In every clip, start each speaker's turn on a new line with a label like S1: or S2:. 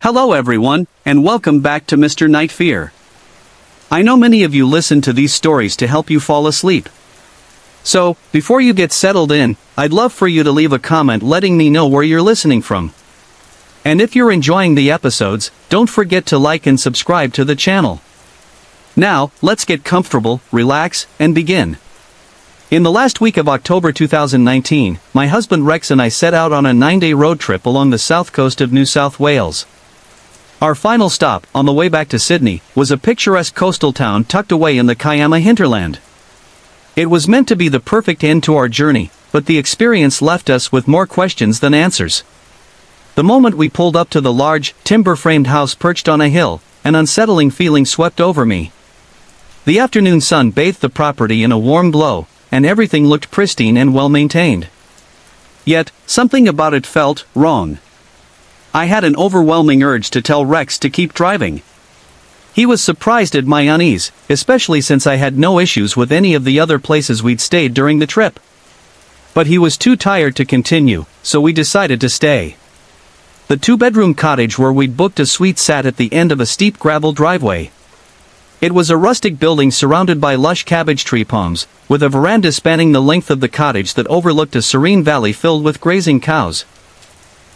S1: Hello everyone, and welcome back to Mr. Night Fear. I know many of you listen to these stories to help you fall asleep. So, before you get settled in, I'd love for you to leave a comment letting me know where you're listening from. And if you're enjoying the episodes, don't forget to like and subscribe to the channel. Now, let's get comfortable, relax, and begin. In the last week of October 2019, my husband Rex and I set out on a 9-day road trip along the south coast of New South Wales. Our final stop, on the way back to Sydney, was a picturesque coastal town tucked away in the Kiama hinterland. It was meant to be the perfect end to our journey, but the experience left us with more questions than answers. The moment we pulled up to the large, timber-framed house perched on a hill, an unsettling feeling swept over me. The afternoon sun bathed the property in a warm glow, and everything looked pristine and well-maintained. Yet, something about it felt wrong. I had an overwhelming urge to tell Rex to keep driving. He was surprised at my unease, especially since I had no issues with any of the other places we'd stayed during the trip. But he was too tired to continue, so we decided to stay. The 2-bedroom cottage where we'd booked a suite sat at the end of a steep gravel driveway. It was a rustic building surrounded by lush cabbage tree palms, with a veranda spanning the length of the cottage that overlooked a serene valley filled with grazing cows.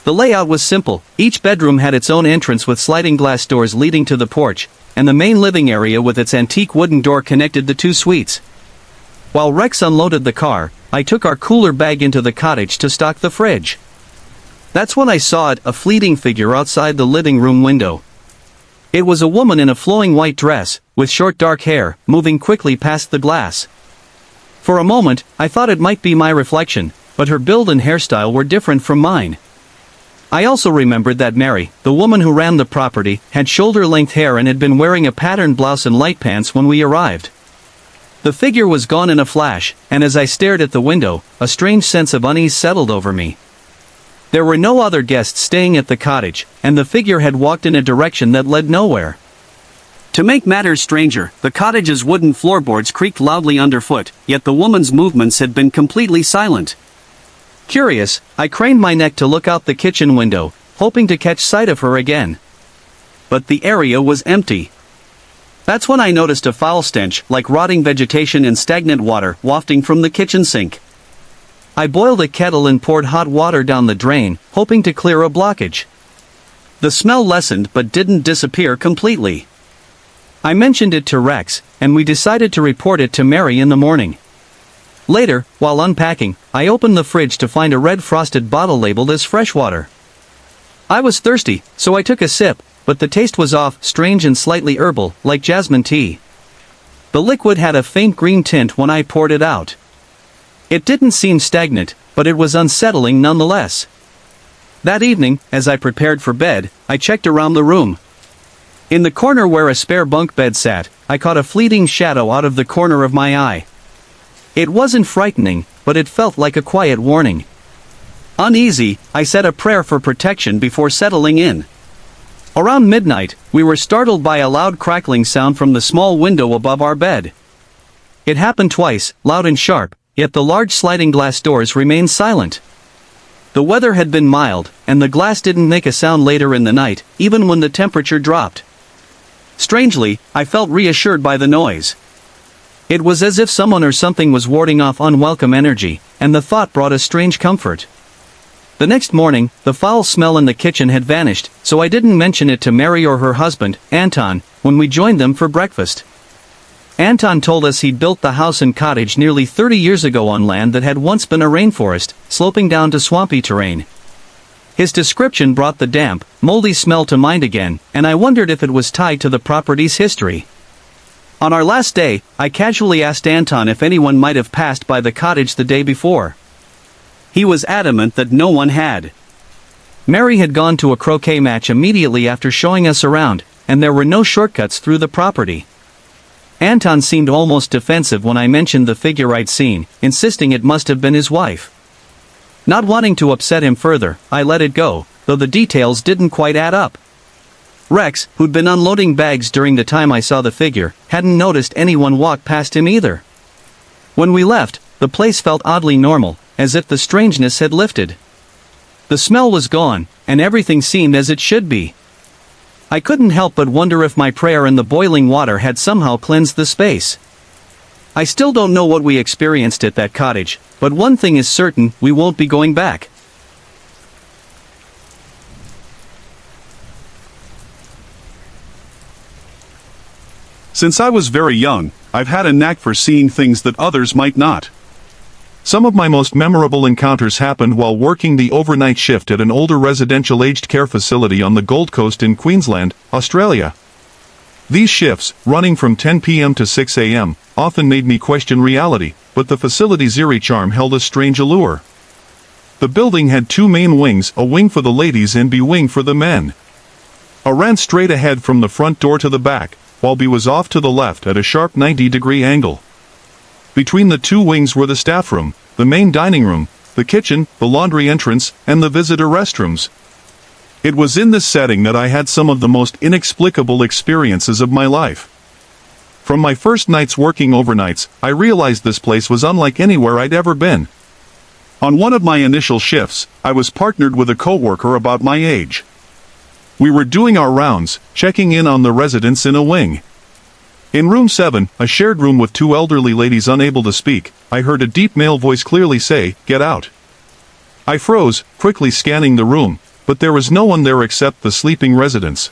S1: The layout was simple. Each bedroom had its own entrance with sliding glass doors leading to the porch, and the main living area with its antique wooden door connected the 2 suites. While Rex unloaded the car, I took our cooler bag into the cottage to stock the fridge. That's when I saw it, a fleeting figure outside the living room window. It was a woman in a flowing white dress, with short dark hair, moving quickly past the glass. For a moment, I thought it might be my reflection, but her build and hairstyle were different from mine. I also remembered that Mary, the woman who ran the property, had shoulder-length hair and had been wearing a patterned blouse and light pants when we arrived. The figure was gone in a flash, and as I stared at the window, a strange sense of unease settled over me. There were no other guests staying at the cottage, and the figure had walked in a direction that led nowhere. To make matters stranger, the cottage's wooden floorboards creaked loudly underfoot, yet the woman's movements had been completely silent. Curious, I craned my neck to look out the kitchen window, hoping to catch sight of her again. But the area was empty. That's when I noticed a foul stench, like rotting vegetation and stagnant water, wafting from the kitchen sink. I boiled a kettle and poured hot water down the drain, hoping to clear a blockage. The smell lessened but didn't disappear completely. I mentioned it to Rex, and we decided to report it to Mary in the morning. Later, while unpacking, I opened the fridge to find a red frosted bottle labeled as freshwater. I was thirsty, so I took a sip, but the taste was off, strange and slightly herbal, like jasmine tea. The liquid had a faint green tint when I poured it out. It didn't seem stagnant, but it was unsettling nonetheless. That evening, as I prepared for bed, I checked around the room. In the corner where a spare bunk bed sat, I caught a fleeting shadow out of the corner of my eye. It wasn't frightening, but it felt like a quiet warning. Uneasy, I said a prayer for protection before settling in. Around midnight, we were startled by a loud crackling sound from the small window above our bed. It happened twice, loud and sharp, yet the large sliding glass doors remained silent. The weather had been mild, and the glass didn't make a sound later in the night, even when the temperature dropped. Strangely, I felt reassured by the noise. It was as if someone or something was warding off unwelcome energy, and the thought brought a strange comfort. The next morning, the foul smell in the kitchen had vanished, so I didn't mention it to Mary or her husband, Anton, when we joined them for breakfast. Anton told us he'd built the house and cottage nearly 30 years ago on land that had once been a rainforest, sloping down to swampy terrain. His description brought the damp, moldy smell to mind again, and I wondered if it was tied to the property's history. On our last day, I casually asked Anton if anyone might have passed by the cottage the day before. He was adamant that no one had. Mary had gone to a croquet match immediately after showing us around, and there were no shortcuts through the property. Anton seemed almost defensive when I mentioned the figure I'd seen, insisting it must have been his wife. Not wanting to upset him further, I let it go, though the details didn't quite add up. Rex, who'd been unloading bags during the time I saw the figure, hadn't noticed anyone walk past him either. When we left, the place felt oddly normal, as if the strangeness had lifted. The smell was gone, and everything seemed as it should be. I couldn't help but wonder if my prayer in the boiling water had somehow cleansed the space. I still don't know what we experienced at that cottage, but one thing is certain, we won't be going back.
S2: Since I was very young, I've had a knack for seeing things that others might not. Some of my most memorable encounters happened while working the overnight shift at an older residential aged care facility on the Gold Coast in Queensland, Australia. These shifts, running from 10 p.m. to 6 a.m., often made me question reality, but the facility's eerie charm held a strange allure. The building had two main wings, a wing for the ladies and B wing for the men. A ran straight ahead from the front door to the back, while B was off to the left at a sharp 90-degree angle. Between the two wings were the staff room, the main dining room, the kitchen, the laundry entrance, and the visitor restrooms. It was in this setting that I had some of the most inexplicable experiences of my life. From my first nights working overnights, I realized this place was unlike anywhere I'd ever been. On one of my initial shifts, I was partnered with a coworker about my age. We were doing our rounds, checking in on the residents in a wing. In room 7, a shared room with two elderly ladies unable to speak, I heard a deep male voice clearly say, "Get out." I froze, quickly scanning the room, but there was no one there except the sleeping residents.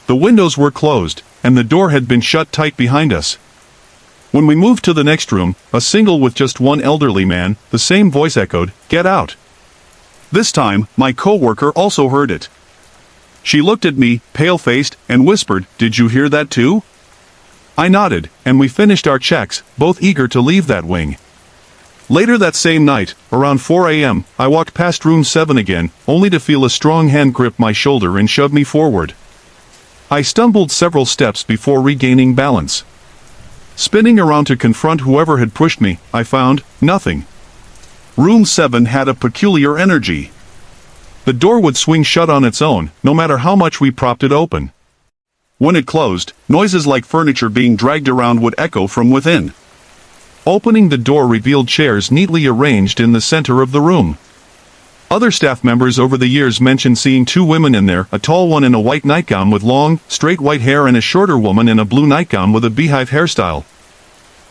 S2: The windows were closed, and the door had been shut tight behind us. When we moved to the next room, a single with just one elderly man, the same voice echoed, "Get out." This time, my coworker also heard it. She looked at me, pale-faced, and whispered, "Did you hear that too?" I nodded, and we finished our checks, both eager to leave that wing. Later that same night, around 4 a.m., I walked past room 7 again, only to feel a strong hand grip my shoulder and shove me forward. I stumbled several steps before regaining balance. Spinning around to confront whoever had pushed me, I found nothing. Room 7 had a peculiar energy. The door would swing shut on its own, no matter how much we propped it open. When it closed, noises like furniture being dragged around would echo from within. Opening the door revealed chairs neatly arranged in the center of the room. Other staff members over the years mentioned seeing two women in there, a tall one in a white nightgown with long, straight white hair and a shorter woman in a blue nightgown with a beehive hairstyle.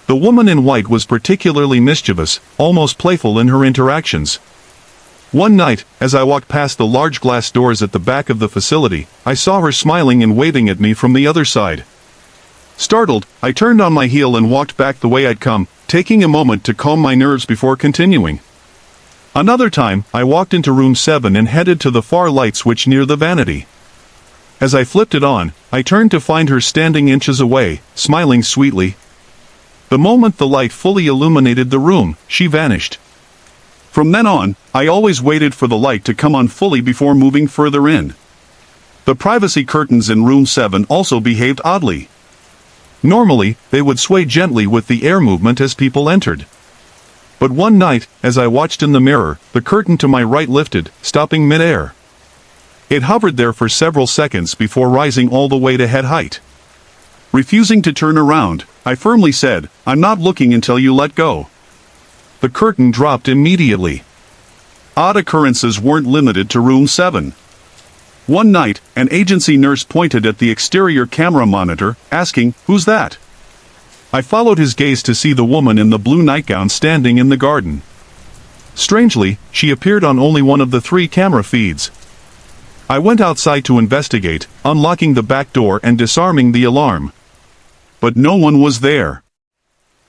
S2: The woman in white was particularly mischievous, almost playful in her interactions. One night, as I walked past the large glass doors at the back of the facility, I saw her smiling and waving at me from the other side. Startled, I turned on my heel and walked back the way I'd come, taking a moment to calm my nerves before continuing. Another time, I walked into room 7 and headed to the far light switch near the vanity. As I flipped it on, I turned to find her standing inches away, smiling sweetly. The moment the light fully illuminated the room, she vanished. From then on, I always waited for the light to come on fully before moving further in. The privacy curtains in room 7 also behaved oddly. Normally, they would sway gently with the air movement as people entered. But one night, as I watched in the mirror, the curtain to my right lifted, stopping mid-air. It hovered there for several seconds before rising all the way to head height. Refusing to turn around, I firmly said, "I'm not looking until you let go." The curtain dropped immediately. Odd occurrences weren't limited to room 7. One night, an agency nurse pointed at the exterior camera monitor, asking, "Who's that?" I followed his gaze to see the woman in the blue nightgown standing in the garden. Strangely, she appeared on only one of the 3 camera feeds. I went outside to investigate, unlocking the back door and disarming the alarm. But no one was there.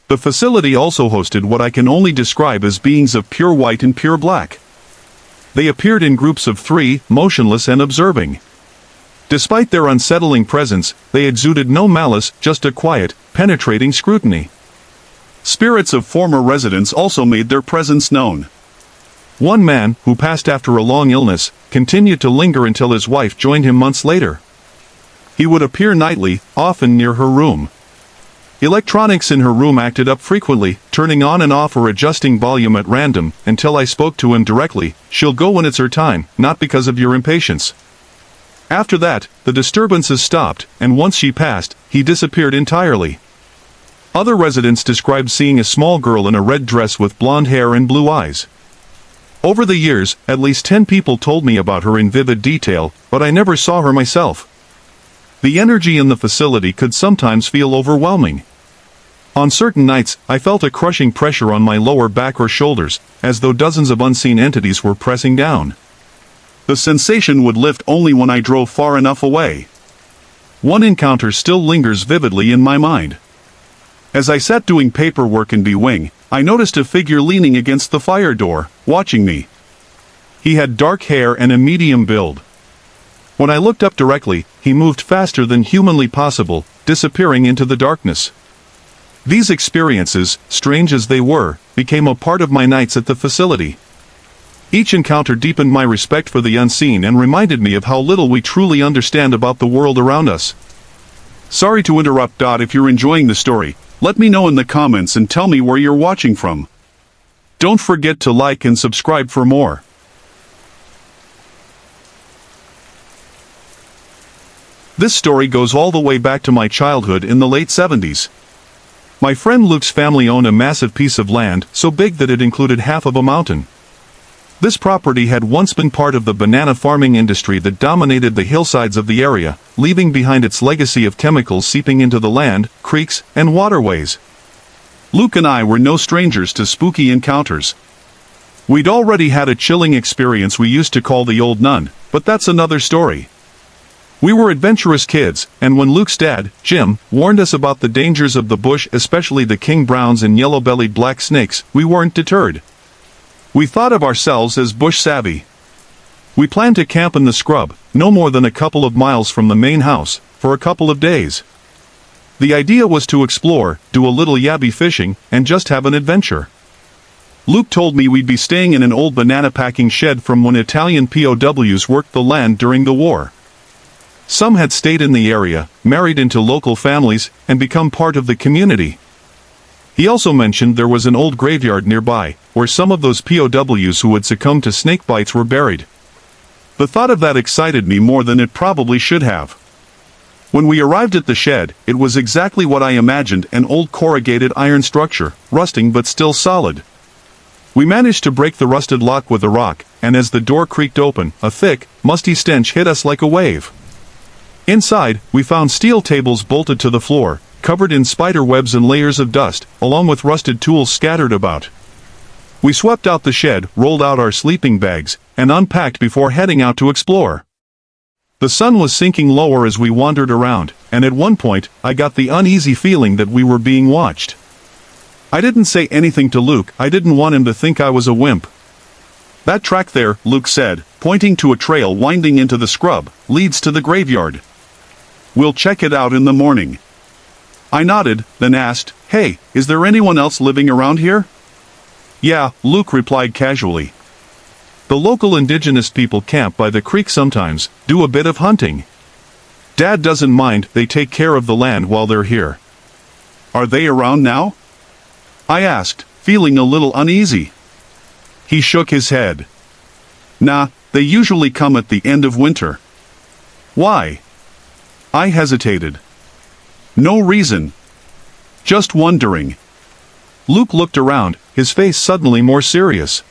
S2: The facility also hosted what I can only describe as beings of pure white and pure black. They appeared in groups of 3, motionless and observing. Despite their unsettling presence, they exuded no malice, just a quiet, penetrating scrutiny. Spirits of former residents also made their presence known. One man, who passed after a long illness, continued to linger until his wife joined him months later. He would appear nightly, often near her room. Electronics in her room acted up frequently, turning on and off or adjusting volume at random, until I spoke to him directly, "She'll go when it's her time, not because of your impatience." After that, the disturbances stopped, and once she passed, he disappeared entirely. Other residents described seeing a small girl in a red dress with blonde hair and blue eyes. Over the years, at least 10 people told me about her in vivid detail, but I never saw her myself. The energy in the facility could sometimes feel overwhelming. On certain nights, I felt a crushing pressure on my lower back or shoulders, as though dozens of unseen entities were pressing down. The sensation would lift only when I drove far enough away. One encounter still lingers vividly in my mind. As I sat doing paperwork in B Wing, I noticed a figure leaning against the fire door, watching me. He had dark hair and a medium build. When I looked up directly, he moved faster than humanly possible, disappearing into the darkness. These experiences, strange as they were, became a part of my nights at the facility. Each encounter deepened my respect for the unseen and reminded me of how little we truly understand about the world around us. Sorry to interrupt. If you're enjoying the story, let me know in the comments and tell me where you're watching from. Don't forget to like and subscribe for more. This story goes all the way back to my childhood in the late 70s. My friend Luke's family owned a massive piece of land, so big that it included half of a mountain. This property had once been part of the banana farming industry that dominated the hillsides of the area, leaving behind its legacy of chemicals seeping into the land, creeks, and waterways. Luke and I were no strangers to spooky encounters. We'd already had a chilling experience we used to call the Old Nun, but that's another story. We were adventurous kids, and when Luke's dad, Jim, warned us about the dangers of the bush, especially the king browns and yellow-bellied black snakes, we weren't deterred. We thought of ourselves as bush savvy. We planned to camp in the scrub, no more than a couple of miles from the main house, for a couple of days. The idea was to explore, do a little yabby fishing, and just have an adventure. Luke told me we'd be staying in an old banana packing shed from when Italian POWs worked the land during the war. Some had stayed in the area, married into local families, and become part of the community. He also mentioned there was an old graveyard nearby, where some of those POWs who had succumbed to snake bites were buried. The thought of that excited me more than it probably should have. When we arrived at the shed, it was exactly what I imagined, an old corrugated iron structure, rusting but still solid. We managed to break the rusted lock with a rock, and as the door creaked open, a thick, musty stench hit us like a wave. Inside, we found steel tables bolted to the floor, covered in spider webs and layers of dust, along with rusted tools scattered about. We swept out the shed, rolled out our sleeping bags, and unpacked before heading out to explore. The sun was sinking lower as we wandered around, and at one point, I got the uneasy feeling that we were being watched. I didn't say anything to Luke. I didn't want him to think I was a wimp. "That track there," Luke said, pointing to a trail winding into the scrub, "leads to the graveyard. We'll check it out in the morning." I nodded, then asked, "Hey, is there anyone else living around here?" "Yeah," Luke replied casually. "The local indigenous people camp by the creek sometimes, do a bit of hunting. Dad doesn't mind, they take care of the land while they're here." "Are they around now?" I asked, feeling a little uneasy. He shook his head. "Nah, they usually come at the end of winter." "Why?" I hesitated. "No reason. Just wondering." Luke looked around, his face suddenly more serious.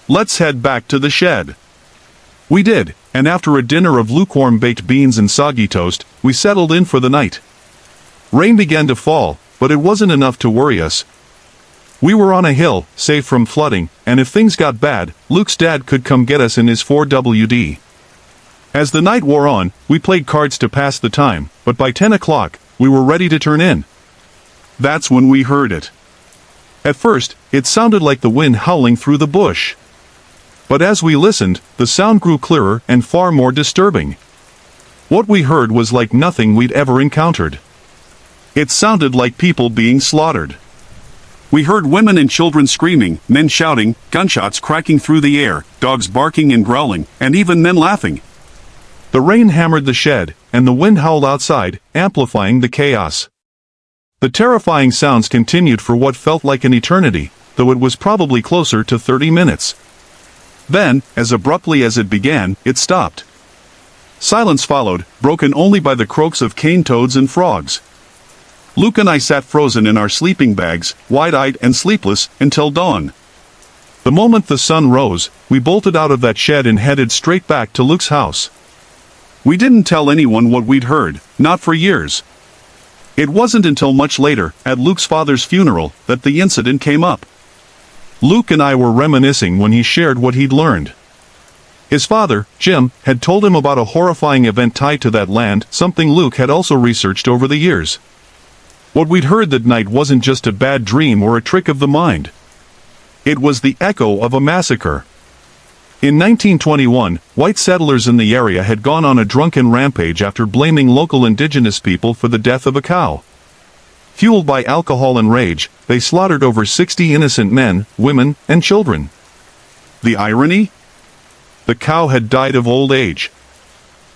S2: "Let's head back to the shed." We did, and after a dinner of lukewarm baked beans and soggy toast, we settled in for the night. Rain began to fall, but it wasn't enough to worry us. We were on a hill, safe from flooding, and if things got bad, Luke's dad could come get us in his 4WD. As the night wore on, we played cards to pass the time, but by 10 o'clock, we were ready to turn in. That's when we heard it. At first, it sounded like the wind howling through the bush. But as we listened, the sound grew clearer and far more disturbing. What we heard was like nothing we'd ever encountered. It sounded like people being slaughtered. We heard women and children screaming, men shouting, gunshots cracking through the air, dogs barking and growling, and even men laughing. The rain hammered the shed, and the wind howled outside, amplifying the chaos. The terrifying sounds continued for what felt like an eternity, though it was probably closer to 30 minutes. Then, as abruptly as it began, it stopped. Silence followed, broken only by the croaks of cane toads and frogs. Luke and I sat frozen in our sleeping bags, wide-eyed and sleepless, until dawn. The moment the sun rose, we bolted out of that shed and headed straight back to Luke's house. We didn't tell anyone what we'd heard, not for years. It wasn't until much later, at Luke's father's funeral, that the incident came up. Luke and I were reminiscing when he shared what he'd learned. His father, Jim, had told him about a horrifying event tied to that land, something Luke had also researched over the years. What we'd heard that night wasn't just a bad dream or a trick of the mind. It was the echo of a massacre. In 1921, white settlers in the area had gone on a drunken rampage after blaming local indigenous people for the death of a cow. Fueled by alcohol and rage, they slaughtered over 60 innocent men, women, and children. The irony? The cow had died of old age.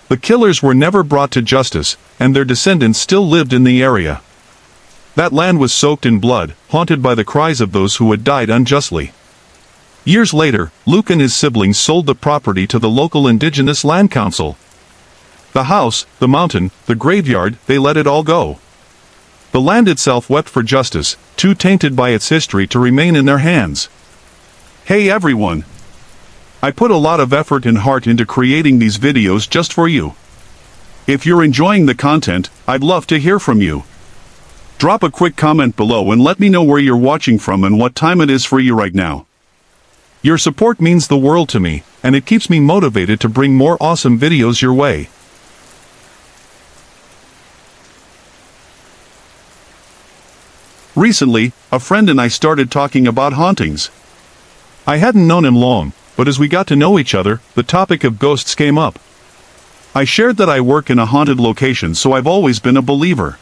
S2: The killers were never brought to justice, and their descendants still lived in the area. That land was soaked in blood, haunted by the cries of those who had died unjustly. Years later, Luke and his siblings sold the property to the local indigenous land council. The house, the mountain, the graveyard, they let it all go. The land itself wept for justice, too tainted by its history to remain in their hands. Hey everyone! I put a lot of effort and heart into creating these videos just for you. If you're enjoying the content, I'd love to hear from you. Drop a quick comment below and let me know where you're watching from and what time it is for you right now. Your support means the world to me, and it keeps me motivated to bring more awesome videos your way. Recently, a friend and I started talking about hauntings. I hadn't known him long, but as we got to know each other, the topic of ghosts came up. I shared that I work in a haunted location, so I've always been a believer.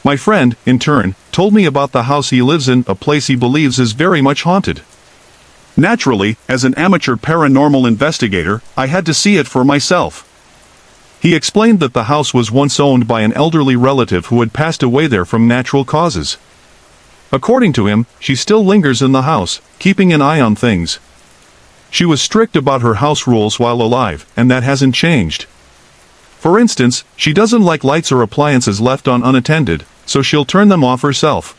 S2: My friend, in turn, told me about the house he lives in, a place he believes is very much haunted. Naturally, as an amateur paranormal investigator, I had to see it for myself. He explained that the house was once owned by an elderly relative who had passed away there from natural causes. According to him, she still lingers in the house, keeping an eye on things. She was strict about her house rules while alive, and that hasn't changed. For instance, she doesn't like lights or appliances left on unattended, so she'll turn them off herself.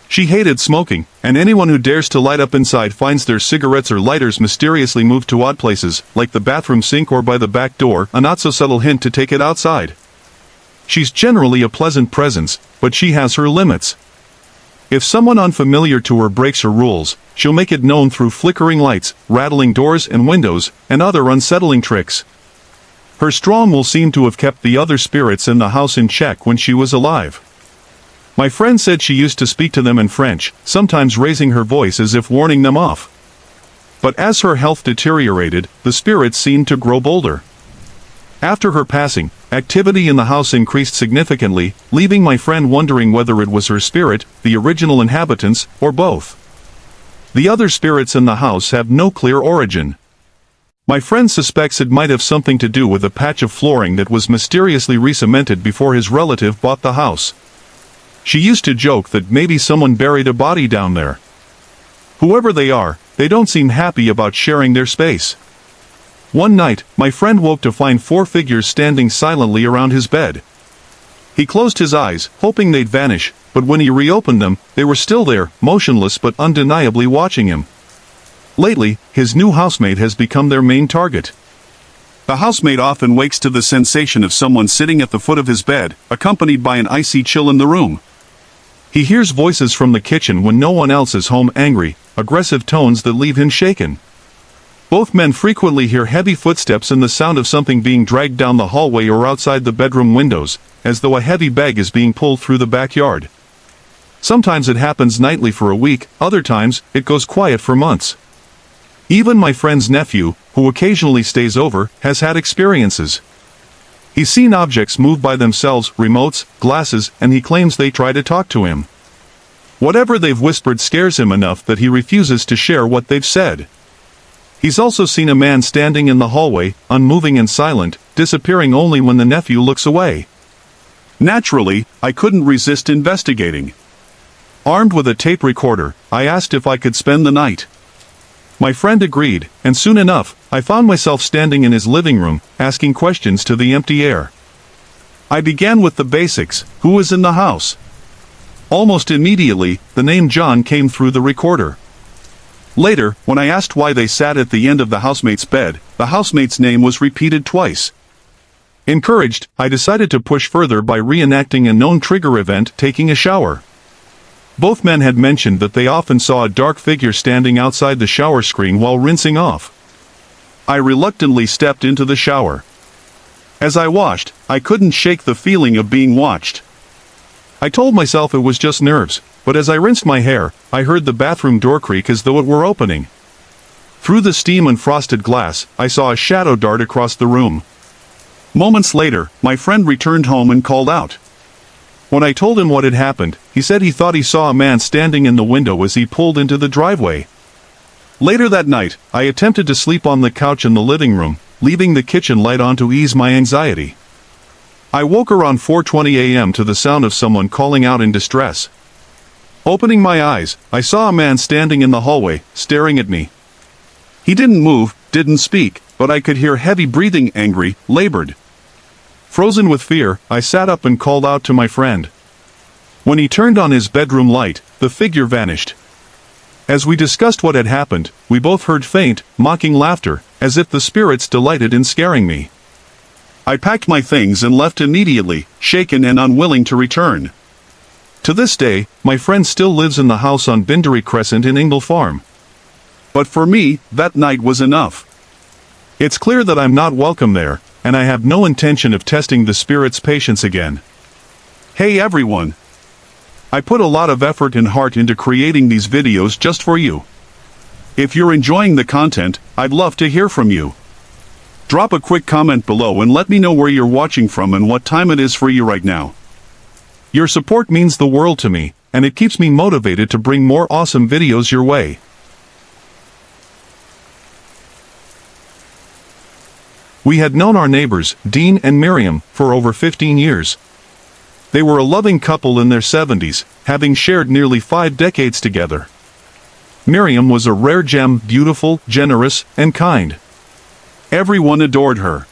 S2: She hated smoking, and anyone who dares to light up inside finds their cigarettes or lighters mysteriously moved to odd places, like the bathroom sink or by the back door, a not-so-subtle hint to take it outside. She's generally a pleasant presence, but she has her limits. If someone unfamiliar to her breaks her rules, she'll make it known through flickering lights, rattling doors and windows, and other unsettling tricks. Her strong will seem to have kept the other spirits in the house in check when she was alive. My friend said she used to speak to them in French, sometimes raising her voice as if warning them off. But as her health deteriorated, the spirits seemed to grow bolder. After her passing, activity in the house increased significantly, leaving my friend wondering whether it was her spirit, the original inhabitants, or both. The other spirits in the house have no clear origin. My friend suspects it might have something to do with a patch of flooring that was mysteriously re-cemented before his relative bought the house. She used to joke that maybe someone buried a body down there. Whoever they are, they don't seem happy about sharing their space. One night, my friend woke to find 4 figures standing silently around his bed. He closed his eyes, hoping they'd vanish, but when he reopened them, they were still there, motionless but undeniably watching him. Lately, his new housemate has become their main target. The housemate often wakes to the sensation of someone sitting at the foot of his bed, accompanied by an icy chill in the room. He hears voices from the kitchen when no one else is home, angry, aggressive tones that leave him shaken. Both men frequently hear heavy footsteps and the sound of something being dragged down the hallway or outside the bedroom windows, as though a heavy bag is being pulled through the backyard. Sometimes it happens nightly for a week, other times, it goes quiet for months. Even my friend's nephew, who occasionally stays over, has had experiences. He's seen objects move by themselves, remotes, glasses, and he claims they try to talk to him. Whatever they've whispered scares him enough that he refuses to share what they've said. He's also seen a man standing in the hallway, unmoving and silent, disappearing only when the nephew looks away. Naturally, I couldn't resist investigating. Armed with a tape recorder, I asked if I could spend the night. My friend agreed, and soon enough, I found myself standing in his living room, asking questions to the empty air. I began with the basics: who was in the house? Almost immediately, the name John came through the recorder. Later, when I asked why they sat at the end of the housemate's bed, the housemate's name was repeated twice. Encouraged, I decided to push further by reenacting a known trigger event, taking a shower. Both men had mentioned that they often saw a dark figure standing outside the shower screen while rinsing off. I reluctantly stepped into the shower. As I washed, I couldn't shake the feeling of being watched. I told myself it was just nerves, but as I rinsed my hair, I heard the bathroom door creak as though it were opening. Through the steam and frosted glass, I saw a shadow dart across the room. Moments later, my friend returned home and called out. When I told him what had happened, he said he thought he saw a man standing in the window as he pulled into the driveway. Later that night, I attempted to sleep on the couch in the living room, leaving the kitchen light on to ease my anxiety. I woke around 4:20 a.m. to the sound of someone calling out in distress. Opening my eyes, I saw a man standing in the hallway, staring at me. He didn't move, didn't speak, but I could hear heavy breathing, angry, labored. Frozen with fear, I sat up and called out to my friend. When he turned on his bedroom light, the figure vanished. As we discussed what had happened, we both heard faint, mocking laughter, as if the spirits delighted in scaring me. I packed my things and left immediately, shaken and unwilling to return. To this day, my friend still lives in the house on Bindery Crescent in Ingle Farm. But for me, that night was enough. It's clear that I'm not welcome there, and I have no intention of testing the spirit's patience again. Hey everyone! I put a lot of effort and heart into creating these videos just for you. If you're enjoying the content, I'd love to hear from you. Drop a quick comment below and let me know where you're watching from and what time it is for you right now. Your support means the world to me, and it keeps me motivated to bring more awesome videos your way. We had known our neighbors, Dean and Miriam, for over 15 years. They were a loving couple in their 70s, having shared nearly 5 decades together. Miriam was a rare gem, beautiful, generous, and kind. Everyone adored her.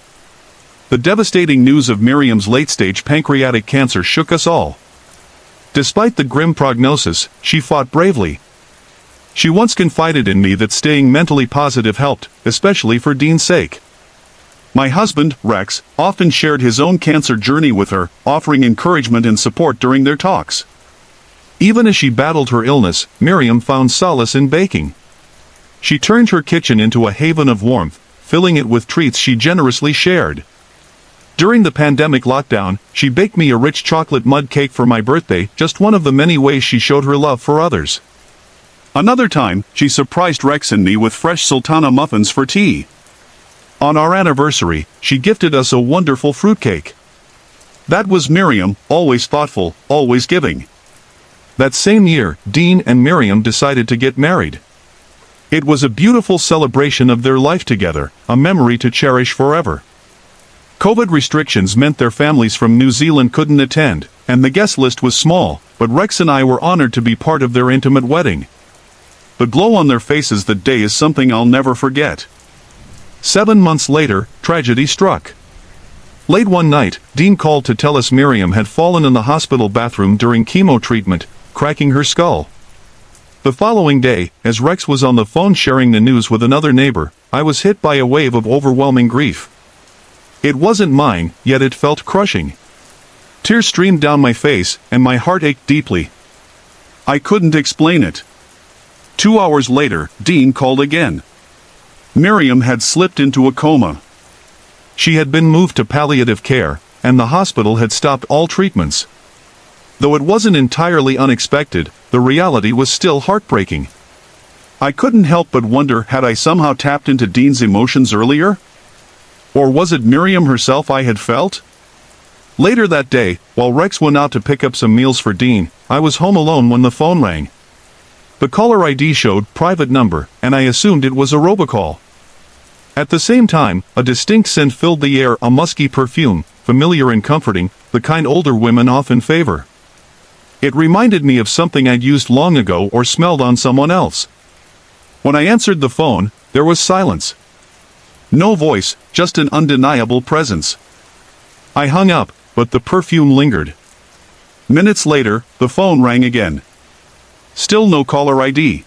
S2: The devastating news of Miriam's late-stage pancreatic cancer shook us all. Despite the grim prognosis, she fought bravely. She once confided in me that staying mentally positive helped, especially for Dean's sake. My husband, Rex, often shared his own cancer journey with her, offering encouragement and support during their talks. Even as she battled her illness, Miriam found solace in baking. She turned her kitchen into a haven of warmth, filling it with treats she generously shared. During the pandemic lockdown, she baked me a rich chocolate mud cake for my birthday, just one of the many ways she showed her love for others. Another time, she surprised Rex and me with fresh sultana muffins for tea. On our anniversary, she gifted us a wonderful fruitcake. That was Miriam, always thoughtful, always giving. That same year, Dean and Miriam decided to get married. It was a beautiful celebration of their life together, a memory to cherish forever. COVID restrictions meant their families from New Zealand couldn't attend, and the guest list was small, but Rex and I were honored to be part of their intimate wedding. The glow on their faces that day is something I'll never forget. 7 months later, tragedy struck. Late one night, Dean called to tell us Miriam had fallen in the hospital bathroom during chemo treatment, cracking her skull. The following day, as Rex was on the phone sharing the news with another neighbor, I was hit by a wave of overwhelming grief. It wasn't mine, yet it felt crushing. Tears streamed down my face, and my heart ached deeply. I couldn't explain it. 2 hours later, Dean called again. Miriam had slipped into a coma. She had been moved to palliative care, and the hospital had stopped all treatments. Though it wasn't entirely unexpected, the reality was still heartbreaking. I couldn't help but wonder, had I somehow tapped into Dean's emotions earlier? Or was it Miriam herself I had felt? Later that day, while Rex went out to pick up some meals for Dean, I was home alone when the phone rang. The caller ID showed private number, and I assumed it was a robocall. At the same time, a distinct scent filled the air, a musky perfume, familiar and comforting, the kind older women often favor. It reminded me of something I'd used long ago or smelled on someone else. When I answered the phone, there was silence. No voice, just an undeniable presence. I hung up, but the perfume lingered. Minutes later, the phone rang again. Still no caller ID.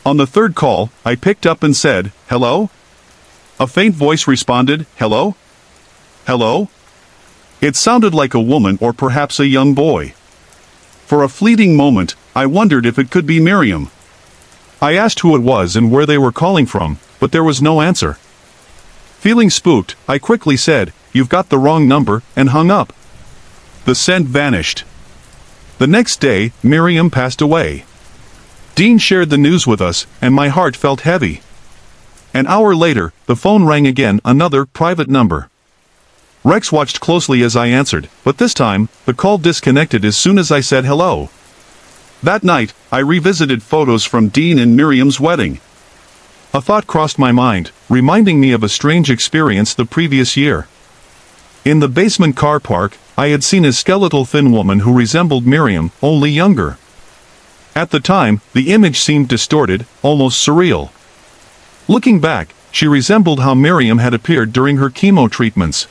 S2: On the third call, I picked up and said, "Hello?" A faint voice responded, "Hello?" Hello? It sounded like a woman or perhaps a young boy. For a fleeting moment, I wondered if it could be Miriam. I asked who it was and where they were calling from, but there was no answer. Feeling spooked, I quickly said, "You've got the wrong number," and hung up. The scent vanished. The next day, Miriam passed away. Dean shared the news with us, and my heart felt heavy. An hour later, the phone rang again, another private number. Rex watched closely as I answered, but this time, the call disconnected as soon as I said hello. That night, I revisited photos from Dean and Miriam's wedding. A thought crossed my mind, reminding me of a strange experience the previous year. In the basement car park, I had seen a skeletal thin woman who resembled Miriam, only younger. At the time, the image seemed distorted, almost surreal. Looking back, she resembled how Miriam had appeared during her chemo treatments.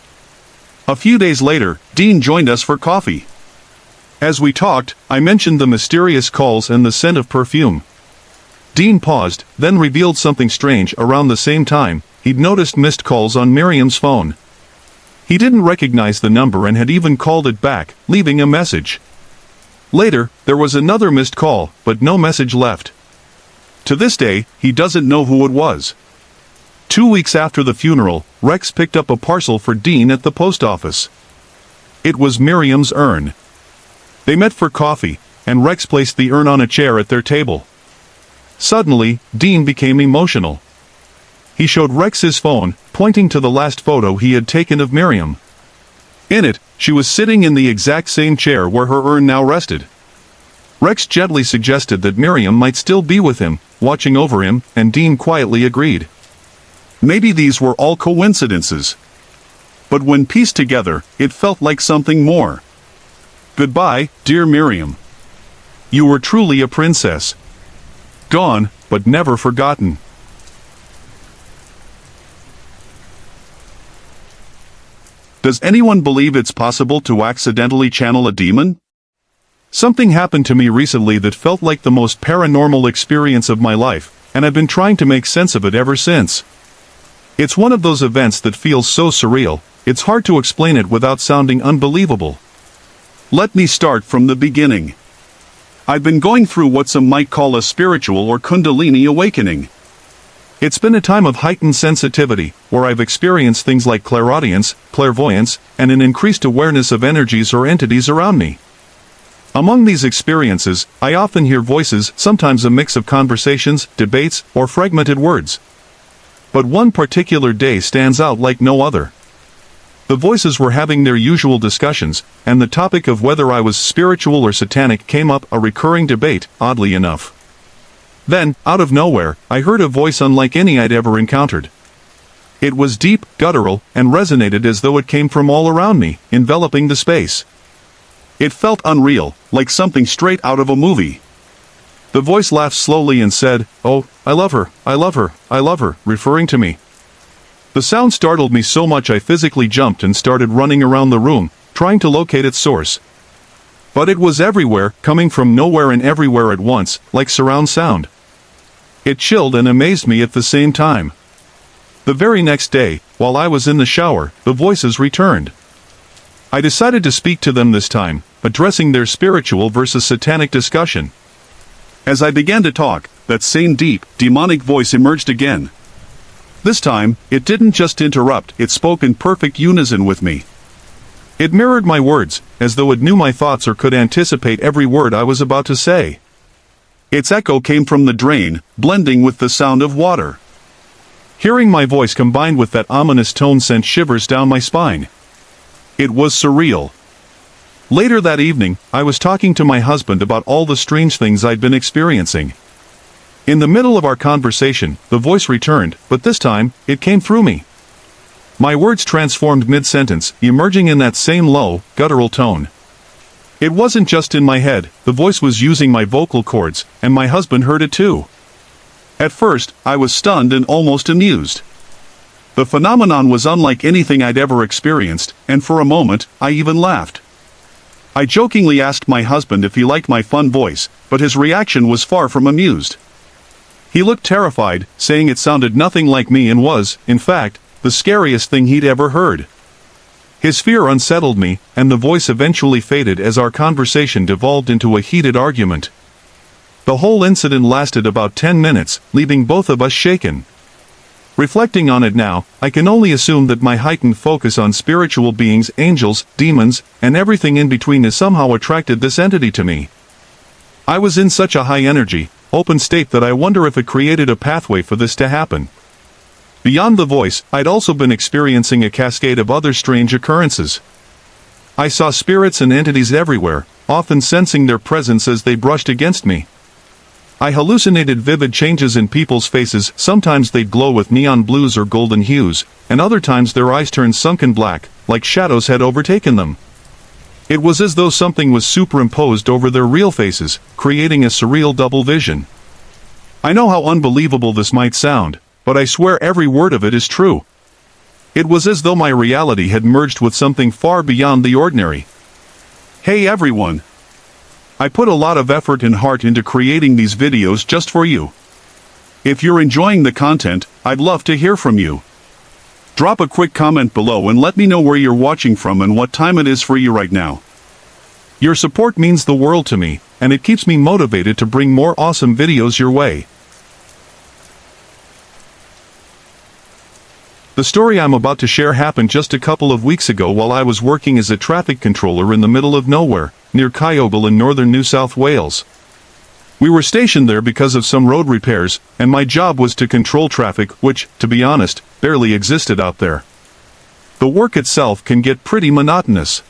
S2: A few days later, Dean joined us for coffee. As we talked, I mentioned the mysterious calls and the scent of perfume. Dean paused, then revealed something strange. Around the same time, he'd noticed missed calls on Miriam's phone. He didn't recognize the number and had even called it back, leaving a message. Later, there was another missed call, but no message left. To this day, he doesn't know who it was. 2 weeks after the funeral, Rex picked up a parcel for Dean at the post office. It was Miriam's urn. They met for coffee, and Rex placed the urn on a chair at their table. Suddenly, Dean became emotional. He showed Rex his phone, pointing to the last photo he had taken of Miriam. In it, she was sitting in the exact same chair where her urn now rested. Rex gently suggested that Miriam might still be with him, watching over him, and Dean quietly agreed. Maybe these were all coincidences. But when pieced together, it felt like something more. Goodbye, dear Miriam. You were truly a princess. Gone, but never forgotten. Does anyone believe it's possible to accidentally channel a demon? Something happened to me recently that felt like the most paranormal experience of my life, and I've been trying to make sense of it ever since. It's one of those events that feels so surreal, it's hard to explain it without sounding unbelievable. Let me start from the beginning. I've been going through what some might call a spiritual or kundalini awakening. It's been a time of heightened sensitivity, where I've experienced things like clairaudience, clairvoyance, and an increased awareness of energies or entities around me. Among these experiences, I often hear voices, sometimes a mix of conversations, debates, or fragmented words. But one particular day stands out like no other. The voices were having their usual discussions, and the topic of whether I was spiritual or satanic came up, a recurring debate, oddly enough. Then, out of nowhere, I heard a voice unlike any I'd ever encountered. It was deep, guttural, and resonated as though it came from all around me, enveloping the space. It felt unreal, like something straight out of a movie. The voice laughed slowly and said, "Oh, I love her, I love her, I love her," referring to me. The sound startled me so much I physically jumped and started running around the room, trying to locate its source. But it was everywhere, coming from nowhere and everywhere at once, like surround sound. It chilled and amazed me at the same time. The very next day, while I was in the shower, the voices returned. I decided to speak to them this time, addressing their spiritual versus satanic discussion. As I began to talk, that same deep, demonic voice emerged again. This time, it didn't just interrupt, it spoke in perfect unison with me. It mirrored my words, as though it knew my thoughts or could anticipate every word I was about to say. Its echo came from the drain, blending with the sound of water. Hearing my voice combined with that ominous tone sent shivers down my spine. It was surreal. Later that evening, I was talking to my husband about all the strange things I'd been experiencing. In the middle of our conversation, the voice returned, but this time, it came through me. My words transformed mid-sentence, emerging in that same low, guttural tone. It wasn't just in my head, the voice was using my vocal cords, and my husband heard it too. At first, I was stunned and almost amused. The phenomenon was unlike anything I'd ever experienced, and for a moment, I even laughed. I jokingly asked my husband if he liked my fun voice, but his reaction was far from amused. He looked terrified, saying it sounded nothing like me and was, in fact, the scariest thing he'd ever heard. His fear unsettled me, and the voice eventually faded as our conversation devolved into a heated argument. The whole incident lasted about 10 minutes, leaving both of us shaken. Reflecting on it now, I can only assume that my heightened focus on spiritual beings, angels, demons, and everything in between has somehow attracted this entity to me. I was in such a high-energy, open state that I wonder if it created a pathway for this to happen. Beyond the voice, I'd also been experiencing a cascade of other strange occurrences. I saw spirits and entities everywhere, often sensing their presence as they brushed against me. I hallucinated vivid changes in people's faces. Sometimes they'd glow with neon blues or golden hues, and other times their eyes turned sunken black, like shadows had overtaken them. It was as though something was superimposed over their real faces, creating a surreal double vision. I know how unbelievable this might sound, but I swear every word of it is true. It was as though my reality had merged with something far beyond the ordinary. Hey everyone! I put a lot of effort and heart into creating these videos just for you. If you're enjoying the content, I'd love to hear from you. Drop a quick comment below and let me know where you're watching from and what time it is for you right now. Your support means the world to me, and it keeps me motivated to bring more awesome videos your way. The story I'm about to share happened just a couple of weeks ago while I was working as a traffic controller in the middle of nowhere, near Kyogle in northern New South Wales. We were stationed there because of some road repairs, and my job was to control traffic, which, to be honest, barely existed out there. The work itself can get pretty monotonous.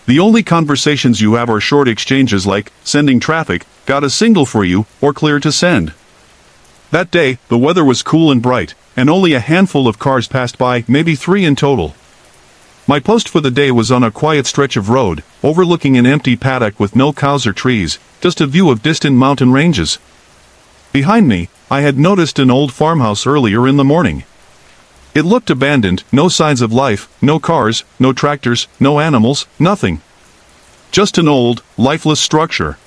S2: The only conversations you have are short exchanges like, sending traffic, got a signal for you, or clear to send. That day, the weather was cool and bright, and only a handful of cars passed by, maybe 3 in total. My post for the day was on a quiet stretch of road, overlooking an empty paddock with no cows or trees, just a view of distant mountain ranges. Behind me, I had noticed an old farmhouse earlier in the morning. It looked abandoned, no signs of life, no cars, no tractors, no animals, nothing. Just an old, lifeless structure.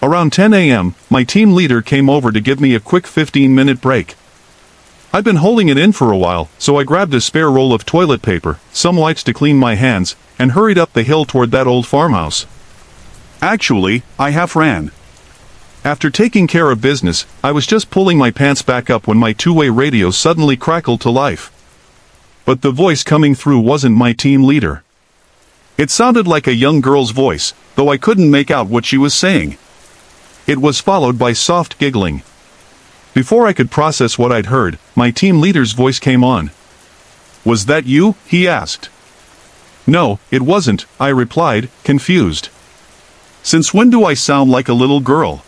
S2: Around 10 a.m., my team leader came over to give me a quick 15-minute break. I'd been holding it in for a while, so I grabbed a spare roll of toilet paper, some wipes to clean my hands, and hurried up the hill toward that old farmhouse. Actually, I half ran. After taking care of business, I was just pulling my pants back up when my two-way radio suddenly crackled to life. But the voice coming through wasn't my team leader. It sounded like a young girl's voice, though I couldn't make out what she was saying. It was followed by soft giggling. Before I could process what I'd heard, my team leader's voice came on. "Was that you?" he asked. "No, it wasn't," I replied, confused. "Since when do I sound like a little girl?"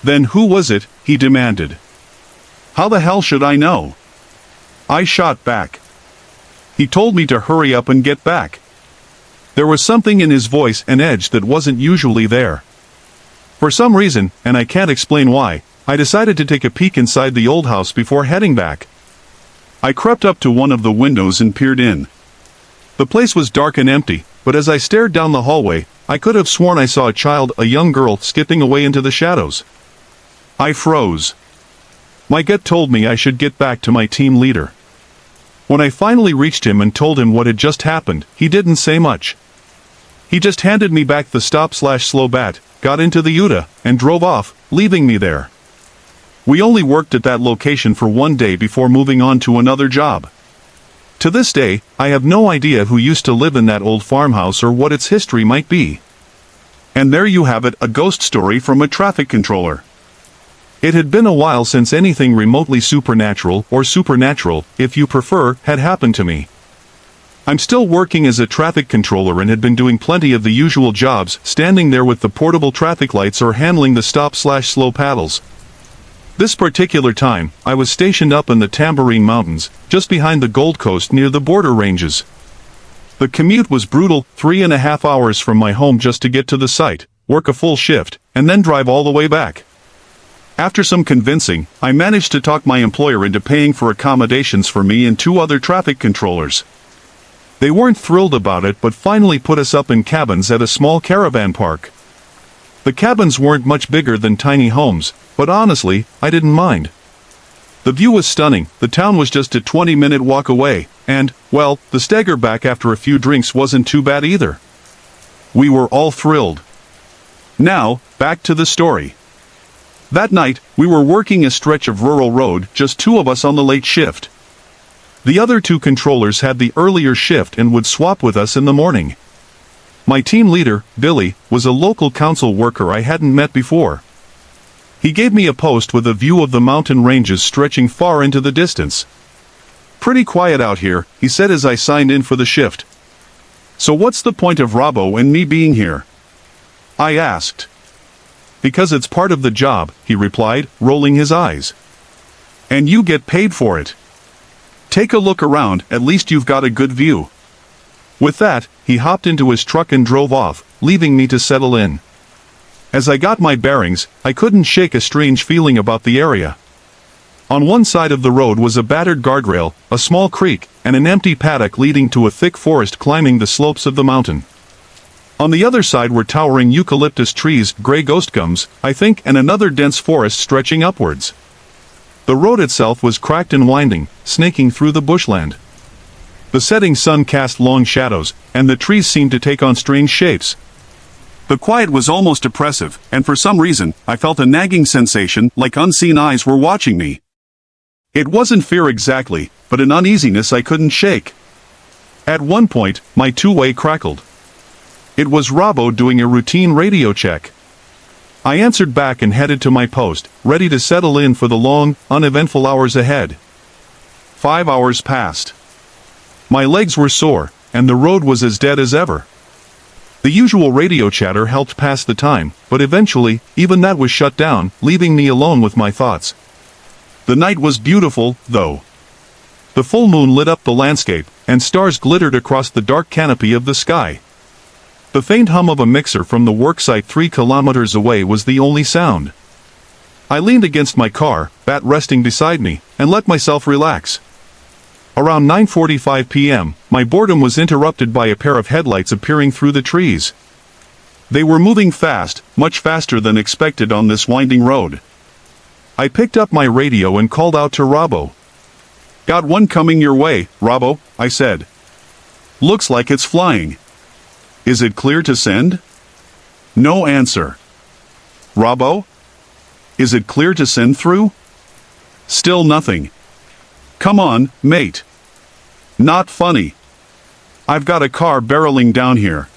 S2: "Then who was it?" he demanded. "How the hell should I know?" I shot back. He told me to hurry up and get back. There was something in his voice, an edge that wasn't usually there. For some reason, and I can't explain why, I decided to take a peek inside the old house before heading back. I crept up to one of the windows and peered in. The place was dark and empty, but as I stared down the hallway, I could have sworn I saw a child, a young girl, skipping away into the shadows. I froze. My gut told me I should get back to my team leader. When I finally reached him and told him what had just happened, he didn't say much. He just handed me back the stop/slow bat, got into the Uta, and drove off, leaving me there. We only worked at that location for one day before moving on to another job. To this day, I have no idea who used to live in that old farmhouse or what its history might be. And there you have it, a ghost story from a traffic controller. It had been a while since anything remotely supernatural, or supernatural, if you prefer, had happened to me. I'm still working as a traffic controller and had been doing plenty of the usual jobs, standing there with the portable traffic lights or handling the stop/slow paddles. This particular time, I was stationed up in the Tambourine Mountains, just behind the Gold Coast near the border ranges. The commute was brutal, 3.5 hours from my home just to get to the site, work a full shift, and then drive all the way back. After some convincing, I managed to talk my employer into paying for accommodations for me and 2 other traffic controllers. They weren't thrilled about it but finally put us up in cabins at a small caravan park. The cabins weren't much bigger than tiny homes, but honestly, I didn't mind. The view was stunning, the town was just a 20-minute walk away, and, well, the stagger back after a few drinks wasn't too bad either. We were all thrilled. Now, back to the story. That night, we were working a stretch of rural road, just two of us on the late shift. The other two controllers had the earlier shift and would swap with us in the morning. My team leader, Billy, was a local council worker I hadn't met before. He gave me a post with a view of the mountain ranges stretching far into the distance. "Pretty quiet out here," he said as I signed in for the shift. "So what's the point of Robbo and me being here?" I asked. "Because it's part of the job," he replied, rolling his eyes. "And you get paid for it. Take a look around, at least you've got a good view." With that, he hopped into his truck and drove off, leaving me to settle in. As I got my bearings, I couldn't shake a strange feeling about the area. On one side of the road was a battered guardrail, a small creek, and an empty paddock leading to a thick forest climbing the slopes of the mountain. On the other side were towering eucalyptus trees, gray ghost gums, I think, and another dense forest stretching upwards. The road itself was cracked and winding, snaking through the bushland. The setting sun cast long shadows, and the trees seemed to take on strange shapes. The quiet was almost oppressive, and for some reason, I felt a nagging sensation, like unseen eyes were watching me. It wasn't fear exactly, but an uneasiness I couldn't shake. At one point, my two-way crackled. It was Robbo doing a routine radio check. I answered back and headed to my post, ready to settle in for the long, uneventful hours ahead. 5 hours passed. My legs were sore, and the road was as dead as ever. The usual radio chatter helped pass the time, but eventually, even that was shut down, leaving me alone with my thoughts. The night was beautiful, though. The full moon lit up the landscape, and stars glittered across the dark canopy of the sky. The faint hum of a mixer from the worksite 3 kilometers away was the only sound. I leaned against my car, Bat resting beside me, and let myself relax. Around 9:45 p.m., my boredom was interrupted by a pair of headlights appearing through the trees. They were moving fast, much faster than expected on this winding road. I picked up my radio and called out to Robbo. "Got one coming your way, Robbo," I said. "Looks like it's flying. Is it clear to send?" No answer. "Robbo? Is it clear to send through?" Still nothing. "Come on, mate. Not funny. I've got a car barreling down here.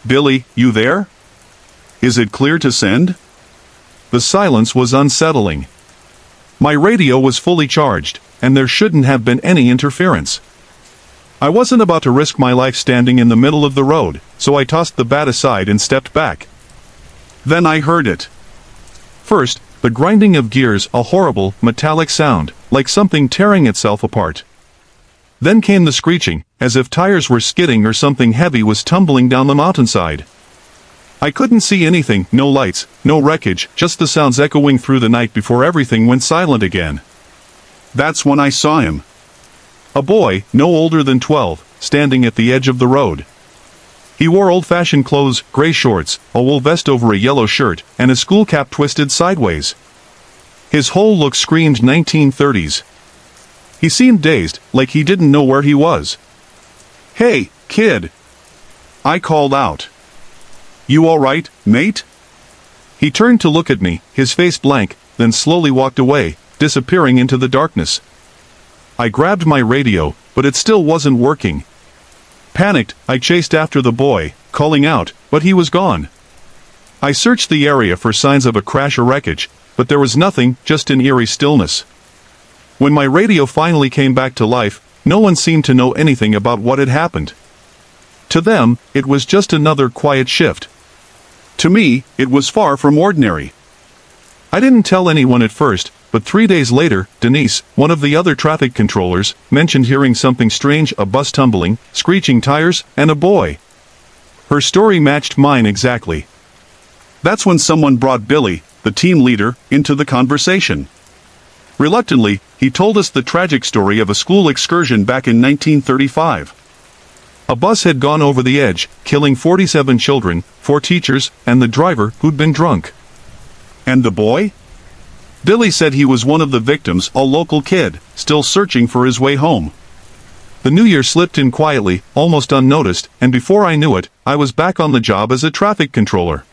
S2: Billy, you there? Is it clear to send?" The silence was unsettling. My radio was fully charged, and there shouldn't have been any interference. I wasn't about to risk my life standing in the middle of the road, so I tossed the bat aside and stepped back. Then I heard it. First, the grinding of gears, a horrible, metallic sound, like something tearing itself apart. Then came the screeching, as if tires were skidding or something heavy was tumbling down the mountainside. I couldn't see anything, no lights, no wreckage, just the sounds echoing through the night before everything went silent again. That's when I saw him. A boy, no older than 12, standing at the edge of the road. He wore old-fashioned clothes, gray shorts, a wool vest over a yellow shirt, and a school cap twisted sideways. His whole look screamed 1930s. He seemed dazed, like he didn't know where he was. "Hey, kid!" I called out. "You all right, mate?" He turned to look at me, his face blank, then slowly walked away, disappearing into the darkness. I grabbed my radio, but it still wasn't working. Panicked, I chased after the boy, calling out, but he was gone. I searched the area for signs of a crash or wreckage, but there was nothing, just an eerie stillness. When my radio finally came back to life, no one seemed to know anything about what had happened. To them, it was just another quiet shift. To me, it was far from ordinary. I didn't tell anyone at first, but 3 days later, Denise, one of the other traffic controllers, mentioned hearing something strange, a bus tumbling, screeching tires, and a boy. Her story matched mine exactly. That's when someone brought Billy, the team leader, into the conversation. Reluctantly, he told us the tragic story of a school excursion back in 1935. A bus had gone over the edge, killing 47 children, 4 teachers, and the driver, who'd been drunk. And the boy? Billy said he was one of the victims, a local kid, still searching for his way home. The new year slipped in quietly, almost unnoticed, and before I knew it, I was back on the job as a traffic controller.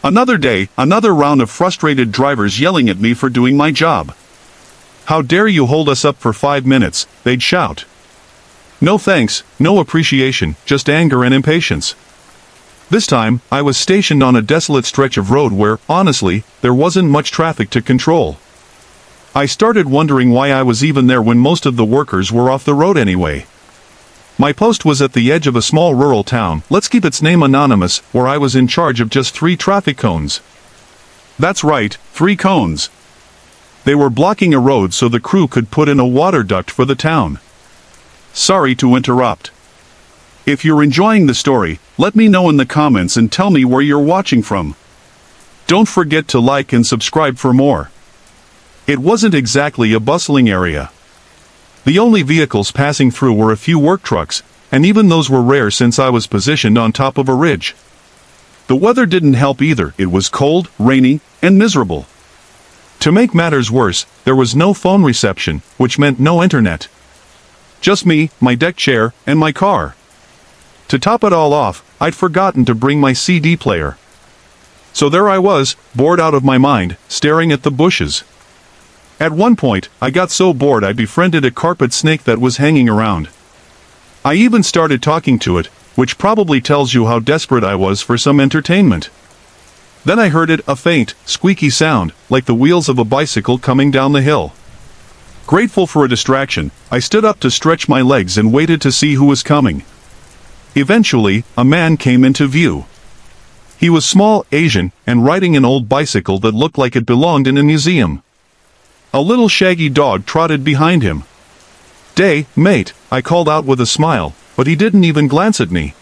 S2: Another day, another round of frustrated drivers yelling at me for doing my job. "How dare you hold us up for 5 minutes," they'd shout. No thanks, no appreciation, just anger and impatience. This time, I was stationed on a desolate stretch of road where, honestly, there wasn't much traffic to control. I started wondering why I was even there when most of the workers were off the road anyway. My post was at the edge of a small rural town, let's keep its name anonymous, where I was in charge of just 3 traffic cones. That's right, 3 cones. They were blocking a road so the crew could put in a water duct for the town. Sorry to interrupt. If you're enjoying the story, let me know in the comments and tell me where you're watching from. Don't forget to like and subscribe for more. It wasn't exactly a bustling area. The only vehicles passing through were a few work trucks, and even those were rare since I was positioned on top of a ridge. The weather didn't help either, it was cold, rainy, and miserable. To make matters worse, there was no phone reception, which meant no internet. Just me, my deck chair, and my car. To top it all off, I'd forgotten to bring my CD player. So there I was, bored out of my mind, staring at the bushes. At one point, I got so bored I befriended a carpet snake that was hanging around. I even started talking to it, which probably tells you how desperate I was for some entertainment. Then I heard it, a faint, squeaky sound, like the wheels of a bicycle coming down the hill. Grateful for a distraction, I stood up to stretch my legs and waited to see who was coming. Eventually, a man came into view. He was small, Asian, and riding an old bicycle that looked like it belonged in a museum. A little shaggy dog trotted behind him. "Day, mate," I called out with a smile, but he didn't even glance at me.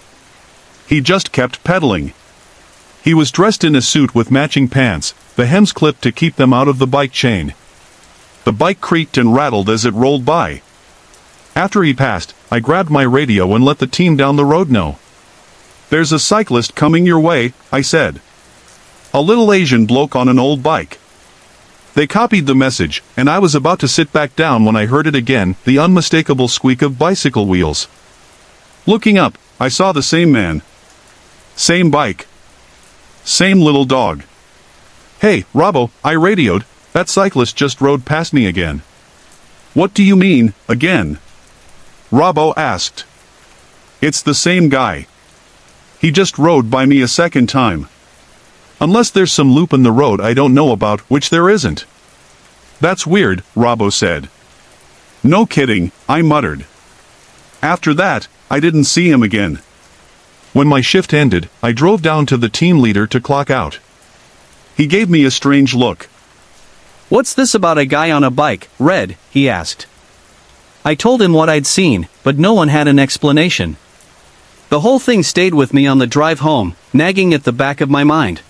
S2: He just kept pedaling. He was dressed in a suit with matching pants, the hems clipped to keep them out of the bike chain. The bike creaked and rattled as it rolled by. After he passed, I grabbed my radio and let the team down the road know. "There's a cyclist coming your way," I said. "A little Asian bloke on an old bike." They copied the message, and I was about to sit back down when I heard it again, the unmistakable squeak of bicycle wheels. Looking up, I saw the same man. Same bike. Same little dog. "Hey, Robbo," I radioed, "that cyclist just rode past me again." "What do you mean, again?" Robbo asked. "It's the same guy. He just rode by me a second time. Unless there's some loop in the road I don't know about, which there isn't." "That's weird," Robbo said. "No kidding," I muttered. After that, I didn't see him again. When my shift ended, I drove down to the team leader to clock out. He gave me a strange look.
S1: "What's this about a guy on a bike, Red?" he asked. I told him what I'd seen, but no one had an explanation. The whole thing stayed with me on the drive home, nagging at the back of my mind.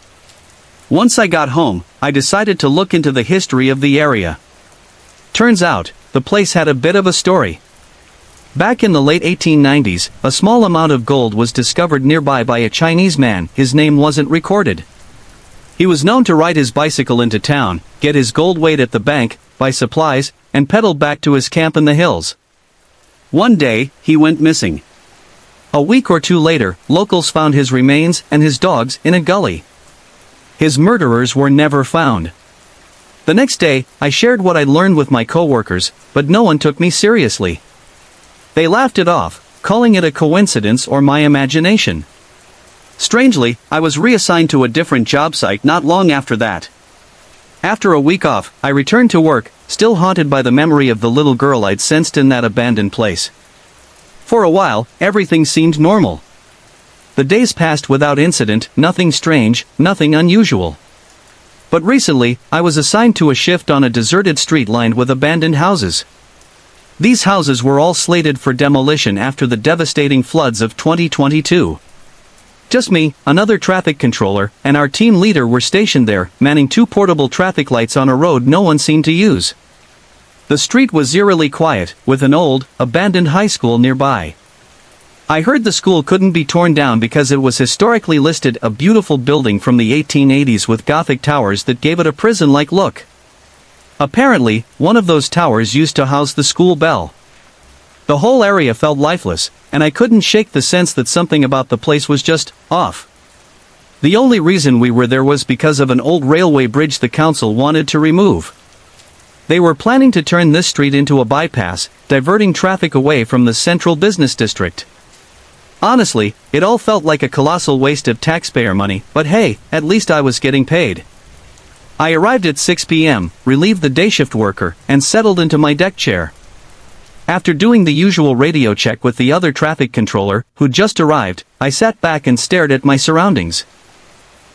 S1: Once I got home, I decided to look into the history of the area. Turns out, the place had a bit of a story. Back in the late 1890s, a small amount of gold was discovered nearby by a Chinese man. His name wasn't recorded. He was known to ride his bicycle into town, get his gold weighed at the bank, buy supplies, and pedal back to his camp in the hills. One day, he went missing. A week or 2 later, locals found his remains and his dogs in a gully. His murderers were never found. The next day, I shared what I'd learned with my coworkers, but no one took me seriously. They laughed it off, calling it a coincidence or my imagination. Strangely, I was reassigned to a different job site not long after that. After a week off, I returned to work, still haunted by the memory of the little girl I'd sensed in that abandoned place. For a while, everything seemed normal. The days passed without incident, nothing strange, nothing unusual. But recently, I was assigned to a shift on a deserted street lined with abandoned houses. These houses were all slated for demolition after the devastating floods of 2022. Just me, another traffic controller, and our team leader were stationed there, manning 2 portable traffic lights on a road no one seemed to use. The street was eerily quiet, with an old, abandoned high school nearby. I heard the school couldn't be torn down because it was historically listed, a beautiful building from the 1880s with Gothic towers that gave it a prison-like look. Apparently, one of those towers used to house the school bell. The whole area felt lifeless, and I couldn't shake the sense that something about the place was just off. The only reason we were there was because of an old railway bridge the council wanted to remove. They were planning to turn this street into a bypass, diverting traffic away from the central business district. Honestly, it all felt like a colossal waste of taxpayer money, but hey, at least I was getting paid. I arrived at 6 p.m., relieved the day shift worker, and settled into my deck chair. After doing the usual radio check with the other traffic controller, who just arrived, I sat back and stared at my surroundings.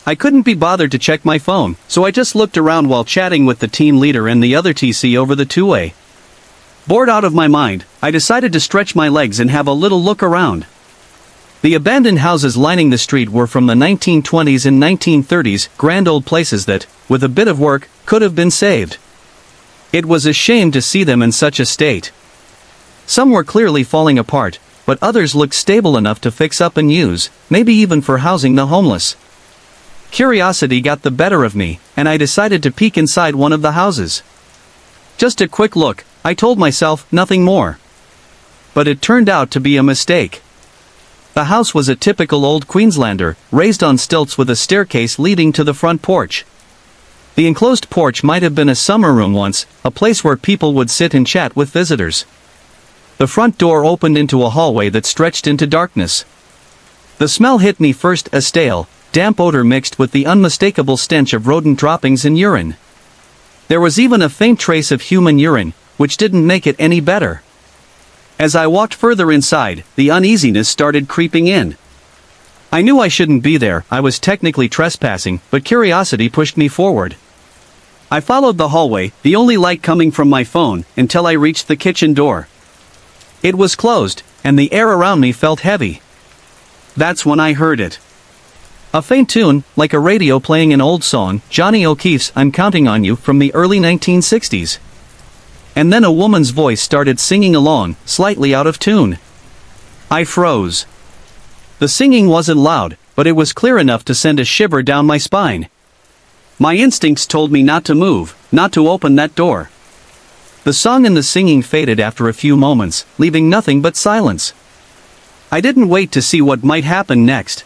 S1: I couldn't be bothered to check my phone, so I just looked around while chatting with the team leader and the other TC over the two-way. Bored out of my mind, I decided to stretch my legs and have a little look around. The abandoned houses lining the street were from the 1920s and 1930s, grand old places that, with a bit of work, could have been saved. It was a shame to see them in such a state. Some were clearly falling apart, but others looked stable enough to fix up and use, maybe even for housing the homeless. Curiosity got the better of me, and I decided to peek inside one of the houses. Just a quick look, I told myself, nothing more. But it turned out to be a mistake. The house was a typical old Queenslander, raised on stilts with a staircase leading to the front porch. The enclosed porch might have been a summer room once, a place where people would sit and chat with visitors. The front door opened into a hallway that stretched into darkness. The smell hit me first, a stale, damp odor mixed with the unmistakable stench of rodent droppings and urine. There was even a faint trace of human urine, which didn't make it any better. As I walked further inside, the uneasiness started creeping in. I knew I shouldn't be there, I was technically trespassing, but curiosity pushed me forward. I followed the hallway, the only light coming from my phone, until I reached the kitchen door. It was closed, and the air around me felt heavy. That's when I heard it. A faint tune, like a radio playing an old song, Johnny O'Keefe's "I'm Counting on You" from the early 1960s. And then a woman's voice started singing along, slightly out of tune. I froze. The singing wasn't loud, but it was clear enough to send a shiver down my spine. My instincts told me not to move, not to open that door. The song and the singing faded after a few moments, leaving nothing but silence. I didn't wait to see what might happen next.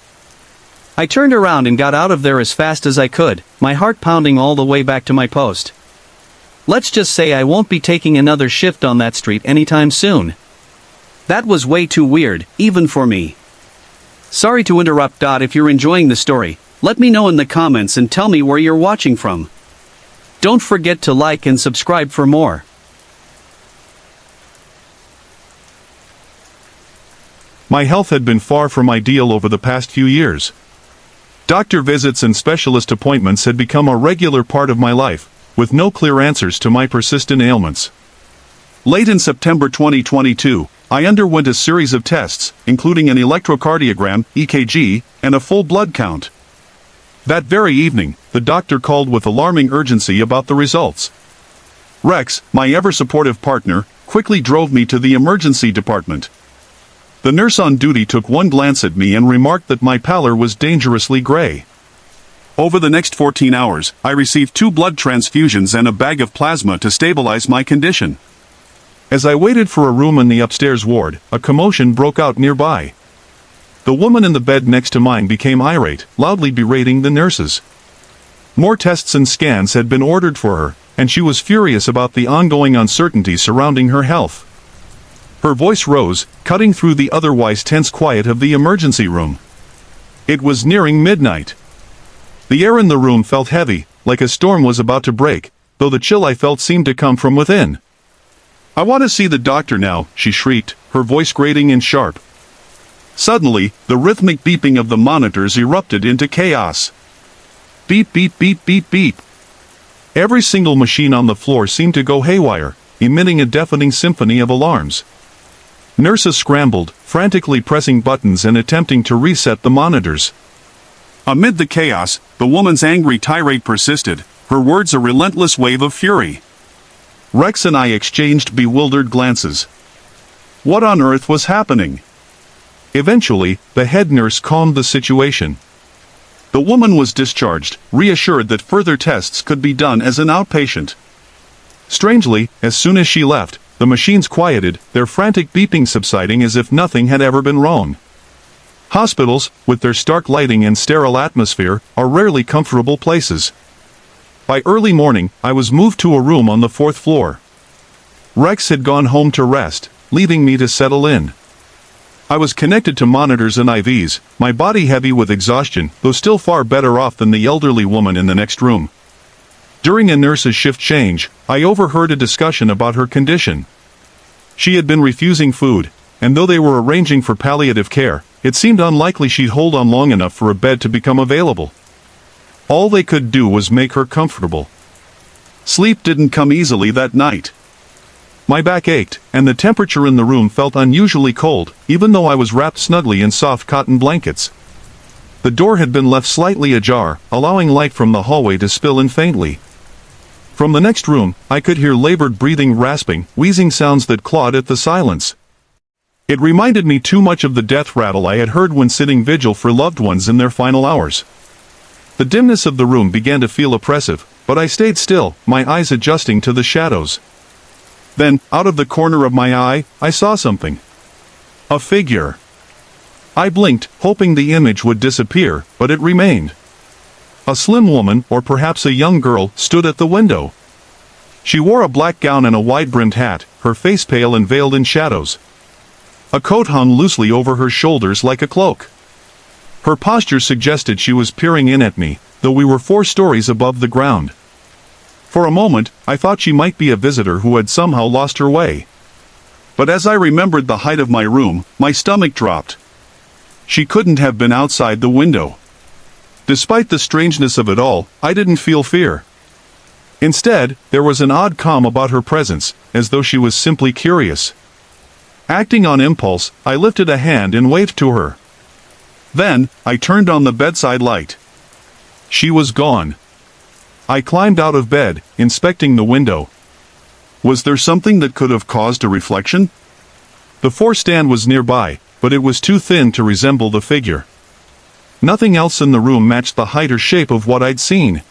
S1: I turned around and got out of there as fast as I could, my heart pounding all the way back to my post. Let's just say I won't be taking another shift on that street anytime soon. That was way too weird, even for me. Sorry to interrupt. If you're enjoying the story, let me know in the comments and tell me where you're watching from. Don't forget to like and subscribe for more.
S2: My health had been far from ideal over the past few years. Doctor visits and specialist appointments had become a regular part of my life, with no clear answers to my persistent ailments. Late in September 2022, I underwent a series of tests, including an electrocardiogram, EKG, and a full blood count. That very evening, the doctor called with alarming urgency about the results. Rex, my ever-supportive partner, quickly drove me to the emergency department. The nurse on duty took one glance at me and remarked that my pallor was dangerously gray. Over the next 14 hours, I received 2 blood transfusions and a bag of plasma to stabilize my condition. As I waited for a room in the upstairs ward, a commotion broke out nearby. The woman in the bed next to mine became irate, loudly berating the nurses. More tests and scans had been ordered for her, and she was furious about the ongoing uncertainty surrounding her health. Her voice rose, cutting through the otherwise tense quiet of the emergency room. It was nearing midnight. The air in the room felt heavy, like a storm was about to break, though the chill I felt seemed to come from within. "I want to see the doctor now," she shrieked, her voice grating and sharp. Suddenly, the rhythmic beeping of the monitors erupted into chaos. Beep, beep, beep, beep, beep. Every single machine on the floor seemed to go haywire, emitting a deafening symphony of alarms. Nurses scrambled, frantically pressing buttons and attempting to reset the monitors. Amid the chaos, the woman's angry tirade persisted, her words a relentless wave of fury. Rex and I exchanged bewildered glances. What on earth was happening? Eventually, the head nurse calmed the situation. The woman was discharged, reassured that further tests could be done as an outpatient. Strangely, as soon as she left, the machines quieted, their frantic beeping subsiding as if nothing had ever been wrong. Hospitals, with their stark lighting and sterile atmosphere, are rarely comfortable places. By early morning, I was moved to a room on the 4th floor. Rex had gone home to rest, leaving me to settle in. I was connected to monitors and IVs, my body heavy with exhaustion, though still far better off than the elderly woman in the next room. During a nurse's shift change, I overheard a discussion about her condition. She had been refusing food, and though they were arranging for palliative care, it seemed unlikely she'd hold on long enough for a bed to become available. All they could do was make her comfortable.
S1: Sleep didn't come easily that night.
S2: My back ached, and the temperature in the room felt unusually cold, even though I was wrapped snugly in soft cotton blankets. The door had been left slightly ajar, allowing light from the hallway to spill in faintly. From the next room, I could hear labored breathing, rasping, wheezing sounds that clawed at the silence. It reminded me too much of the death rattle I had heard when sitting vigil for loved ones in their final hours. The dimness of the room began to feel oppressive, but I stayed still, my eyes adjusting to the shadows. Then, out of the corner of my eye, I saw something. A figure. I blinked, hoping the image would disappear, but it remained. A slim woman, or perhaps a young girl, stood at the window. She wore a black gown and a wide-brimmed hat, her face pale and veiled in shadows. A coat hung loosely over her shoulders like a cloak. Her posture suggested she was peering in at me, though we were 4 stories above the ground. For a moment, I thought she might be a visitor who had somehow lost her way.
S1: But as I remembered the height of my room, my stomach dropped. She couldn't have been outside the window. Despite the strangeness of it all, I didn't feel fear. Instead, there was an odd calm about her presence, as though she was simply curious. Acting on impulse, I lifted a hand and waved to her. Then, I turned on the bedside light. She was gone. I climbed out of bed, inspecting the window. Was there something that could have caused a reflection? The four-stand was nearby, but it was too thin to resemble the figure. Nothing else in the room matched the height or shape of what I'd seen.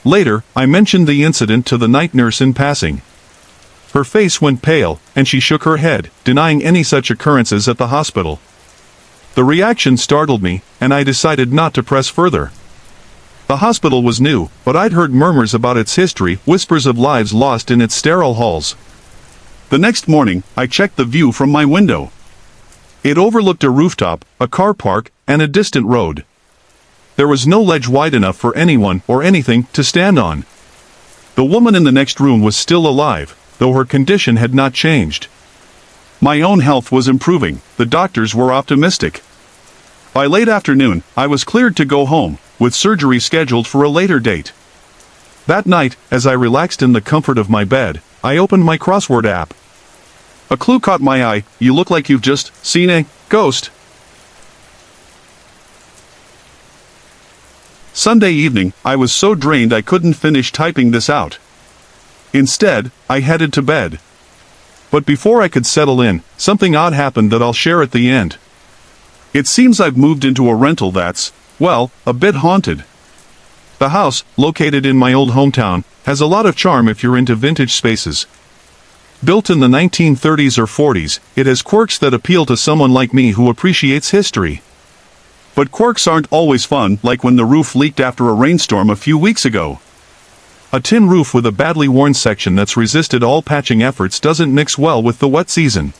S1: Later, I mentioned the incident to the night nurse in passing. Her face went pale, and she shook her head, denying any such occurrences at the hospital. The reaction startled me, and I decided not to press further. The hospital was new, but I'd heard murmurs about its history, whispers of lives lost in its sterile halls. The next morning, I checked the view from my window. It overlooked a rooftop, a car park, and a distant road. There was no ledge wide enough for anyone or anything to stand on. The woman in the next room was still alive, though her condition had not changed. My own health was improving, the doctors were optimistic. By late afternoon, I was cleared to go home, with surgery scheduled for a later date. That night, as I relaxed in the comfort of my bed, I opened my crossword app. A clue caught my eye. You look like you've just seen a ghost. Sunday evening, I was so drained I couldn't finish typing this out. Instead, I headed to bed. But before I could settle in, something odd happened that I'll share at the end. It seems I've moved into a rental that's, well, a bit haunted. The house, located in my old hometown, has a lot of charm if you're into vintage spaces. Built in the 1930s or 40s, it has quirks that appeal to someone like me who appreciates history. But quirks aren't always fun, like when the roof leaked after a rainstorm a few weeks ago. A tin roof with a badly worn section that's resisted all patching efforts doesn't mix well with the wet season.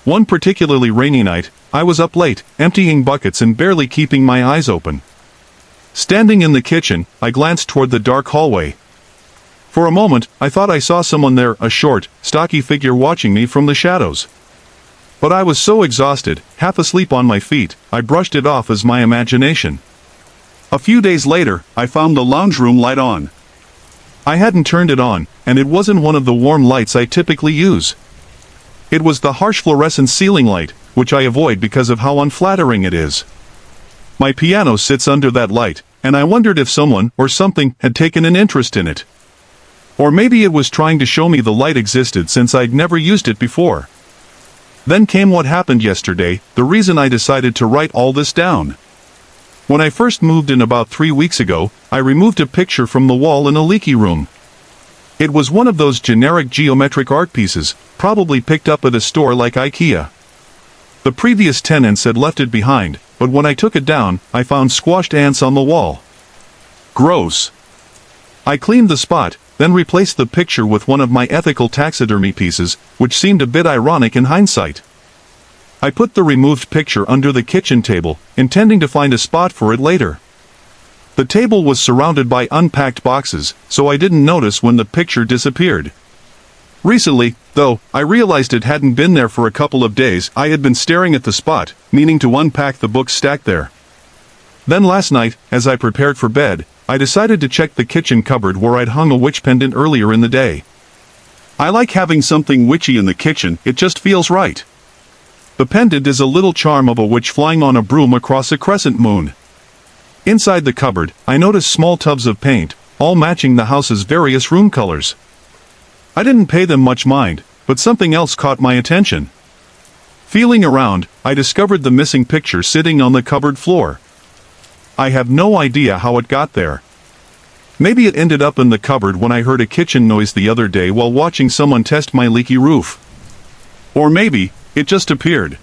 S1: One particularly rainy night, I was up late, emptying buckets and barely keeping my eyes open. Standing in the kitchen, I glanced toward the dark hallway. For a moment, I thought I saw someone there, a short, stocky figure watching me from the shadows. But I was so exhausted, half asleep on my feet, I brushed it off as my imagination. A few days later, I found the lounge room light on. I hadn't turned it on, and it wasn't one of the warm lights I typically use. It was the harsh fluorescent ceiling light, which I avoid because of how unflattering it is. My piano sits under that light, and I wondered if someone or something had taken an interest in it. Or maybe it was trying to show me the light existed since I'd never used it before. Then came what happened yesterday, the reason I decided to write all this down. When I first moved in about 3 weeks ago, I removed a picture from the wall in a leaky room.
S2: It was one of those generic geometric art pieces, probably picked up at a store like IKEA. The previous tenants had left it behind, but when I took it down, I found squashed ants on the wall. Gross. I cleaned the spot, then replaced the picture with one of my ethical taxidermy pieces, which seemed a bit ironic in hindsight. I put the removed picture under the kitchen table, intending to find a spot for it later. The table was surrounded by unpacked boxes, so I didn't notice when the picture disappeared. Recently, though, I realized it hadn't been there for a couple of days. I had been staring at the spot, meaning to unpack the books stacked there. Then last night, as I prepared for bed, I decided to check the kitchen cupboard where I'd hung a witch pendant earlier in the day. I like having something witchy in the kitchen, it just feels right. The pendant is a little charm of a witch flying on a broom across a crescent moon. Inside the cupboard, I noticed small tubs of paint, all matching the house's various room colors. I didn't pay them much mind, but something else caught my attention. Feeling around, I discovered the missing picture sitting on the cupboard floor. I have no idea how it got there. Maybe it ended up in the cupboard when I heard a kitchen noise the other day while watching someone test my leaky roof. Or maybe, it just appeared.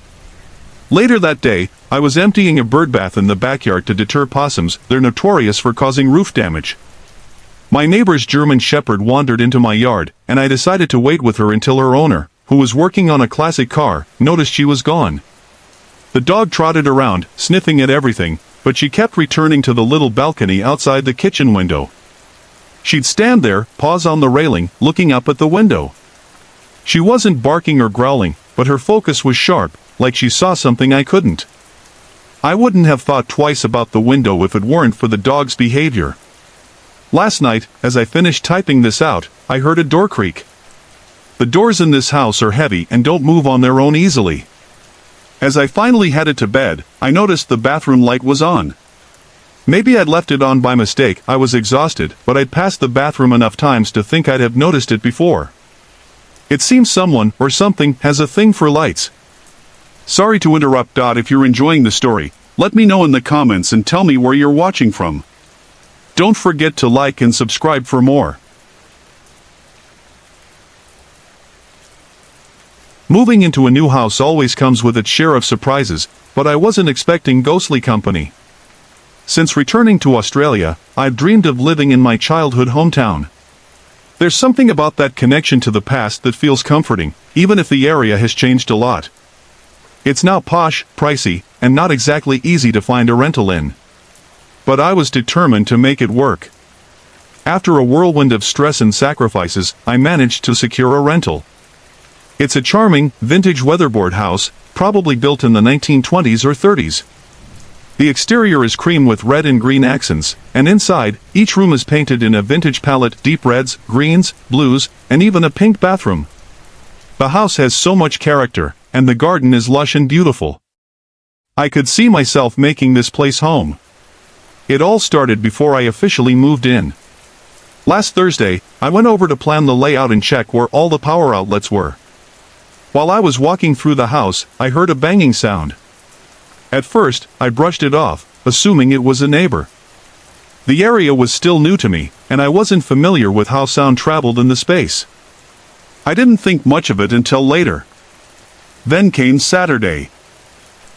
S2: Later that day, I was emptying a bird bath in the backyard to deter possums. They're notorious for causing roof damage. My neighbor's German Shepherd wandered into my yard, and I decided to wait with her until her owner, who was working on a classic car, noticed she was gone. The dog trotted around, sniffing at everything, but she kept returning to the little balcony outside the kitchen window. She'd stand there, paws on the railing, looking up at the window. She wasn't barking or growling, but her focus was sharp, like she saw something I couldn't. I wouldn't have thought twice about the window if it weren't for the dog's behavior. Last night, as I finished typing this out, I heard a door creak. The doors in this house are heavy and don't move on their own easily. As I finally headed to bed, I noticed the bathroom light was on. Maybe I'd left it on by mistake. I was exhausted, but I'd passed the bathroom enough times to think I'd have noticed it before. It seems someone, or something, has a thing for lights. Sorry to interrupt. If you're enjoying the story, let me know in the comments and tell me where you're watching from. Don't forget to like and subscribe for more. Moving into a new house always comes with its share of surprises, but I wasn't expecting ghostly company. Since returning to Australia, I've dreamed of living in my childhood hometown. There's something about that connection to the past that feels comforting, even if the area has changed a lot. It's now posh, pricey, and not exactly easy to find a rental in. But I was determined to make it work. After a whirlwind of stress and sacrifices, I managed to secure a rental. It's a charming, vintage weatherboard house, probably built in the 1920s or 30s. The exterior is cream with red and green accents, and inside, each room is painted in a vintage palette: deep reds, greens, blues, and even a pink bathroom. The house has so much character, and the garden is lush and beautiful. I could see myself making this place home. It all started before I officially moved in. Last Thursday, I went over to plan the layout and check where all the power outlets were. While I was walking through the house, I heard a banging sound. At first, I brushed it off, assuming it was a neighbor. The area was still new to me, and I wasn't familiar with how sound traveled in the space. I didn't think much of it until later. Then came Saturday.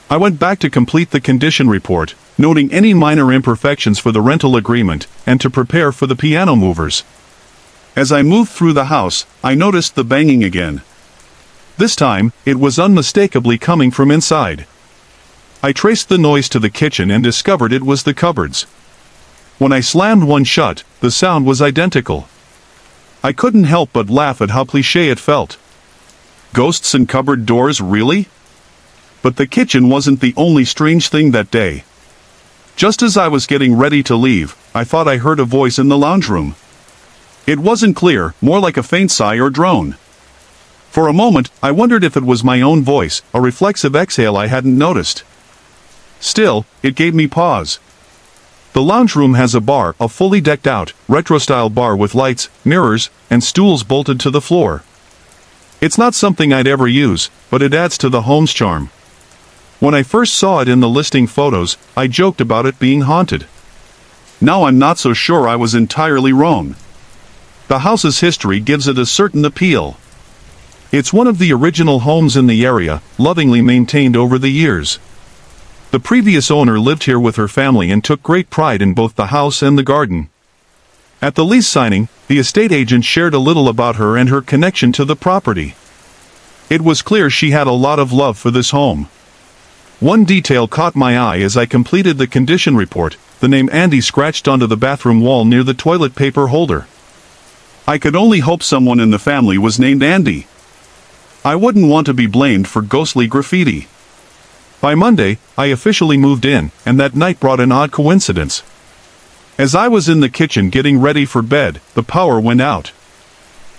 S2: I went back to complete the condition report, noting any minor imperfections for the rental agreement, and to prepare for the piano movers. As I moved through the house, I noticed the banging again. This time, it was unmistakably coming from inside. I traced the noise to the kitchen and discovered it was the cupboards. When I slammed one shut, the sound was identical. I couldn't help but laugh at how cliché it felt. Ghosts and cupboard doors, really? But the kitchen wasn't the only strange thing that day. Just as I was getting ready to leave, I thought I heard a voice in the lounge room. It wasn't clear, more like a faint sigh or drone. For a moment, I wondered if it was my own voice, a reflexive exhale I hadn't noticed. Still, it gave me pause. The lounge room has a bar, a fully decked-out, retro-style bar with lights, mirrors, and stools bolted to the floor. It's not something I'd ever use, but it adds to the home's charm. When I first saw it in the listing photos, I joked about it being haunted. Now I'm not so sure I was entirely wrong. The house's history gives it a certain appeal. It's one of the original homes in the area, lovingly maintained over the years. The previous owner lived here with her family and took great pride in both the house and the garden. At the lease signing, the estate agent shared a little about her and her connection to the property. It was clear she had a lot of love for this home. One detail caught my eye as I completed the condition report: the name Andy scratched onto the bathroom wall near the toilet paper holder. I could only hope someone in the family was named Andy. I wouldn't want to be blamed for ghostly graffiti. By Monday, I officially moved in, and that night brought an odd coincidence. As I was in the kitchen getting ready for bed, the power went out.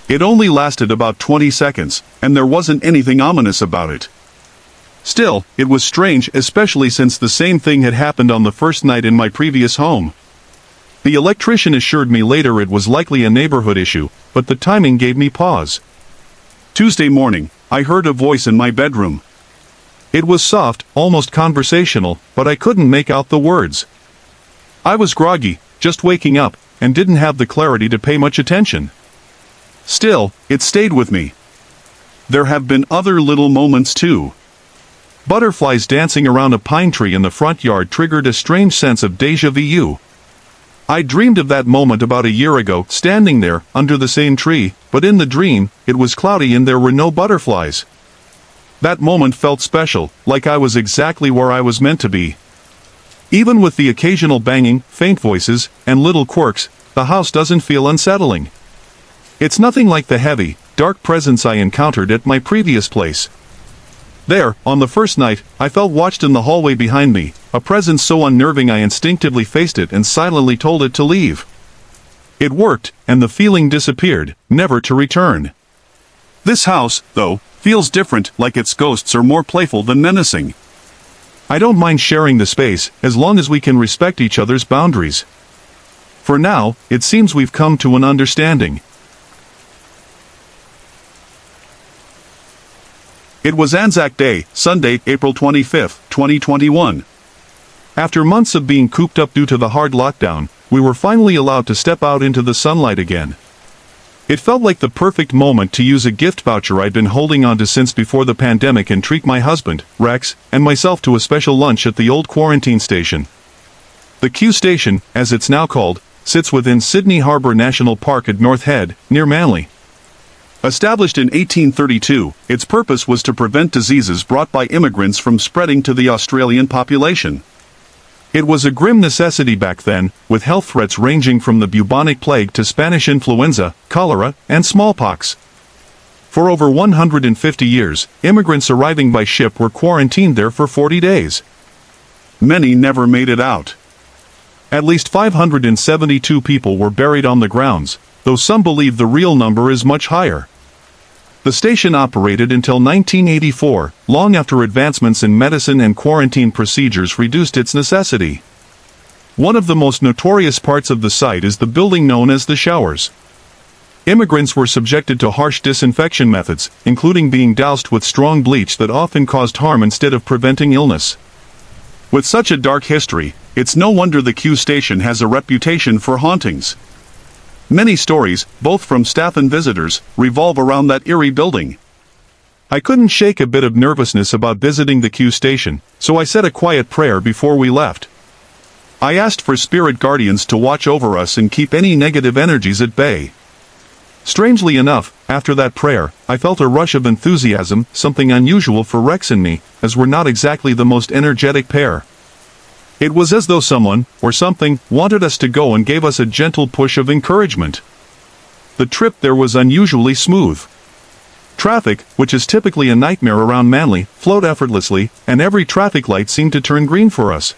S2: It only lasted about 20 seconds, and there wasn't anything ominous about it. Still, it was strange, especially since the same thing had happened on the first night in my previous home. The electrician assured me later it was likely a neighborhood issue, but the timing gave me pause. Tuesday morning, I heard a voice in my bedroom. It was soft, almost conversational, but I couldn't make out the words. I was groggy, just waking up, and didn't have the clarity to pay much attention. Still, it stayed with me. There have been other little moments too. Butterflies dancing around a pine tree in the front yard triggered a strange sense of déjà vu. I dreamed of that moment about a year ago, standing there, under the same tree, but in the dream, it was cloudy and there were no butterflies. That moment felt special, like I was exactly where I was meant to be. Even with the occasional banging, faint voices, and little quirks, the house doesn't feel unsettling. It's nothing like the heavy, dark presence I encountered at my previous place. There, on the first night, I felt watched in the hallway behind me, a presence so unnerving I instinctively faced it and silently told it to leave. It worked, and the feeling disappeared, never to return. This house, though, feels different, like its ghosts are more playful than menacing. I don't mind sharing the space, as long as we can respect each other's boundaries. For now, it seems we've come to an understanding. It was Anzac Day, Sunday, April 25, 2021. After months of being cooped up due to the hard lockdown, we were finally allowed to step out into the sunlight again. It felt like the perfect moment to use a gift voucher I'd been holding onto since before the pandemic and treat my husband, Rex, and myself to a special lunch at the old quarantine station. The Q Station, as it's now called, sits within Sydney Harbour National Park at North Head, near Manly. Established in 1832, its purpose was to prevent diseases brought by immigrants from spreading to the Australian population. It was a grim necessity back then, with health threats ranging from the bubonic plague to Spanish influenza, cholera, and smallpox. For over 150 years, immigrants arriving by ship were quarantined there for 40 days. Many never made it out. At least 572 people were buried on the grounds, though some believe the real number is much higher. The station operated until 1984, long after advancements in medicine and quarantine procedures reduced its necessity. One of the most notorious parts of the site is the building known as the showers. Immigrants were subjected to harsh disinfection methods, including being doused with strong bleach that often caused harm instead of preventing illness. With such a dark history, it's no wonder the Q Station has a reputation for hauntings. Many stories, both from staff and visitors, revolve around that eerie building. I couldn't shake a bit of nervousness about visiting the Q Station, so I said a quiet prayer before we left. I asked for spirit guardians to watch over us and keep any negative energies at bay. Strangely enough, after that prayer, I felt a rush of enthusiasm, something unusual for Rex and me, as we're not exactly the most energetic pair. It was as though someone, or something, wanted us to go and gave us a gentle push of encouragement. The trip there was unusually smooth. Traffic, which is typically a nightmare around Manly, flowed effortlessly, and every traffic light seemed to turn green for us.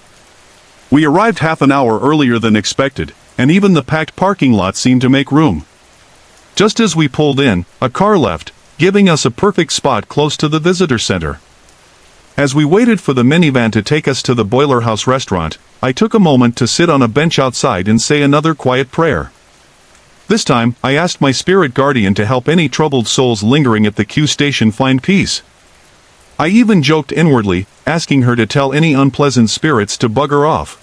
S2: We arrived half an hour earlier than expected, and even the packed parking lot seemed to make room. Just as we pulled in, a car left, giving us a perfect spot close to the visitor center. As we waited for the minivan to take us to the Boiler House restaurant, I took a moment to sit on a bench outside and say another quiet prayer. This time, I asked my spirit guardian to help any troubled souls lingering at the Q Station find peace. I even joked inwardly, asking her to tell any unpleasant spirits to bugger off.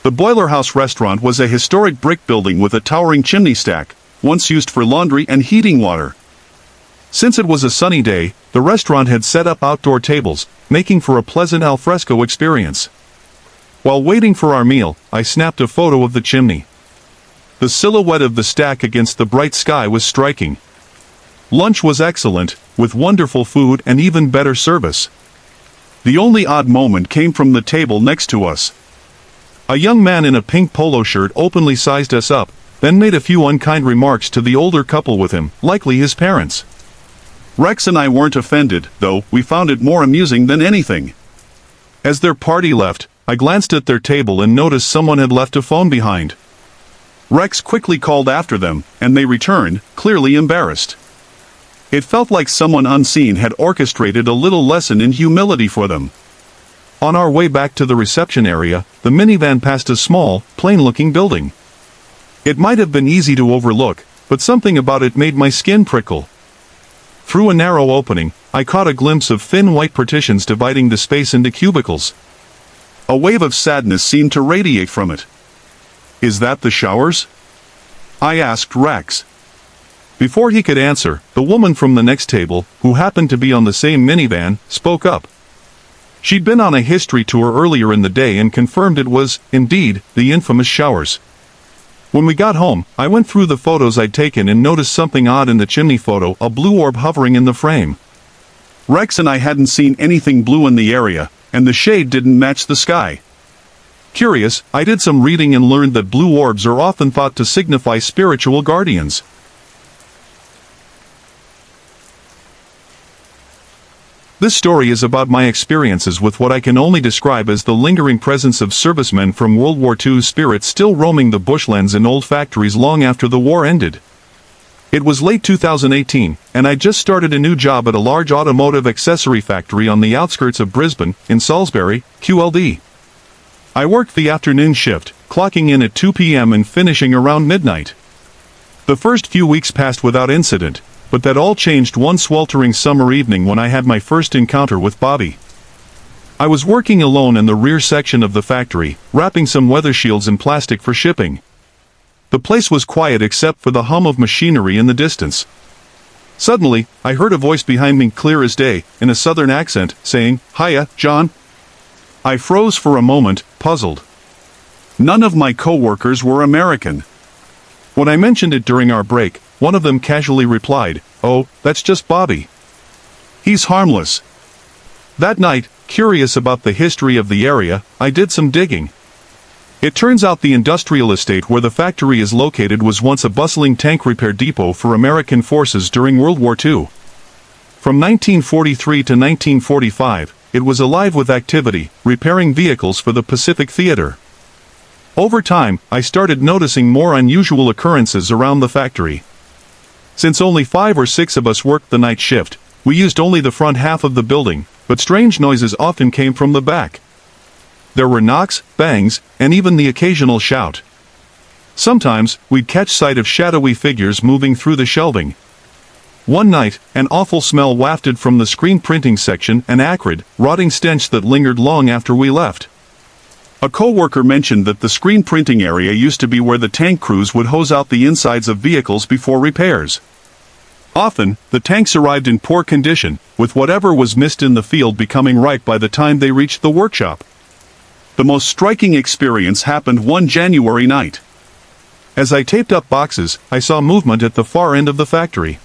S2: The Boiler House restaurant was a historic brick building with a towering chimney stack, once used for laundry and heating water. Since it was a sunny day, the restaurant had set up outdoor tables, making for a pleasant alfresco experience. While waiting for our meal, I snapped a photo of the chimney. The silhouette of the stack against the bright sky was striking. Lunch was excellent, with wonderful food and even better service. The only odd moment came from the table next to us. A young man in a pink polo shirt openly sized us up, then made a few unkind remarks to the older couple with him, likely his parents.
S1: Rex and I weren't offended, though we found it more amusing than anything.
S2: As their party left, I glanced at their table and noticed someone had left a phone behind.
S1: Rex quickly called after them, and they returned, clearly embarrassed. It felt like someone unseen had orchestrated a little lesson in humility for them.
S2: On our way back to the reception area, the minivan passed a small, plain-looking building. It might have been easy to overlook, but something about it made my skin prickle. Through a narrow opening, I caught a glimpse of thin white partitions dividing the space into cubicles.
S1: A wave of sadness seemed to radiate from it.
S2: "Is that the showers?"
S1: I asked Rex.
S2: Before he could answer, the woman from the next table, who happened to be on the same minivan, spoke up. She'd been on a history tour earlier in the day and confirmed it was, indeed, the infamous showers. When we got home, I went through the photos I'd taken and noticed something odd in the chimney photo, a blue orb hovering in the frame.
S1: Rex and I hadn't seen anything blue in the area, and the shade didn't match the sky.
S2: Curious, I did some reading and learned that blue orbs are often thought to signify spiritual guardians. This story is about my experiences with what I can only describe as the lingering presence of servicemen from World War II's spirits still roaming the bushlands and old factories long after the war ended. It was late 2018, and I just started a new job at a large automotive accessory factory on the outskirts of Brisbane, in Salisbury, QLD. I worked the afternoon shift, clocking in at 2 p.m. and finishing around midnight. The first few weeks passed without incident, but that all changed one sweltering summer evening when I had my first encounter with Bobby. I was working alone in the rear section of the factory, wrapping some weather shields in plastic for shipping. The place was quiet except for the hum of machinery in the distance. Suddenly, I heard a voice behind me clear as day, in a southern accent, saying, "Hiya, John." I froze for a moment, puzzled. None of my co-workers were American. When I mentioned it during our break, one of them casually replied, "Oh, that's just Bobby. He's harmless." That night, curious about the history of the area, I did some digging. It turns out the industrial estate where the factory is located was once a bustling tank repair depot for American forces during World War II. From 1943 to 1945, it was alive with activity, repairing vehicles for the Pacific Theater. Over time, I started noticing more unusual occurrences around the factory. Since only 5 or 6 of us worked the night shift, we used only the front half of the building, but strange noises often came from the back. There were knocks, bangs, and even the occasional shout. Sometimes, we'd catch sight of shadowy figures moving through the shelving. One night, an awful smell wafted from the screen printing section, an acrid, rotting stench that lingered long after we left. A co-worker mentioned that the screen printing area used to be where the tank crews would hose out the insides of vehicles before repairs. Often, the tanks arrived in poor condition, with whatever was missed in the field becoming ripe by the time they reached the workshop. The most striking experience happened one January night. As I taped up boxes, I saw movement at the far end of the factory.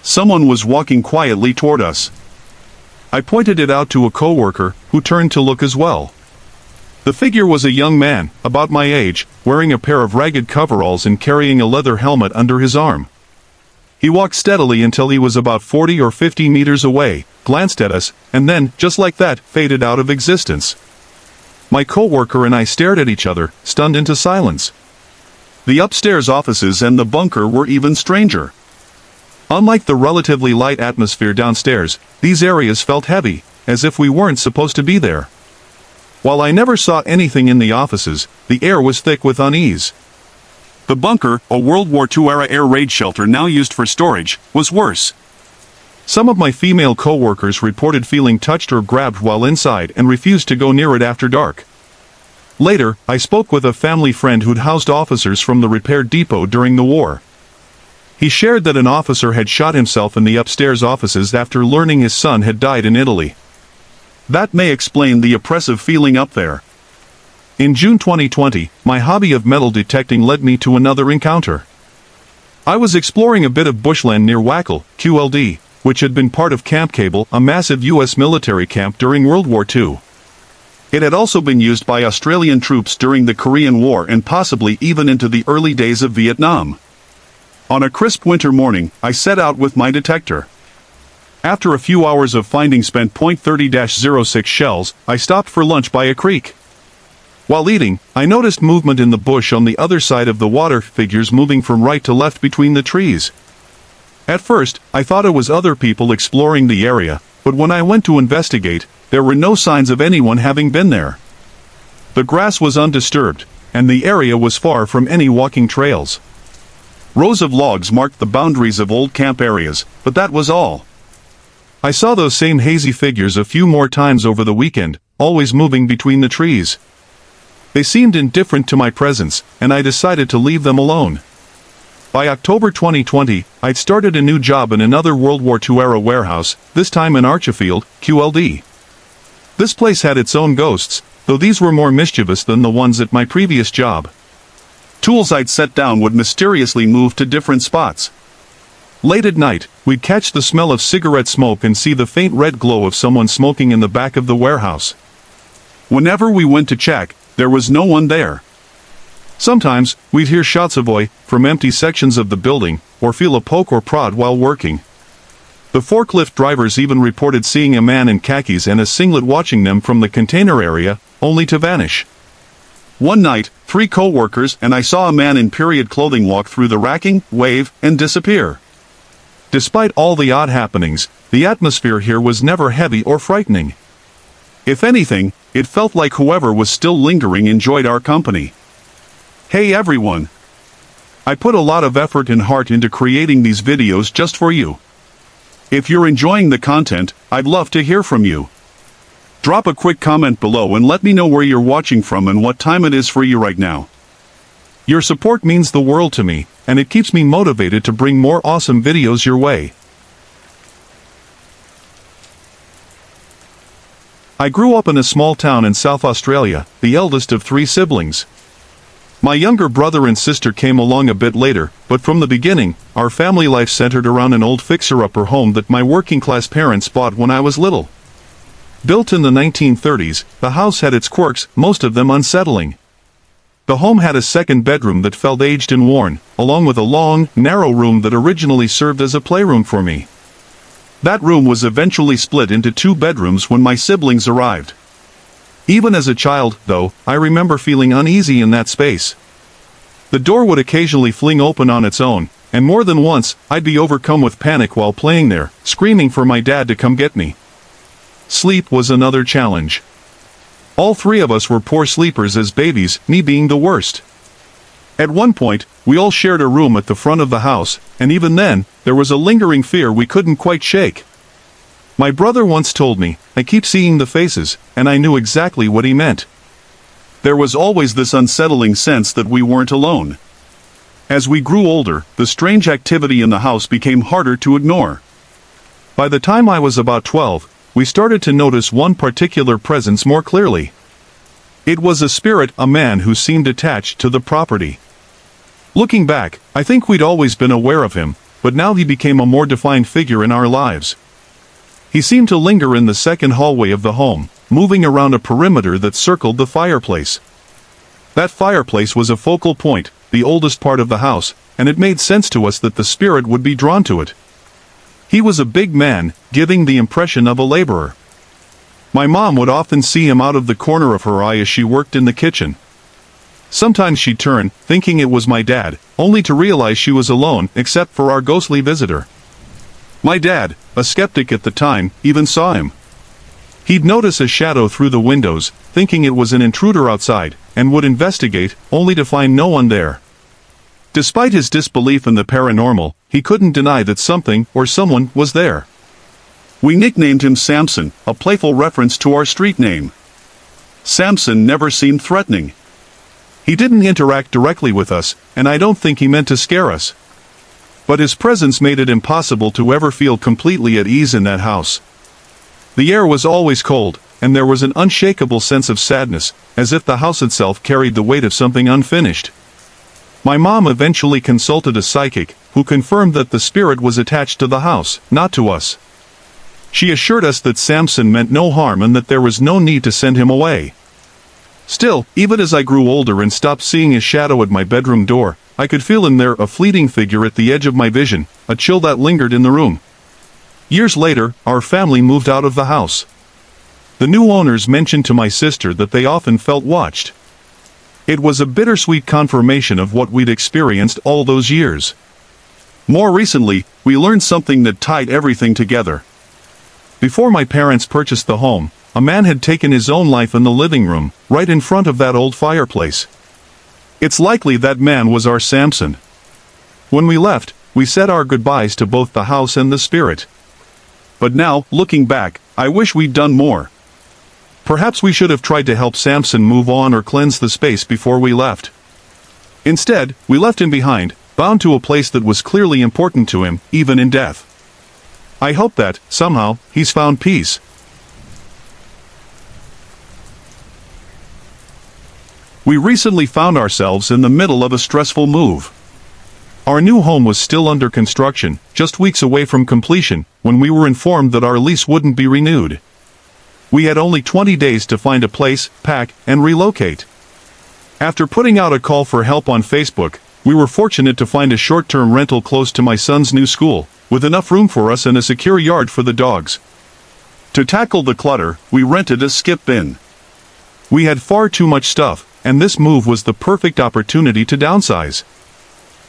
S2: Someone was walking quietly toward us. I pointed it out to a co-worker, who turned to look as well. The figure was a young man, about my age, wearing a pair of ragged coveralls and carrying a leather helmet under his arm. He walked steadily until he was about 40 or 50 meters away, glanced at us, and then, just like that, faded out of existence. My co-worker and I stared at each other, stunned into silence. The upstairs offices and the bunker were even stranger. Unlike the relatively light atmosphere downstairs, these areas felt heavy, as if we weren't supposed to be there. While I never saw anything in the offices, the air was thick with unease. The bunker, a World War II-era air raid shelter now used for storage, was worse. Some of my female co-workers reported feeling touched or grabbed while inside and refused to go near it after dark. Later, I spoke with a family friend who'd housed officers from the repair depot during the war. He shared that an officer had shot himself in the upstairs offices after learning his son had died in Italy. That may explain the oppressive feeling up there. In June 2020, my hobby of metal detecting led me to another encounter. I was exploring a bit of bushland near Wackle, QLD, which had been part of Camp Cable, a massive U.S. military camp during World War II. It had also been used by Australian troops during the Korean War and possibly even into the early days of Vietnam. On a crisp winter morning, I set out with my detector. After a few hours of finding spent .30-06 shells, I stopped for lunch by a creek. While eating, I noticed movement in the bush on the other side of the water, figures moving from right to left between the trees. At first, I thought it was other people exploring the area, but when I went to investigate, there were no signs of anyone having been there. The grass was undisturbed, and the area was far from any walking trails. Rows of logs marked the boundaries of old camp areas, but that was all. I saw those same hazy figures a few more times over the weekend, always moving between the trees. They seemed indifferent to my presence, and I decided to leave them alone. By October 2020, I'd started a new job in another World War II-era warehouse, this time in Archerfield, QLD. This place had its own ghosts, though these were more mischievous than the ones at my previous job. Tools I'd set down would mysteriously move to different spots. Late at night, we'd catch the smell of cigarette smoke and see the faint red glow of someone smoking in the back of the warehouse. Whenever we went to check, there was no one there. Sometimes, we'd hear shots of "oi" from empty sections of the building, or feel a poke or prod while working. The forklift drivers even reported seeing a man in khakis and a singlet watching them from the container area, only to vanish. One night, 3 co-workers and I saw a man in period clothing walk through the racking, wave, and disappear. Despite all the odd happenings, the atmosphere here was never heavy or frightening. If anything, it felt like whoever was still lingering enjoyed our company. Hey everyone! I put a lot of effort and heart into creating these videos just for you. If you're enjoying the content, I'd love to hear from you. Drop a quick comment below and let me know where you're watching from and what time it is for you right now. Your support means the world to me, and it keeps me motivated to bring more awesome videos your way. I grew up in a small town in South Australia, the eldest of 3 siblings. My younger brother and sister came along a bit later, but from the beginning, our family life centered around an old fixer-upper home that my working-class parents bought when I was little. Built in the 1930s, the house had its quirks, most of them unsettling. The home had a second bedroom that felt aged and worn, along with a long, narrow room that originally served as a playroom for me. That room was eventually split into 2 bedrooms when my siblings arrived. Even as a child, though, I remember feeling uneasy in that space. The door would occasionally fling open on its own, and more than once, I'd be overcome with panic while playing there, screaming for my dad to come get me. Sleep was another challenge. All 3 of us were poor sleepers as babies, me being the worst. At one point, we all shared a room at the front of the house, and even then, there was a lingering fear we couldn't quite shake. My brother once told me, "I keep seeing the faces," and I knew exactly what he meant. There was always this unsettling sense that we weren't alone. As we grew older, the strange activity in the house became harder to ignore. By the time I was about 12, we started to notice one particular presence more clearly. It was a spirit, a man who seemed attached to the property. Looking back, I think we'd always been aware of him, but now he became a more defined figure in our lives. He seemed to linger in the second hallway of the home, moving around a perimeter that circled the fireplace. That fireplace was a focal point, the oldest part of the house, and it made sense to us that the spirit would be drawn to it. He was a big man, giving the impression of a laborer. My mom would often see him out of the corner of her eye as she worked in the kitchen. Sometimes she'd turn, thinking it was my dad, only to realize she was alone, except for our ghostly visitor. My dad, a skeptic at the time, even saw him. He'd notice a shadow through the windows, thinking it was an intruder outside, and would investigate, only to find no one there. Despite his disbelief in the paranormal, he couldn't deny that something, or someone, was there. We nicknamed him Samson, a playful reference to our street name. Samson never seemed threatening. He didn't interact directly with us, and I don't think he meant to scare us. But his presence made it impossible to ever feel completely at ease in that house. The air was always cold, and there was an unshakable sense of sadness, as if the house itself carried the weight of something unfinished. My mom eventually consulted a psychic, who confirmed that the spirit was attached to the house, not to us. She assured us that Samson meant no harm and that there was no need to send him away. Still, even as I grew older and stopped seeing his shadow at my bedroom door, I could feel in there a fleeting figure at the edge of my vision, a chill that lingered in the room. Years later, our family moved out of the house. The new owners mentioned to my sister that they often felt watched. It was a bittersweet confirmation of what we'd experienced all those years. More recently, we learned something that tied everything together. Before my parents purchased the home, a man had taken his own life in the living room, right in front of that old fireplace. It's likely that man was our Samson. When we left, we said our goodbyes to both the house and the spirit. But now, looking back, I wish we'd done more. Perhaps we should have tried to help Samson move on or cleanse the space before we left. Instead, we left him behind, bound to a place that was clearly important to him, even in death. I hope that, somehow, he's found peace. We recently found ourselves in the middle of a stressful move. Our new home was still under construction, just weeks away from completion, when we were informed that our lease wouldn't be renewed. We had only 20 days to find a place, pack, and relocate. After putting out a call for help on Facebook, we were fortunate to find a short-term rental close to my son's new school, with enough room for us and a secure yard for the dogs. To tackle the clutter, we rented a skip bin. We had far too much stuff, and this move was the perfect opportunity to downsize.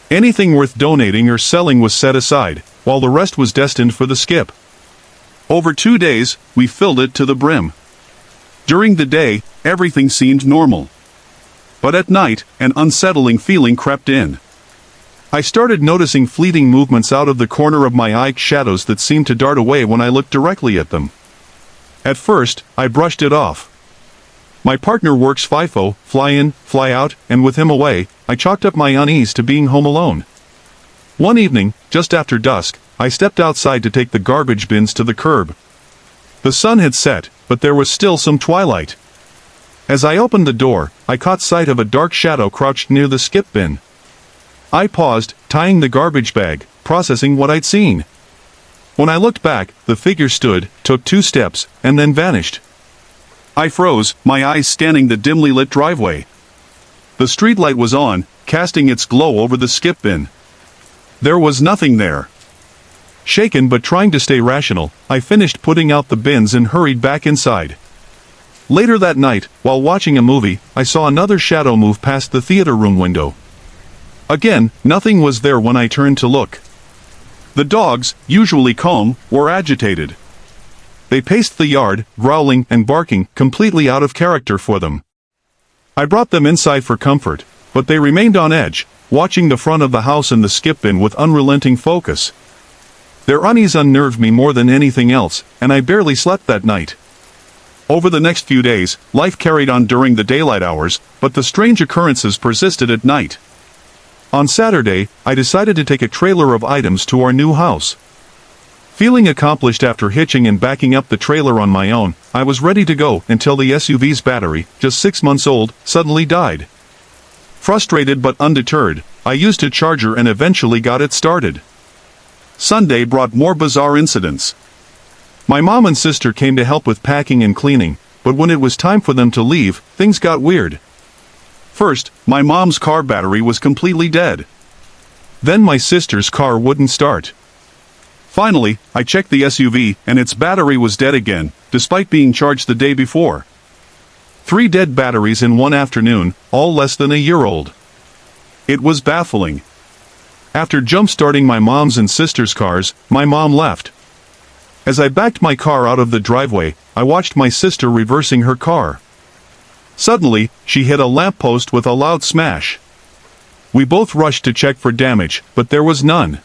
S2: Anything worth donating or selling was set aside, while the rest was destined for the skip. Over 2 days, we filled it to the brim. During the day, everything seemed normal. But at night, an unsettling feeling crept in. I started noticing fleeting movements out of the corner of my eye, shadows that seemed to dart away when I looked directly at them. At first, I brushed it off. My partner works FIFO, fly in, fly out, and with him away, I chalked up my unease to being home alone. One evening, just after dusk, I stepped outside to take the garbage bins to the curb. The sun had set, but there was still some twilight. As I opened the door, I caught sight of a dark shadow crouched near the skip bin. I paused, tying the garbage bag, processing what I'd seen. When I looked back, the figure stood, took 2 steps, and then vanished. I froze, my eyes scanning the dimly lit driveway. The streetlight was on, casting its glow over the skip bin. There was nothing there. Shaken but trying to stay rational, I finished putting out the bins and hurried back inside. Later that night, while watching a movie, I saw another shadow move past the theater room window. Again, nothing was there when I turned to look. The dogs, usually calm, were agitated. They paced the yard, growling and barking, completely out of character for them. I brought them inside for comfort, but they remained on edge, watching the front of the house and the skip bin with unrelenting focus. Their unease unnerved me more than anything else, and I barely slept that night. Over the next few days, life carried on during the daylight hours, but the strange occurrences persisted at night. On Saturday, I decided to take a trailer of items to our new house. Feeling accomplished after hitching and backing up the trailer on my own, I was ready to go until the SUV's battery, just 6 months old, suddenly died. Frustrated but undeterred, I used a charger and eventually got it started. Sunday brought more bizarre incidents. My mom and sister came to help with packing and cleaning, but when it was time for them to leave, things got weird. First, my mom's car battery was completely dead. Then my sister's car wouldn't start. Finally, I checked the SUV, and its battery was dead again, despite being charged the day before. 3 dead batteries in one afternoon, all less than a year old. It was baffling. After jump-starting my mom's and sister's cars, my mom left. As I backed my car out of the driveway, I watched my sister reversing her car. Suddenly, she hit a lamppost with a loud smash. We both rushed to check for damage, but there was none.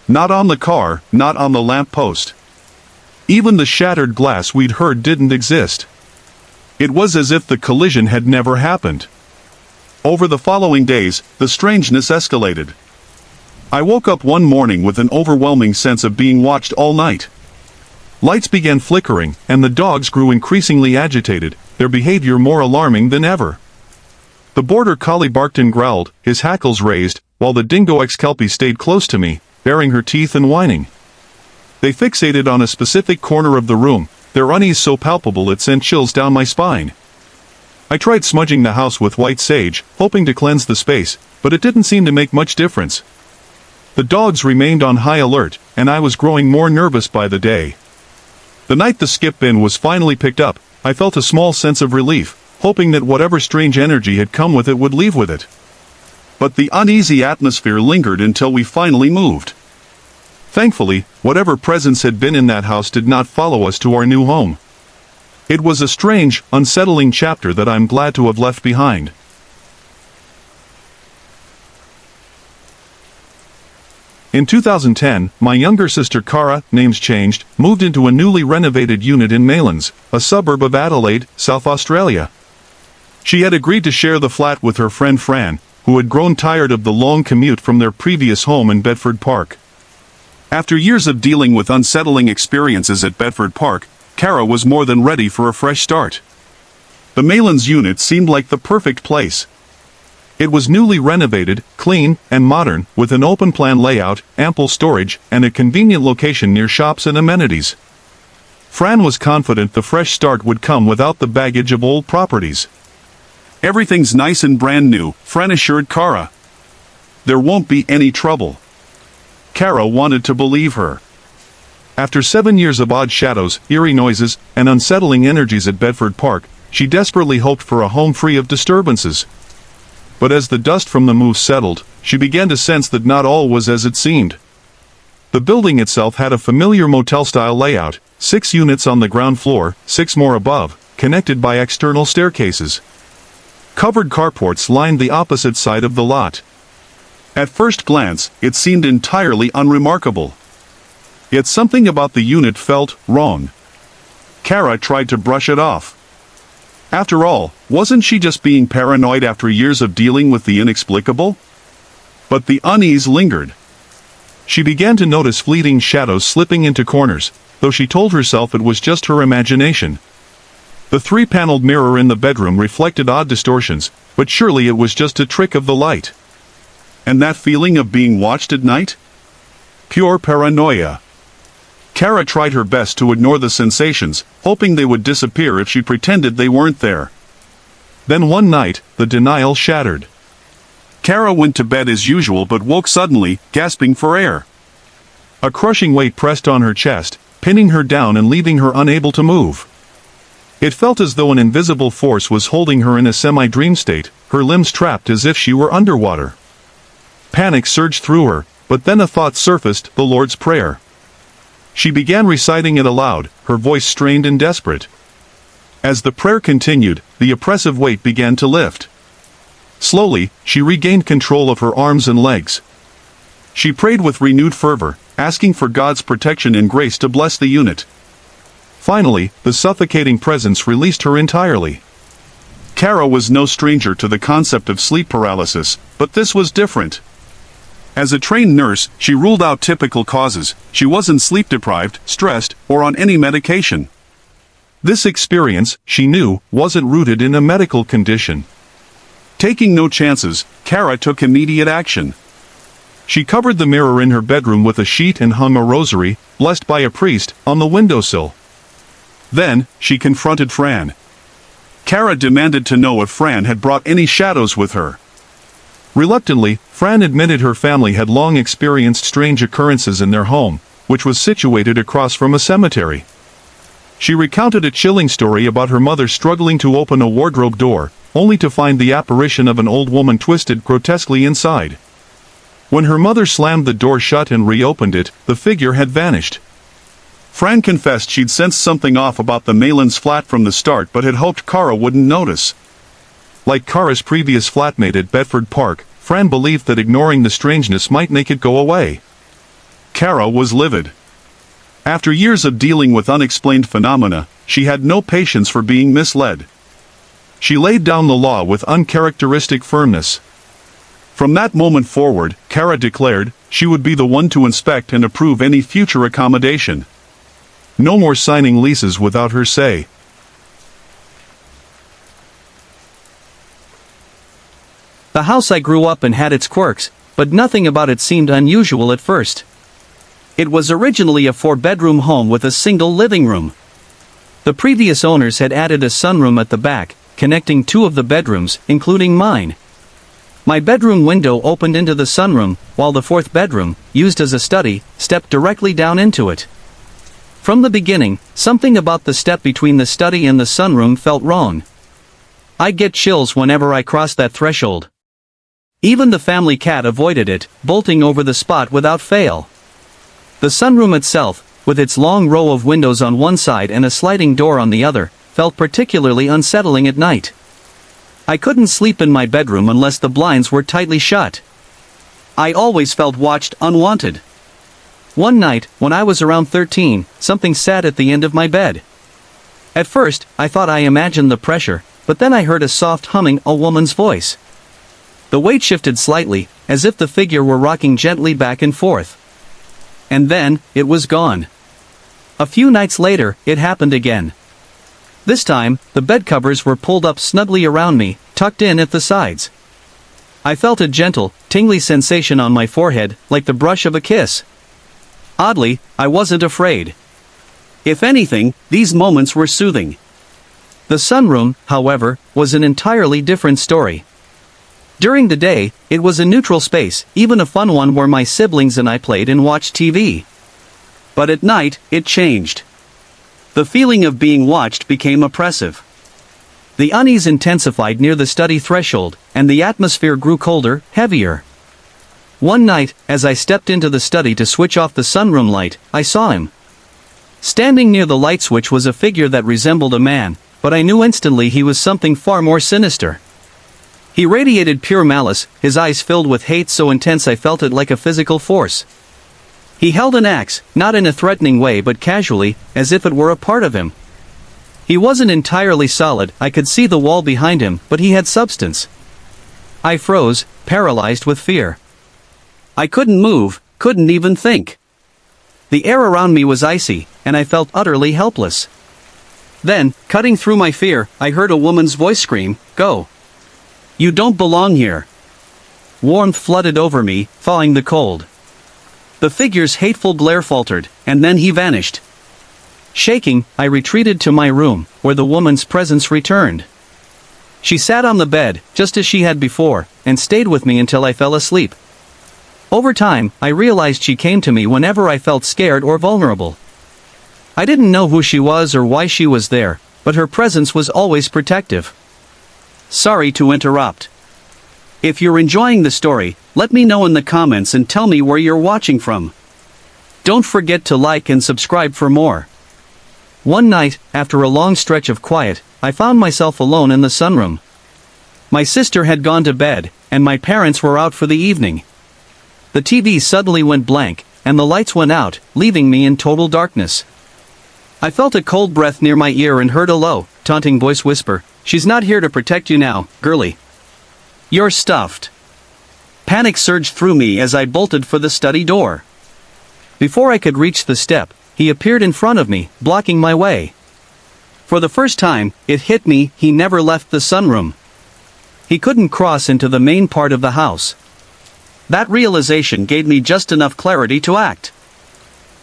S2: Not on the car, not on the lamppost. Even the shattered glass we'd heard didn't exist. It was as if the collision had never happened. Over the following days, the strangeness escalated. I woke up one morning with an overwhelming sense of being watched all night. Lights began flickering, and the dogs grew increasingly agitated, their behavior more alarming than ever. The border collie barked and growled, his hackles raised, while the dingo ex-kelpie stayed close to me, baring her teeth and whining. They fixated on a specific corner of the room, their unease so palpable it sent chills down my spine. I tried smudging the house with white sage, hoping to cleanse the space, but it didn't seem to make much difference. The dogs remained on high alert, and I was growing more nervous by the day. The night the skip bin was finally picked up, I felt a small sense of relief, hoping that whatever strange energy had come with it would leave with it. But the uneasy atmosphere lingered until we finally moved. Thankfully, whatever presence had been in that house did not follow us to our new home. It was a strange, unsettling chapter that I'm glad to have left behind. In 2010, my younger sister Cara, names changed, moved into a newly renovated unit in Maylands, a suburb of Adelaide, South Australia. She had agreed to share the flat with her friend Fran, who had grown tired of the long commute from their previous home in Bedford Park. After years of dealing with unsettling experiences at Bedford Park, Cara was more than ready for a fresh start. The Maylands unit seemed like the perfect place. It was newly renovated, clean, and modern, with an open-plan layout, ample storage, and a convenient location near shops and amenities. Fran was confident the fresh start would come without the baggage of old properties.
S1: Everything's nice and brand new, Fran assured Cara. There won't be any trouble. Cara wanted to believe her. After 7 years of odd shadows, eerie noises, and unsettling energies at Bedford Park, she desperately hoped for a home free of disturbances. But as the dust from the move settled, she began to sense that not all was as it seemed. The building itself had a familiar motel-style layout, 6 units on the ground floor, 6 more above, connected by external staircases. Covered carports lined the opposite side of the lot. At first glance, it seemed entirely unremarkable. Yet something about the unit felt wrong. Cara tried to brush it off. After all, wasn't she just being paranoid after years of dealing with the inexplicable? But the unease lingered. She began to notice fleeting shadows slipping into corners, though she told herself it was just her imagination. The 3-paneled mirror in the bedroom reflected odd distortions, but surely it was just a trick of the light. And that feeling of being watched at night? Pure paranoia. Cara tried her best to ignore the sensations, hoping they would disappear if she pretended they weren't there. Then one night, the denial shattered. Cara went to bed as usual but woke suddenly, gasping for air. A crushing weight pressed on her chest, pinning her down and leaving her unable to move. It felt as though an invisible force was holding her in a semi-dream state, her limbs trapped as if she were underwater. Panic surged through her, but then a thought surfaced, the Lord's Prayer. She began reciting it aloud, her voice strained and desperate. As the prayer continued, the oppressive weight began to lift. Slowly, she regained control of her arms and legs. She prayed with renewed fervor, asking for God's protection and grace to bless the unit. Finally, the suffocating presence released her entirely. Cara was no stranger to the concept of sleep paralysis, but this was different. As a trained nurse, she ruled out typical causes. She wasn't sleep-deprived, stressed, or on any medication. This experience, she knew, wasn't rooted in a medical condition. Taking no chances, Cara took immediate action. She covered the mirror in her bedroom with a sheet and hung a rosary, blessed by a priest, on the windowsill. Then, she confronted Fran. Cara demanded to know if Fran had brought any shadows with her. Reluctantly, Fran admitted her family had long experienced strange occurrences in their home, which was situated across from a cemetery. She recounted a chilling story about her mother struggling to open a wardrobe door, only to find the apparition of an old woman twisted grotesquely inside. When her mother slammed the door shut and reopened it, the figure had vanished. Fran confessed she'd sensed something off about the Maylands flat from the start but had hoped Cara wouldn't notice. Like Cara's previous flatmate at Bedford Park, Fran believed that ignoring the strangeness might make it go away. Cara was livid. After years of dealing with unexplained phenomena, she had no patience for being misled. She laid down the law with uncharacteristic firmness. From that moment forward, Cara declared,
S2: she would be the one to inspect and approve any future accommodation. No more signing leases without her say.
S1: The house I grew up in had its quirks, but nothing about it seemed unusual at first. It was originally a 4-bedroom home with a single living room. The previous owners had added a sunroom at the back, connecting 2 of the bedrooms, including mine. My bedroom window opened into the sunroom, while the 4th bedroom, used as a study, stepped directly down into it. From the beginning, something about the step between the study and the sunroom felt wrong. I'd get chills whenever I crossed that threshold. Even the family cat avoided it, bolting over the spot without fail. The sunroom itself, with its long row of windows on one side and a sliding door on the other, felt particularly unsettling at night. I couldn't sleep in my bedroom unless the blinds were tightly shut. I always felt watched, unwanted. One night, when I was around 13, something sat at the end of my bed. At first, I thought I imagined the pressure, but then I heard a soft humming, a woman's voice. The weight shifted slightly, as if the figure were rocking gently back and forth. And then, it was gone. A few nights later, it happened again. This time, the bed covers were pulled up snugly around me, tucked in at the sides. I felt a gentle, tingly sensation on my forehead, like the brush of a kiss. Oddly, I wasn't afraid. If anything, these moments were soothing. The sunroom, however, was an entirely different story. During the day, it was a neutral space, even a fun one where my siblings and I played and watched TV. But at night, it changed. The feeling of being watched became oppressive. The unease intensified near the study threshold, and the atmosphere grew colder, heavier. One night, as I stepped into the study to switch off the sunroom light, I saw him. Standing near the light switch was a figure that resembled a man, but I knew instantly he was something far more sinister. He radiated pure malice, his eyes filled with hate so intense I felt it like a physical force. He held an axe, not in a threatening way but casually, as if it were a part of him. He wasn't entirely solid, I could see the wall behind him, but he had substance. I froze, paralyzed with fear. I couldn't move, couldn't even think. The air around me was icy, and I felt utterly helpless. Then, cutting through my fear, I heard a woman's voice scream, "Go! You don't belong here!" Warmth flooded over me, thawing the cold. The figure's hateful glare faltered, and then he vanished. Shaking, I retreated to my room, where the woman's presence returned. She sat on the bed, just as she had before, and stayed with me until I fell asleep. Over time, I realized she came to me whenever I felt scared or vulnerable. I didn't know who she was or why she was there, but her presence was always protective. Sorry to interrupt. If you're enjoying the story, let me know in the comments and tell me where you're watching from. Don't forget to like and subscribe for more. One night, after a long stretch of quiet, I found myself alone in the sunroom. My sister had gone to bed, and my parents were out for the evening. The TV suddenly went blank, and the lights went out, leaving me in total darkness. I felt a cold breath near my ear and heard a low, taunting voice whisper, "She's not here to protect you now, girlie. You're stuffed." Panic surged through me as I bolted for the study door. Before I could reach the step, he appeared in front of me, blocking my way. For the first time, it hit me, he never left the sunroom. He couldn't cross into the main part of the house. That realization gave me just enough clarity to act.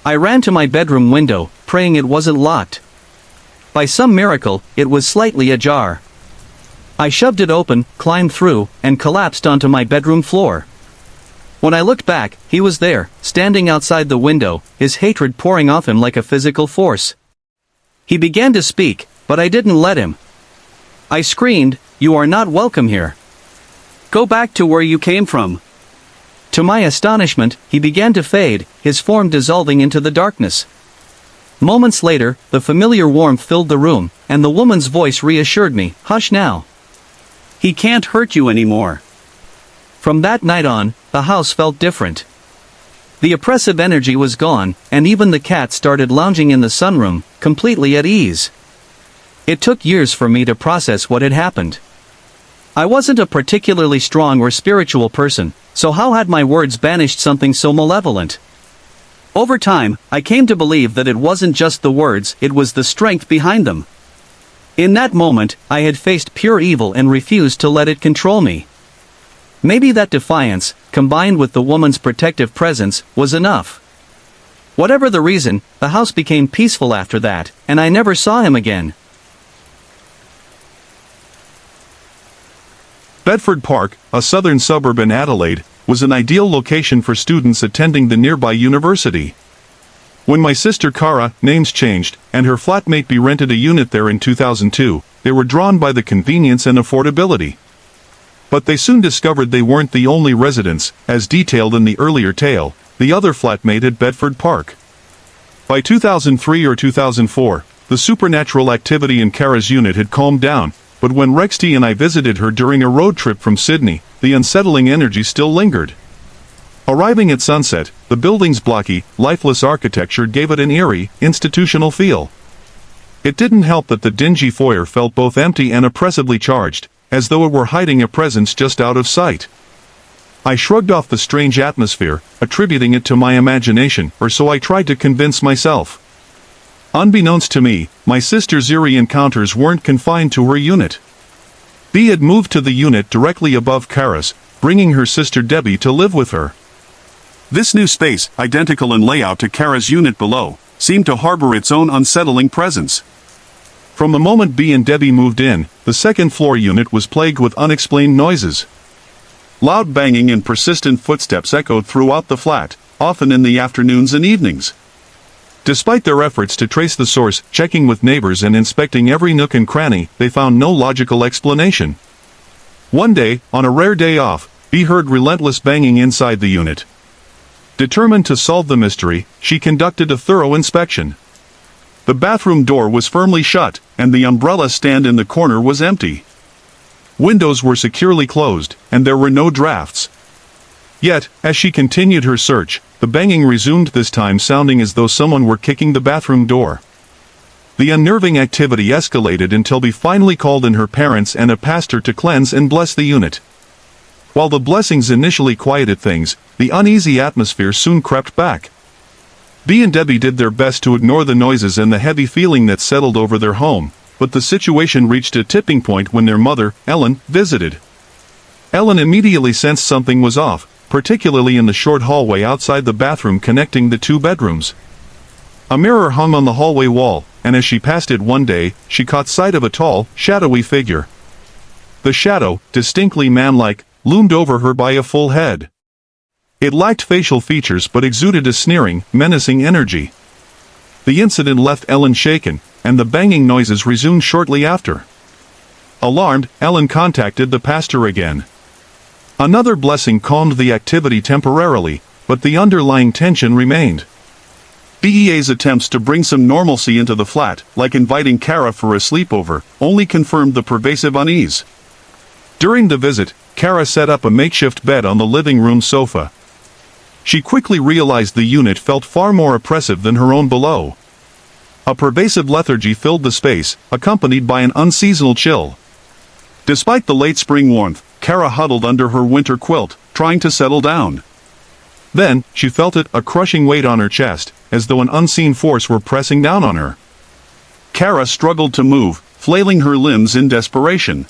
S1: I ran to my bedroom window, praying it wasn't locked. By some miracle, it was slightly ajar. I shoved it open, climbed through, and collapsed onto my bedroom floor. When I looked back, he was there, standing outside the window, his hatred pouring off him like a physical force. He began to speak, but I didn't let him. I screamed, "You are not welcome here. Go back to where you came from." To my astonishment, he began to fade, his form dissolving into the darkness. Moments later, the familiar warmth filled the room, and the woman's voice reassured me, "Hush now. He can't hurt you anymore." From that night on, the house felt different. The oppressive energy was gone, and even the cat started lounging in the sunroom, completely at ease. It took years for me to process what had happened. I wasn't a particularly strong or spiritual person, so how had my words banished something so malevolent? Over time, I came to believe that it wasn't just the words, it was the strength behind them. In that moment, I had faced pure evil and refused to let it control me. Maybe that defiance, combined with the woman's protective presence, was enough. Whatever the reason, the house became peaceful after that, and I never saw him again.
S2: Bedford Park, a southern suburb in Adelaide, was an ideal location for students attending the nearby university. When my sister Cara, names changed, and her flatmate B rented a unit there in 2002, they were drawn by the convenience and affordability. But they soon discovered they weren't the only residents, as detailed in the earlier tale, the other flatmate at Bedford Park. By 2003 or 2004, the supernatural activity in Cara's unit had calmed down, but when Rexty and I visited her during a road trip from Sydney, the unsettling energy still lingered. Arriving at sunset, the building's blocky, lifeless architecture gave it an eerie, institutional feel. It didn't help that the dingy foyer felt both empty and oppressively charged, as though it were hiding a presence just out of sight. I shrugged off the strange atmosphere, attributing it to my imagination, or so I tried to convince myself. Unbeknownst to me, my sister's eerie encounters weren't confined to her unit. B had moved to the unit directly above Cara's, bringing her sister Debbie to live with her. This new space, identical in layout to Cara's unit below, seemed to harbor its own unsettling presence. From the moment B and Debbie moved in, the second-floor unit was plagued with unexplained noises. Loud banging and persistent footsteps echoed throughout the flat, often in the afternoons and evenings. Despite their efforts to trace the source, checking with neighbors and inspecting every nook and cranny, they found no logical explanation. One day, on a rare day off, B heard relentless banging inside the unit. Determined to solve the mystery, she conducted a thorough inspection. The bathroom door was firmly shut, and the umbrella stand in the corner was empty. Windows were securely closed, and there were no drafts. Yet, as she continued her search, the banging resumed, this time sounding as though someone were kicking the bathroom door. The unnerving activity escalated until B finally called in her parents and a pastor to cleanse and bless the unit. While the blessings initially quieted things, the uneasy atmosphere soon crept back. B and Debbie did their best to ignore the noises and the heavy feeling that settled over their home, but the situation reached a tipping point when their mother, Ellen, visited. Ellen immediately sensed something was off, particularly in the short hallway outside the bathroom connecting the two bedrooms. A mirror hung on the hallway wall, and as she passed it one day, she caught sight of a tall, shadowy figure. The shadow, distinctly man-like, loomed over her by a full head. It lacked facial features but exuded a sneering, menacing energy. The incident left Ellen shaken, and the banging noises resumed shortly after. Alarmed, Ellen contacted the pastor again. Another blessing calmed the activity temporarily, but the underlying tension remained. BEA's attempts to bring some normalcy into the flat, like inviting Cara for a sleepover, only confirmed the pervasive unease. During the visit, Cara set up a makeshift bed on the living room sofa. She quickly realized the unit felt far more oppressive than her own below. A pervasive lethargy filled the space, accompanied by an unseasonal chill. Despite the late spring warmth, Cara huddled under her winter quilt, trying to settle down. Then, she felt a crushing weight on her chest, as though an unseen force were pressing down on her. Cara struggled to move, flailing her limbs in desperation.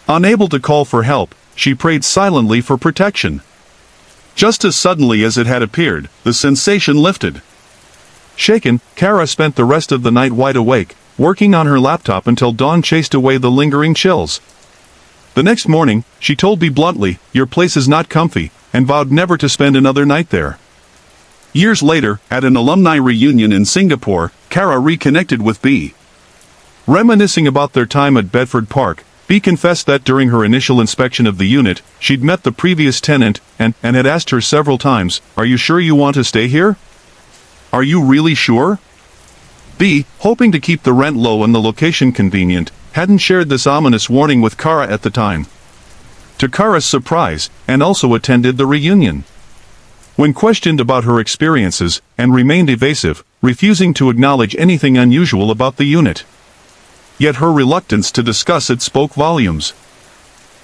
S2: Unable to call for help, she prayed silently for protection. Just as suddenly as it had appeared, the sensation lifted. Shaken, Cara spent the rest of the night wide awake, working on her laptop until dawn chased away the lingering chills. The next morning, she told B bluntly, "Your place is not comfy," and vowed never to spend another night there. Years later, at an alumni reunion in Singapore, Cara reconnected with B. Reminiscing about their time at Bedford Park, B confessed that during her initial inspection of the unit, she'd met the previous tenant, and had asked her several times, "Are you sure you want to stay here? Are you really sure?" B, hoping to keep the rent low and the location convenient, hadn't shared this ominous warning with Cara at the time. To Cara's surprise, and also attended the reunion. When questioned about her experiences, and remained evasive, refusing to acknowledge anything unusual about the unit. Yet her reluctance to discuss it spoke volumes.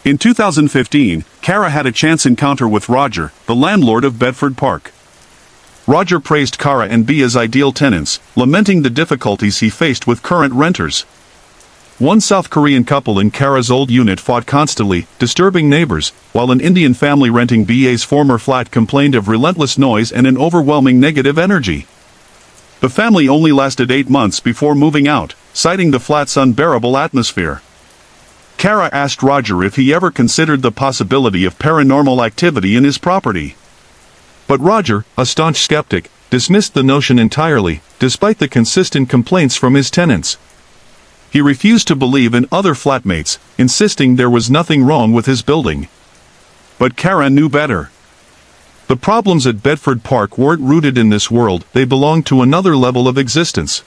S2: In 2015, Kara had a chance encounter with Roger, the landlord of Bedford Park. Roger praised Kara and B as ideal tenants, lamenting the difficulties he faced with current renters. One South Korean couple in Kara's old unit fought constantly, disturbing neighbors, while an Indian family renting BA's former flat complained of relentless noise and an overwhelming negative energy. The family only lasted 8 months before moving out, citing the flat's unbearable atmosphere. Kara asked Roger if he ever considered the possibility of paranormal activity in his property. But Roger, a staunch skeptic, dismissed the notion entirely, despite the consistent complaints from his tenants. He refused to believe in other flatmates, insisting there was nothing wrong with his building. But Kara knew better. The problems at Bedford Park weren't rooted in this world, they belonged to another level of existence.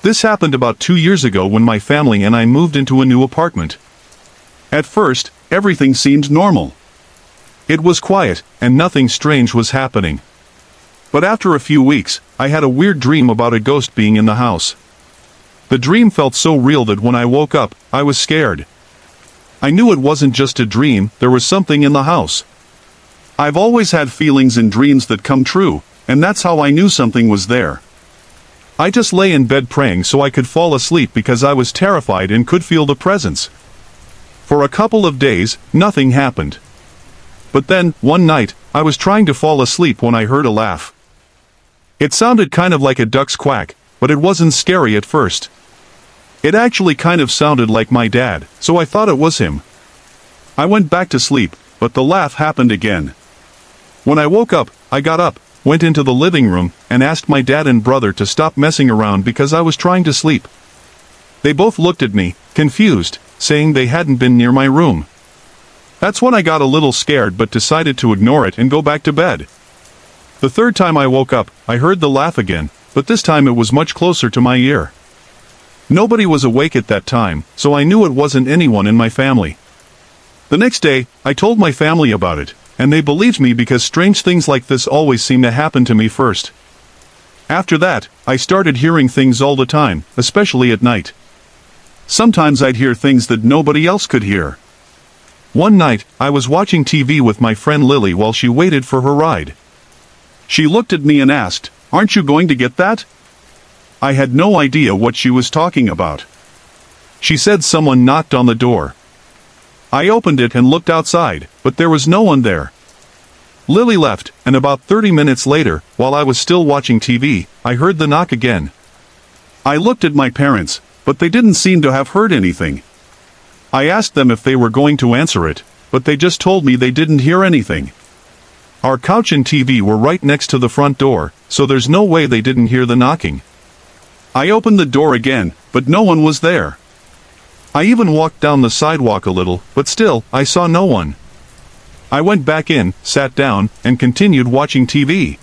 S2: This happened about 2 years ago when my family and I moved into a new apartment. At first, everything seemed normal. It was quiet, and nothing strange was happening. But after a few weeks, I had a weird dream about a ghost being in the house. The dream felt so real that when I woke up, I was scared. I knew it wasn't just a dream, there was something in the house. I've always had feelings in dreams that come true, and that's how I knew something was there. I just lay in bed praying so I could fall asleep because I was terrified and could feel the presence. For a couple of days, nothing happened. But then, one night, I was trying to fall asleep when I heard a laugh. It sounded kind of like a duck's quack, but it wasn't scary at first. It actually kind of sounded like my dad, so I thought it was him. I went back to sleep, but the laugh happened again. When I woke up, I got up, went into the living room, and asked my dad and brother to stop messing around because I was trying to sleep. They both looked at me, confused, saying they hadn't been near my room. That's when I got a little scared but decided to ignore it and go back to bed. The third time I woke up, I heard the laugh again, but this time it was much closer to my ear. Nobody was awake at that time, so I knew it wasn't anyone in my family. The next day, I told my family about it, and they believed me because strange things like this always seem to happen to me first. After that, I started hearing things all the time, especially at night. Sometimes I'd hear things that nobody else could hear. One night, I was watching TV with my friend Lily while she waited for her ride. She looked at me and asked, "Aren't you going to get that?" I had no idea what she was talking about. She said someone knocked on the door. I opened it and looked outside, but there was no one there. Lily left, and about 30 minutes later, while I was still watching TV, I heard the knock again. I looked at my parents, but they didn't seem to have heard anything. I asked them if they were going to answer it, but they just told me they didn't hear anything. Our couch and TV were right next to the front door, so there's no way they didn't hear the knocking. I opened the door again, but no one was there. I even walked down the sidewalk a little, but still, I saw no one. I went back in, sat down, and continued watching TV.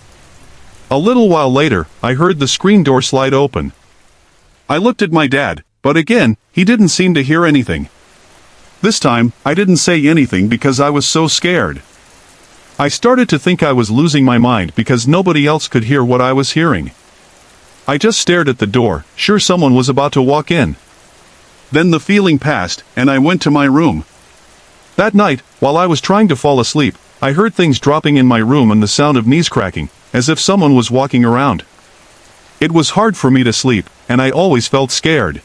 S2: A little while later, I heard the screen door slide open. I looked at my dad, but again, he didn't seem to hear anything. This time, I didn't say anything because I was so scared. I started to think I was losing my mind because nobody else could hear what I was hearing. I just stared at the door, sure someone was about to walk in. Then the feeling passed, and I went to my room. That night, while I was trying to fall asleep, I heard things dropping in my room and the sound of knees cracking, as if someone was walking around. It was hard for me to sleep, and I always felt scared.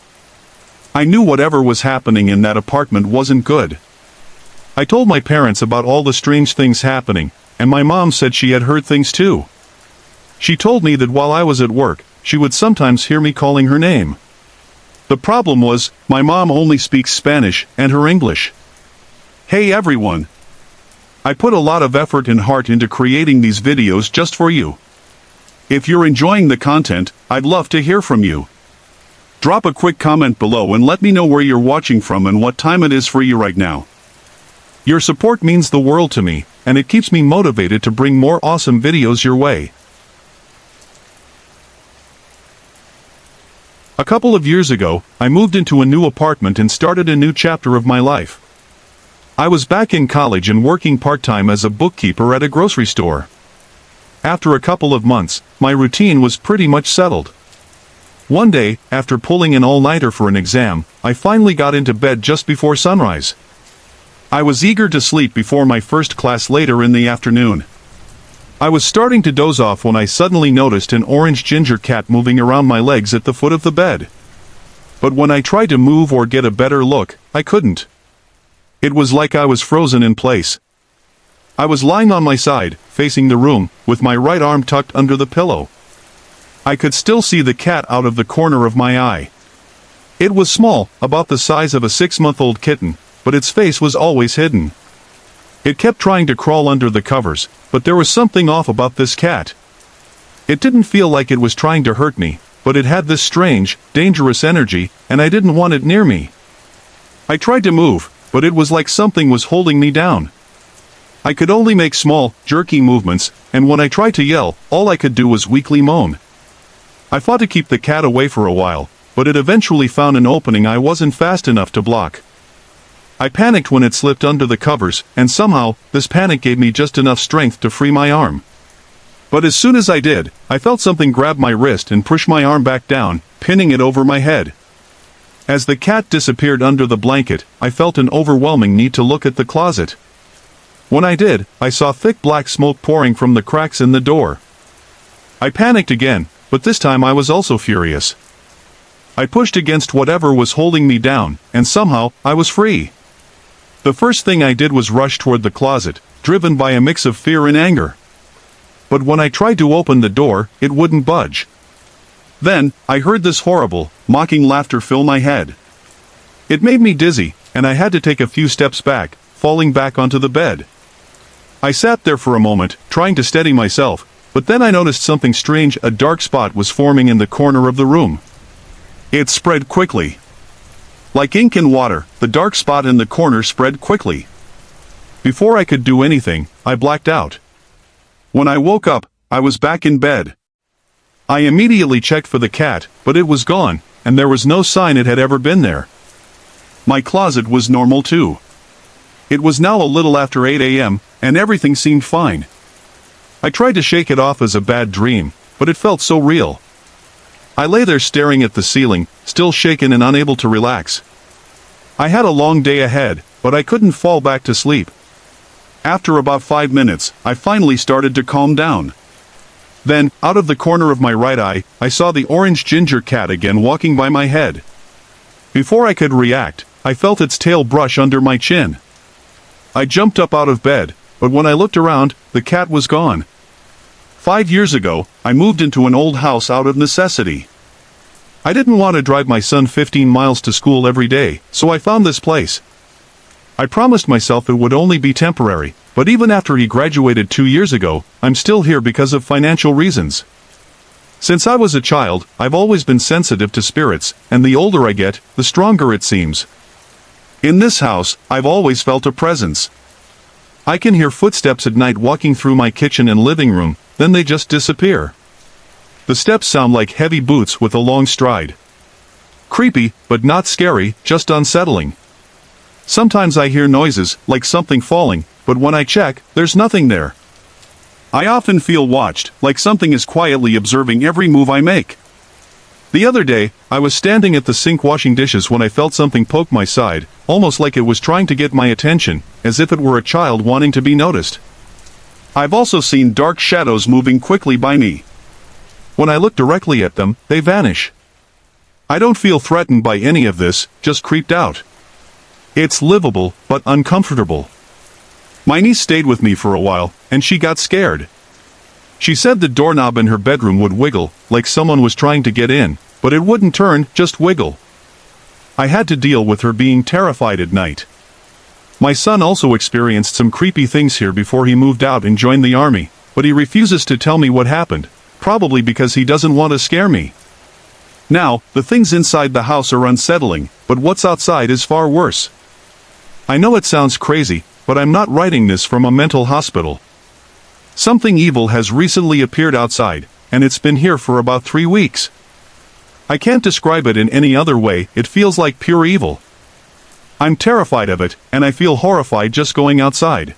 S2: I knew whatever was happening in that apartment wasn't good. I told my parents about all the strange things happening, and my mom said she had heard things too. She told me that while I was at work, she would sometimes hear me calling her name. The problem was, my mom only speaks Spanish and her English. Hey everyone! I put a lot of effort and heart into creating these videos just for you. If you're enjoying the content, I'd love to hear from you. Drop a quick comment below and let me know where you're watching from and what time it is for you right now. Your support means the world to me, and it keeps me motivated to bring more awesome videos your way. A couple of years ago, I moved into a new apartment and started a new chapter of my life. I was back in college and working part-time as a bookkeeper at a grocery store. After a couple of months, my routine was pretty much settled. One day, after pulling an all-nighter for an exam, I finally got into bed just before sunrise. I was eager to sleep before my first class later in the afternoon. I was starting to doze off when I suddenly noticed an orange ginger cat moving around my legs at the foot of the bed. But when I tried to move or get a better look, I couldn't. It was like I was frozen in place. I was lying on my side, facing the room, with my right arm tucked under the pillow. I could still see the cat out of the corner of my eye. It was small, about the size of a 6-month-old kitten, but its face was always hidden. It kept trying to crawl under the covers, but there was something off about this cat. It didn't feel like it was trying to hurt me, but it had this strange, dangerous energy, and I didn't want it near me. I tried to move, but it was like something was holding me down. I could only make small, jerky movements, and when I tried to yell, all I could do was weakly moan. I fought to keep the cat away for a while, but it eventually found an opening I wasn't fast enough to block. I panicked when it slipped under the covers, and somehow, this panic gave me just enough strength to free my arm. But as soon as I did, I felt something grab my wrist and push my arm back down, pinning it over my head. As the cat disappeared under the blanket, I felt an overwhelming need to look at the closet. When I did, I saw thick black smoke pouring from the cracks in the door. I panicked again, but this time I was also furious. I pushed against whatever was holding me down, and somehow, I was free. The first thing I did was rush toward the closet, driven by a mix of fear and anger. But when I tried to open the door, it wouldn't budge. Then, I heard this horrible, mocking laughter fill my head. It made me dizzy, and I had to take a few steps back, falling back onto the bed. I sat there for a moment, trying to steady myself, but then I noticed something strange. A dark spot was forming in the corner of the room. It spread quickly. Like ink in water, the dark spot in the corner spread quickly. Before I could do anything, I blacked out. When I woke up, I was back in bed. I immediately checked for the cat, but it was gone, and there was no sign it had ever been there. My closet was normal too. It was now a little after 8 a.m., and everything seemed fine. I tried to shake it off as a bad dream, but it felt so real. I lay there staring at the ceiling, still shaken and unable to relax. I had a long day ahead, but I couldn't fall back to sleep. After about 5 minutes, I finally started to calm down. Then, out of the corner of my right eye, I saw the orange ginger cat again walking by my head. Before I could react, I felt its tail brush under my chin. I jumped up out of bed, but when I looked around, the cat was gone. 5 years ago, I moved into an old house out of necessity. I didn't want to drive my son 15 miles to school every day, so I found this place. I promised myself it would only be temporary, but even after he graduated 2 years ago, I'm still here because of financial reasons. Since I was a child, I've always been sensitive to spirits, and the older I get, the stronger it seems. In this house, I've always felt a presence. I can hear footsteps at night walking through my kitchen and living room, then they just disappear. The steps sound like heavy boots with a long stride. Creepy, but not scary, just unsettling. Sometimes I hear noises, like something falling, but when I check, there's nothing there. I often feel watched, like something is quietly observing every move I make. The other day, I was standing at the sink washing dishes when I felt something poke my side, almost like it was trying to get my attention, as if it were a child wanting to be noticed. I've also seen dark shadows moving quickly by me. When I look directly at them, they vanish. I don't feel threatened by any of this, just creeped out. It's livable, but uncomfortable. My niece stayed with me for a while, and she got scared. She said the doorknob in her bedroom would wiggle, like someone was trying to get in, but it wouldn't turn, just wiggle. I had to deal with her being terrified at night. My son also experienced some creepy things here before he moved out and joined the army, but he refuses to tell me what happened, probably because he doesn't want to scare me. Now, the things inside the house are unsettling, but what's outside is far worse. I know it sounds crazy, but I'm not writing this from a mental hospital. Something evil has recently appeared outside, and it's been here for about 3 weeks. I can't describe it in any other way, it feels like pure evil. I'm terrified of it, and I feel horrified just going outside.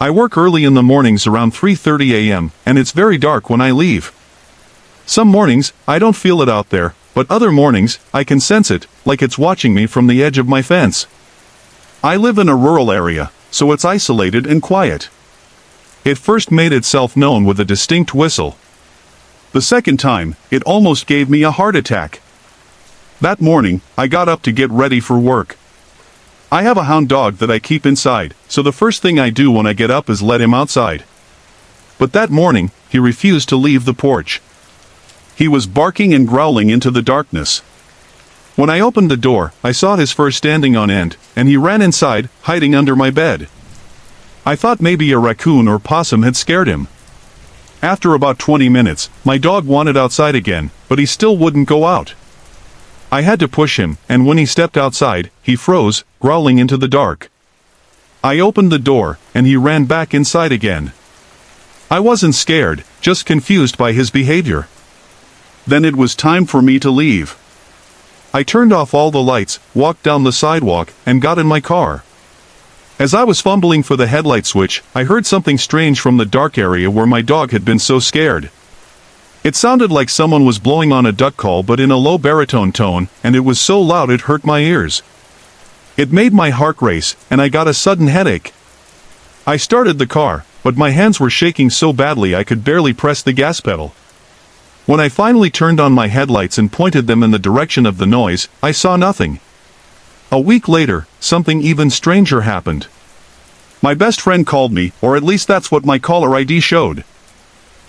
S2: I work early in the mornings around 3:30 a.m., and it's very dark when I leave. Some mornings, I don't feel it out there, but other mornings, I can sense it, like it's watching me from the edge of my fence. I live in a rural area, so it's isolated and quiet. It first made itself known with a distinct whistle. The second time, it almost gave me a heart attack. That morning, I got up to get ready for work. I have a hound dog that I keep inside, so the first thing I do when I get up is let him outside. But that morning, he refused to leave the porch. He was barking and growling into the darkness. When I opened the door, I saw his fur standing on end, and he ran inside, hiding under my bed. I thought maybe a raccoon or possum had scared him. After about 20 minutes, my dog wanted outside again, but he still wouldn't go out. I had to push him, and when he stepped outside, he froze, growling into the dark. I opened the door, and he ran back inside again. I wasn't scared, just confused by his behavior. Then it was time for me to leave. I turned off all the lights, walked down the sidewalk, and got in my car. As I was fumbling for the headlight switch, I heard something strange from the dark area where my dog had been so scared. It sounded like someone was blowing on a duck call but in a low baritone tone, and it was so loud it hurt my ears. It made my heart race, and I got a sudden headache. I started the car, but my hands were shaking so badly I could barely press the gas pedal. When I finally turned on my headlights and pointed them in the direction of the noise, I saw nothing. A week later, something even stranger happened. My best friend called me, or at least that's what my caller ID showed.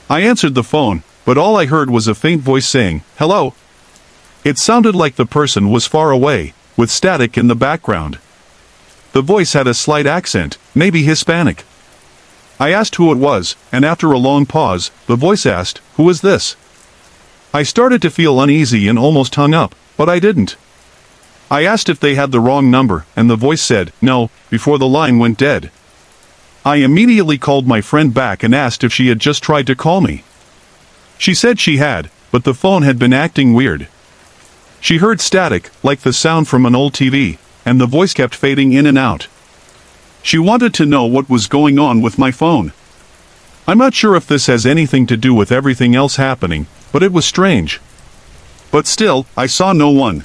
S2: I answered the phone, but all I heard was a faint voice saying, "Hello." It sounded like the person was far away, with static in the background. The voice had a slight accent, maybe Hispanic. I asked who it was, and after a long pause, the voice asked, "Who is this?" I started to feel uneasy and almost hung up, but I didn't. I asked if they had the wrong number, and the voice said, "No," before the line went dead. I immediately called my friend back and asked if she had just tried to call me. She said she had, but the phone had been acting weird. She heard static, like the sound from an old TV, and the voice kept fading in and out. She wanted to know what was going on with my phone. I'm not sure if this has anything to do with everything else happening, but it was strange. But still, I saw no one.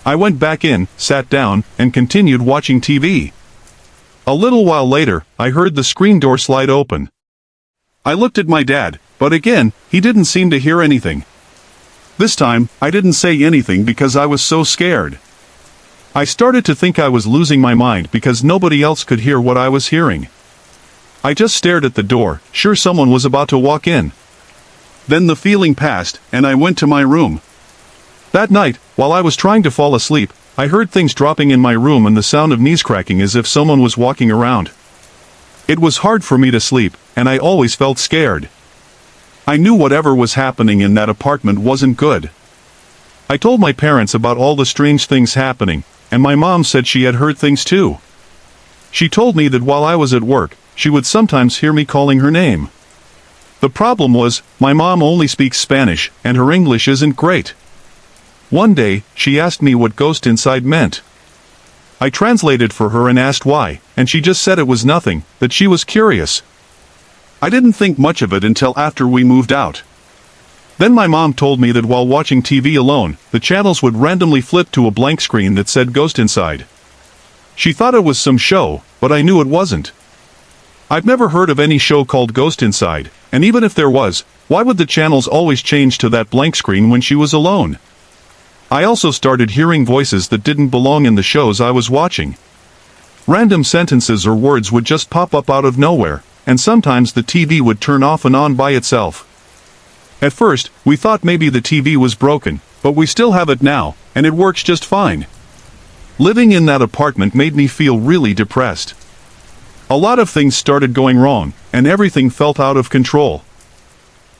S2: I went back in, sat down, and continued watching TV. A little while later, I heard the screen door slide open. I looked at my dad, but again, he didn't seem to hear anything. This time, I didn't say anything because I was so scared. I started to think I was losing my mind because nobody else could hear what I was hearing. I just stared at the door, sure someone was about to walk in. Then the feeling passed, and I went to my room. That night, while I was trying to fall asleep, I heard things dropping in my room and the sound of knees cracking as if someone was walking around. It was hard for me to sleep, and I always felt scared. I knew whatever was happening in that apartment wasn't good. I told my parents about all the strange things happening, and my mom said she had heard things too. She told me that while I was at work, she would sometimes hear me calling her name. The problem was, my mom only speaks Spanish, and her English isn't great. One day, she asked me what ghost inside meant. I translated for her and asked why, and she just said it was nothing, that she was curious. I didn't think much of it until after we moved out. Then my mom told me that while watching TV alone, the channels would randomly flip to a blank screen that said Ghost Inside. She thought it was some show, but I knew it wasn't. I've never heard of any show called Ghost Inside, and even if there was, why would the channels always change to that blank screen when she was alone? I also started hearing voices that didn't belong in the shows I was watching. Random sentences or words would just pop up out of nowhere, and sometimes the TV would turn off and on by itself. At first, we thought maybe the TV was broken, but we still have it now, and it works just fine. Living in that apartment made me feel really depressed. A lot of things started going wrong, and everything felt out of control.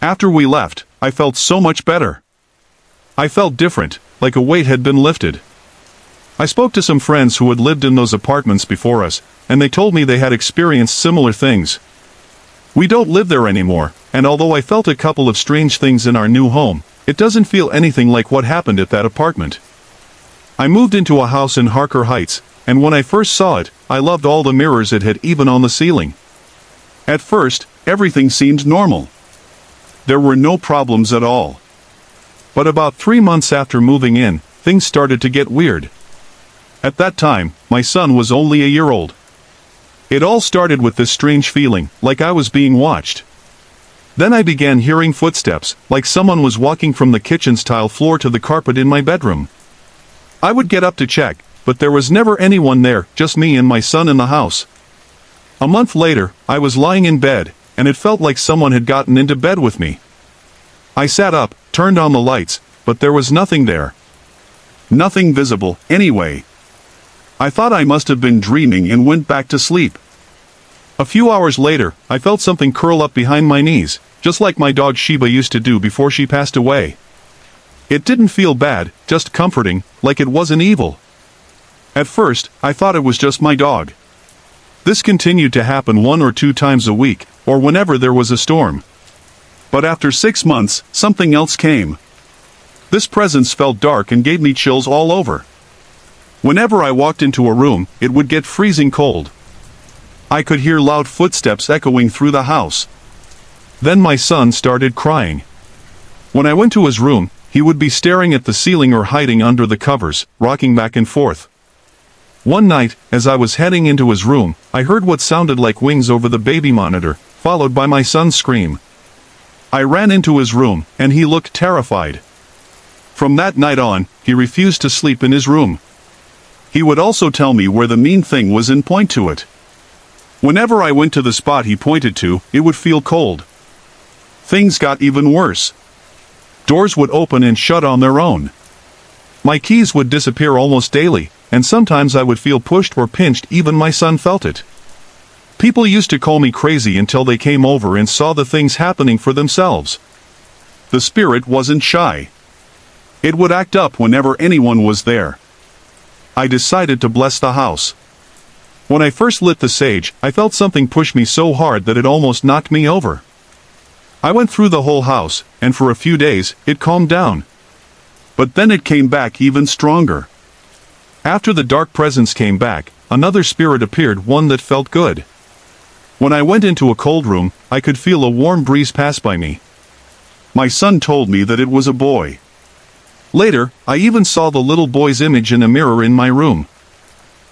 S2: After we left, I felt so much better. I felt different, like a weight had been lifted. I spoke to some friends who had lived in those apartments before us, and they told me they had experienced similar things. We don't live there anymore, and although I felt a couple of strange things in our new home, it doesn't feel anything like what happened at that apartment. I moved into a house in Harker Heights, and when I first saw it, I loved all the mirrors it had even on the ceiling. At first, everything seemed normal. there were no problems at all. But about 3 months after moving in, things started to get weird. At that time, my son was only a year old. It all started with this strange feeling, like I was being watched. Then I began hearing footsteps, like someone was walking from the kitchen's tile floor to the carpet in my bedroom. I would get up to check, but there was never anyone there, just me and my son in the house. A month later, I was lying in bed, and it felt like someone had gotten into bed with me. I sat up, turned on the lights, but there was nothing there. Nothing visible, anyway. I thought I must have been dreaming and went back to sleep. A few hours later, I felt something curl up behind my knees, just like my dog Sheba used to do before she passed away. It didn't feel bad, just comforting, like it wasn't evil. At first, I thought it was just my dog. This continued to happen 1 or 2 times a week, or whenever there was a storm. But after 6 months, something else came. This presence felt dark and gave me chills all over. Whenever I walked into a room, it would get freezing cold. I could hear loud footsteps echoing through the house. Then my son started crying. When I went to his room, he would be staring at the ceiling or hiding under the covers, rocking back and forth. One night, as I was heading into his room, I heard what sounded like wings over the baby monitor, followed by my son's scream. I ran into his room, and he looked terrified. From that night on, he refused to sleep in his room. He would also tell me where the mean thing was and point to it. Whenever I went to the spot he pointed to, it would feel cold. Things got even worse. Doors would open and shut on their own. My keys would disappear almost daily, and sometimes I would feel pushed or pinched. Even my son felt it. People used to call me crazy until they came over and saw the things happening for themselves. The spirit wasn't shy. It would act up whenever anyone was there. I decided to bless the house. When I first lit the sage, I felt something push me so hard that it almost knocked me over. I went through the whole house, and for a few days, it calmed down. But then it came back even stronger. After the dark presence came back, another spirit appeared, one that felt good. When I went into a cold room, I could feel a warm breeze pass by me. My son told me that it was a boy. Later, I even saw the little boy's image in a mirror in my room.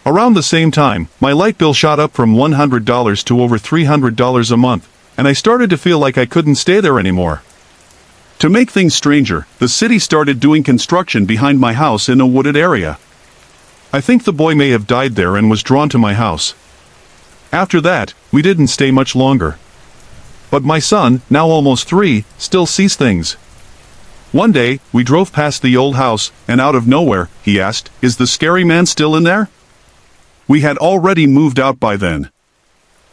S2: Around the same time, my light bill shot up from $100 to over $300 a month, and I started to feel like I couldn't stay there anymore. To make things stranger, the city started doing construction behind my house in a wooded area. I think the boy may have died there and was drawn to my house. After that, we didn't stay much longer. But my son, now almost 3, still sees things. One day, we drove past the old house, and out of nowhere, he asked, "Is the scary man still in there?" We had already moved out by then.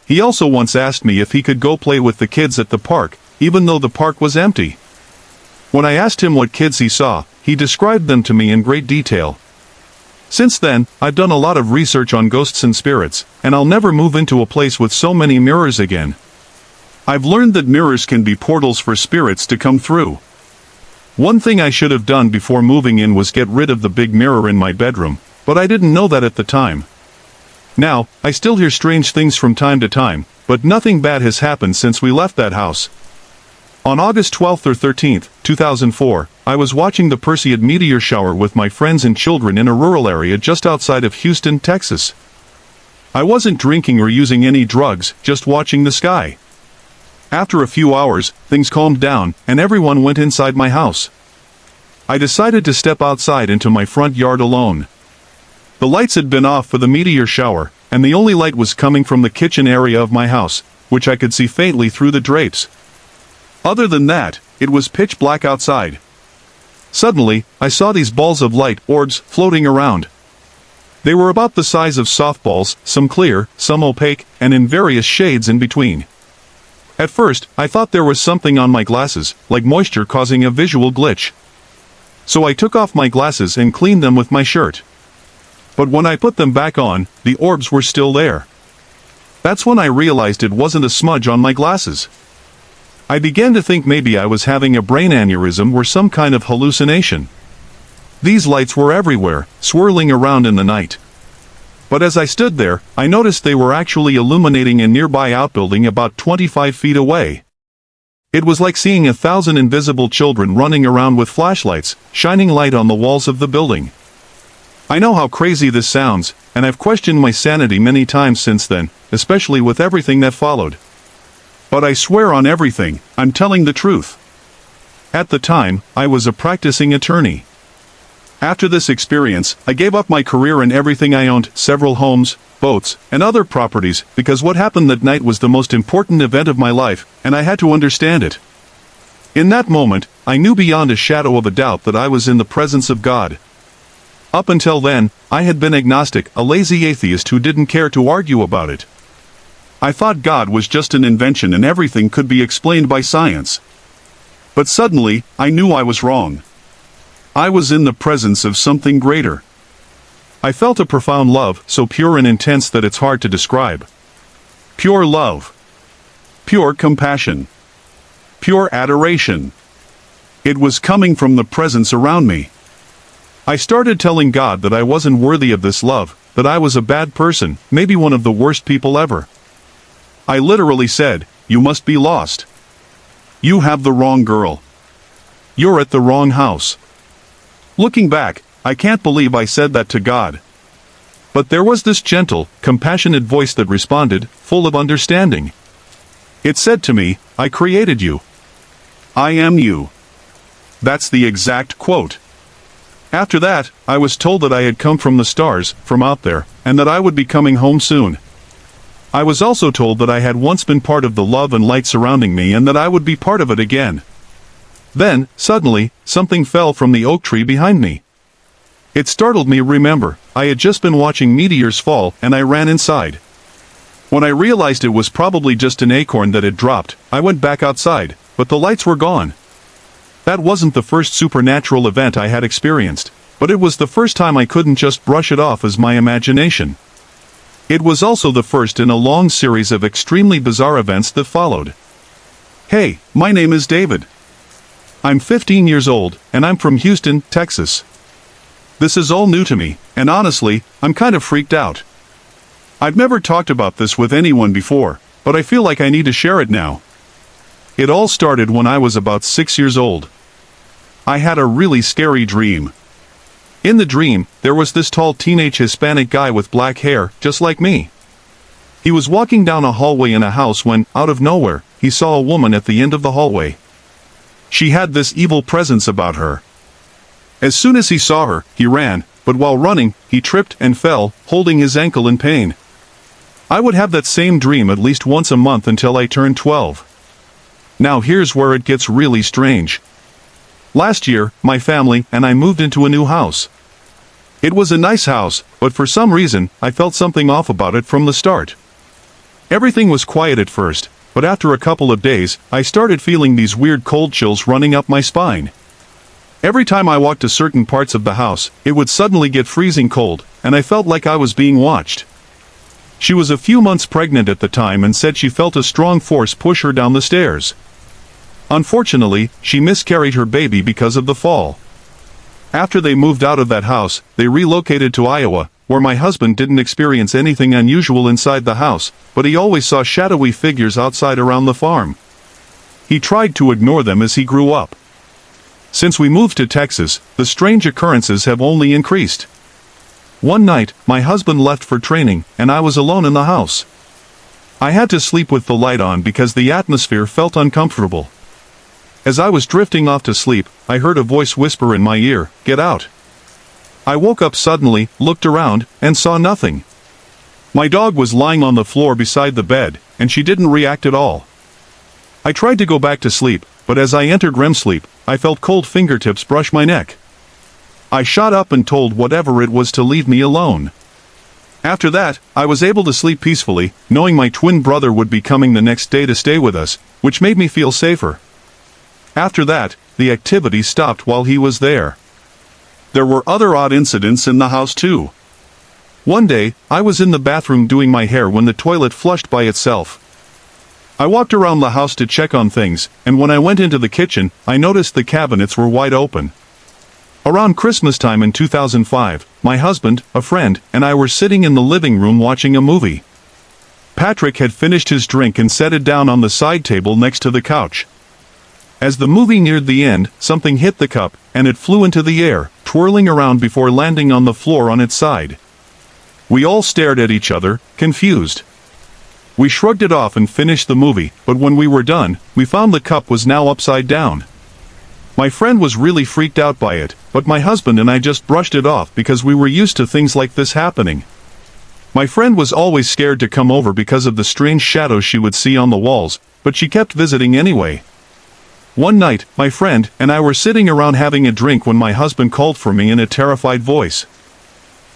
S2: He also once asked me if he could go play with the kids at the park, even though the park was empty. When I asked him what kids he saw, he described them to me in great detail. Since then, I've done a lot of research on ghosts and spirits, and I'll never move into a place with so many mirrors again. I've learned that mirrors can be portals for spirits to come through. One thing I should have done before moving in was get rid of the big mirror in my bedroom, but I didn't know that at the time. Now, I still hear strange things from time to time, but nothing bad has happened since we left that house. On August 12th or 13th, 2004, I was watching the Perseid meteor shower with my friends and children in a rural area just outside of Houston, Texas. I wasn't drinking or using any drugs, just watching the sky. After a few hours, things calmed down, and everyone went inside my house. I decided to step outside into my front yard alone. The lights had been off for the meteor shower, and the only light was coming from the kitchen area of my house, which I could see faintly through the drapes. Other than that, it was pitch black outside. Suddenly, I saw these balls of light, orbs, floating around. They were about the size of softballs, some clear, some opaque, and in various shades in between. At first, I thought there was something on my glasses, like moisture causing a visual glitch. So I took off my glasses and cleaned them with my shirt. But when I put them back on, the orbs were still there. That's when I realized it wasn't a smudge on my glasses. I began to think maybe I was having a brain aneurysm or some kind of hallucination. These lights were everywhere, swirling around in the night. But as I stood there, I noticed they were actually illuminating a nearby outbuilding about 25 feet away. It was like seeing 1,000 invisible children running around with flashlights, shining light on the walls of the building. I know how crazy this sounds, and I've questioned my sanity many times since then, especially with everything that followed. But I swear on everything, I'm telling the truth. At the time, I was a practicing attorney. After this experience, I gave up my career and everything I owned, several homes, boats, and other properties, because what happened that night was the most important event of my life, and I had to understand it. In that moment, I knew beyond a shadow of a doubt that I was in the presence of God. Up until then, I had been agnostic, a lazy atheist who didn't care to argue about it. I thought God was just an invention and everything could be explained by science. But suddenly, I knew I was wrong. I was in the presence of something greater. I felt a profound love, so pure and intense that it's hard to describe. Pure love. Pure compassion. Pure adoration. It was coming from the presence around me. I started telling God that I wasn't worthy of this love, that I was a bad person, maybe one of the worst people ever. I literally said, "You must be lost. You have the wrong girl. You're at the wrong house." Looking back, I can't believe I said that to God. But there was this gentle, compassionate voice that responded, full of understanding. It said to me, "I created you. I am you." That's the exact quote. After that, I was told that I had come from the stars, from out there, and that I would be coming home soon. I was also told that I had once been part of the love and light surrounding me and that I would be part of it again. Then, suddenly, something fell from the oak tree behind me. It startled me. Remember, I had just been watching meteors fall and I ran inside. When I realized it was probably just an acorn that had dropped, I went back outside, but the lights were gone. That wasn't the first supernatural event I had experienced, but it was the first time I couldn't just brush it off as my imagination. It was also the first in a long series of extremely bizarre events that followed. Hey, my name is David. I'm 15 years old, and I'm from Houston, Texas. This is all new to me, and honestly, I'm kind of freaked out. I've never talked about this with anyone before, but I feel like I need to share it now. It all started when I was about 6 years old. I had a really scary dream. In the dream, there was this tall teenage Hispanic guy with black hair, just like me. He was walking down a hallway in a house when, out of nowhere, he saw a woman at the end of the hallway. She had this evil presence about her. As soon as he saw her, he ran, but while running, he tripped and fell, holding his ankle in pain. I would have that same dream at least once a month until I turned 12. Now here's where it gets really strange. Last year, my family and I moved into a new house. It was a nice house, but for some reason, I felt something off about it from the start. Everything was quiet at first, but after a couple of days, I started feeling these weird cold chills running up my spine. Every time I walked to certain parts of the house, it would suddenly get freezing cold, and I felt like I was being watched. She was a few months pregnant at the time and said she felt a strong force push her down the stairs. Unfortunately, she miscarried her baby because of the fall. After they moved out of that house, they relocated to Iowa, where my husband didn't experience anything unusual inside the house, but he always saw shadowy figures outside around the farm. He tried to ignore them as he grew up. Since we moved to Texas, the strange occurrences have only increased. One night, my husband left for training, and I was alone in the house. I had to sleep with the light on because the atmosphere felt uncomfortable. As I was drifting off to sleep, I heard a voice whisper in my ear, "Get out." I woke up suddenly, looked around, and saw nothing. My dog was lying on the floor beside the bed, and she didn't react at all. I tried to go back to sleep, but as I entered REM sleep, I felt cold fingertips brush my neck. I shot up and told whatever it was to leave me alone. After that, I was able to sleep peacefully, knowing my twin brother would be coming the next day to stay with us, which made me feel safer. After that, the activity stopped while he was there. There were other odd incidents in the house too. One day, I was in the bathroom doing my hair when the toilet flushed by itself. I walked around the house to check on things, and when I went into the kitchen, I noticed the cabinets were wide open. Around Christmas time in 2005, my husband, a friend, and I were sitting in the living room watching a movie. Patrick had finished his drink and set it down on the side table next to the couch. As the movie neared the end, something hit the cup, and it flew into the air, twirling around before landing on the floor on its side. We all stared at each other, confused. We shrugged it off and finished the movie, but when we were done, we found the cup was now upside down. My friend was really freaked out by it, but my husband and I just brushed it off because we were used to things like this happening. My friend was always scared to come over because of the strange shadows she would see on the walls, but she kept visiting anyway. One night, my friend and I were sitting around having a drink when my husband called for me in a terrified voice.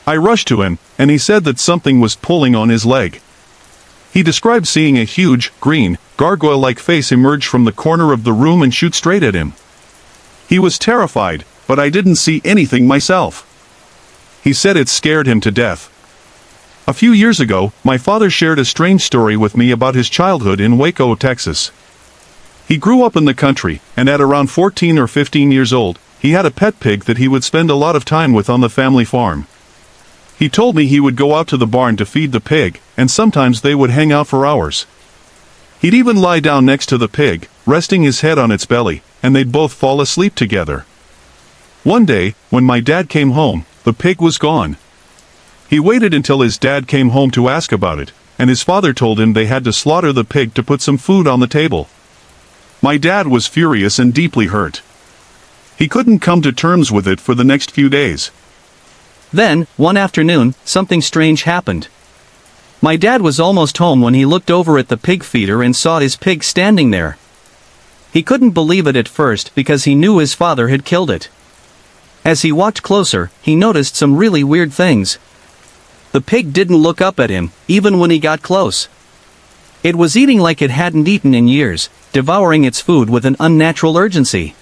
S2: I rushed to him, and he said that something was pulling on his leg. He described seeing a huge, green, gargoyle-like face emerge from the corner of the room and shoot straight at him. He was terrified, but I didn't see anything myself. He said it scared him to death. A few years ago, my father shared a strange story with me about his childhood in Waco, Texas. He grew up in the country, and at around 14 or 15 years old, he had a pet pig that he would spend a lot of time with on the family farm. He told me he would go out to the barn to feed the pig, and sometimes they would hang out for hours. He'd even lie down next to the pig, resting his head on its belly, and they'd both fall asleep together. One day, when my dad came home, the pig was gone. He waited until his dad came home to ask about it, and his father told him they had to slaughter the pig to put some food on the table. My dad was furious and deeply hurt. He couldn't come to terms with it for the next few days.
S1: Then, one afternoon, something strange happened. My dad was almost home when he looked over at the pig feeder and saw his pig standing there. He couldn't believe it at first because he knew his father had killed it. As he walked closer, he noticed some really weird things. The pig didn't look up at him, even when he got close. It was eating like it hadn't eaten in years, devouring its food with an unnatural urgency.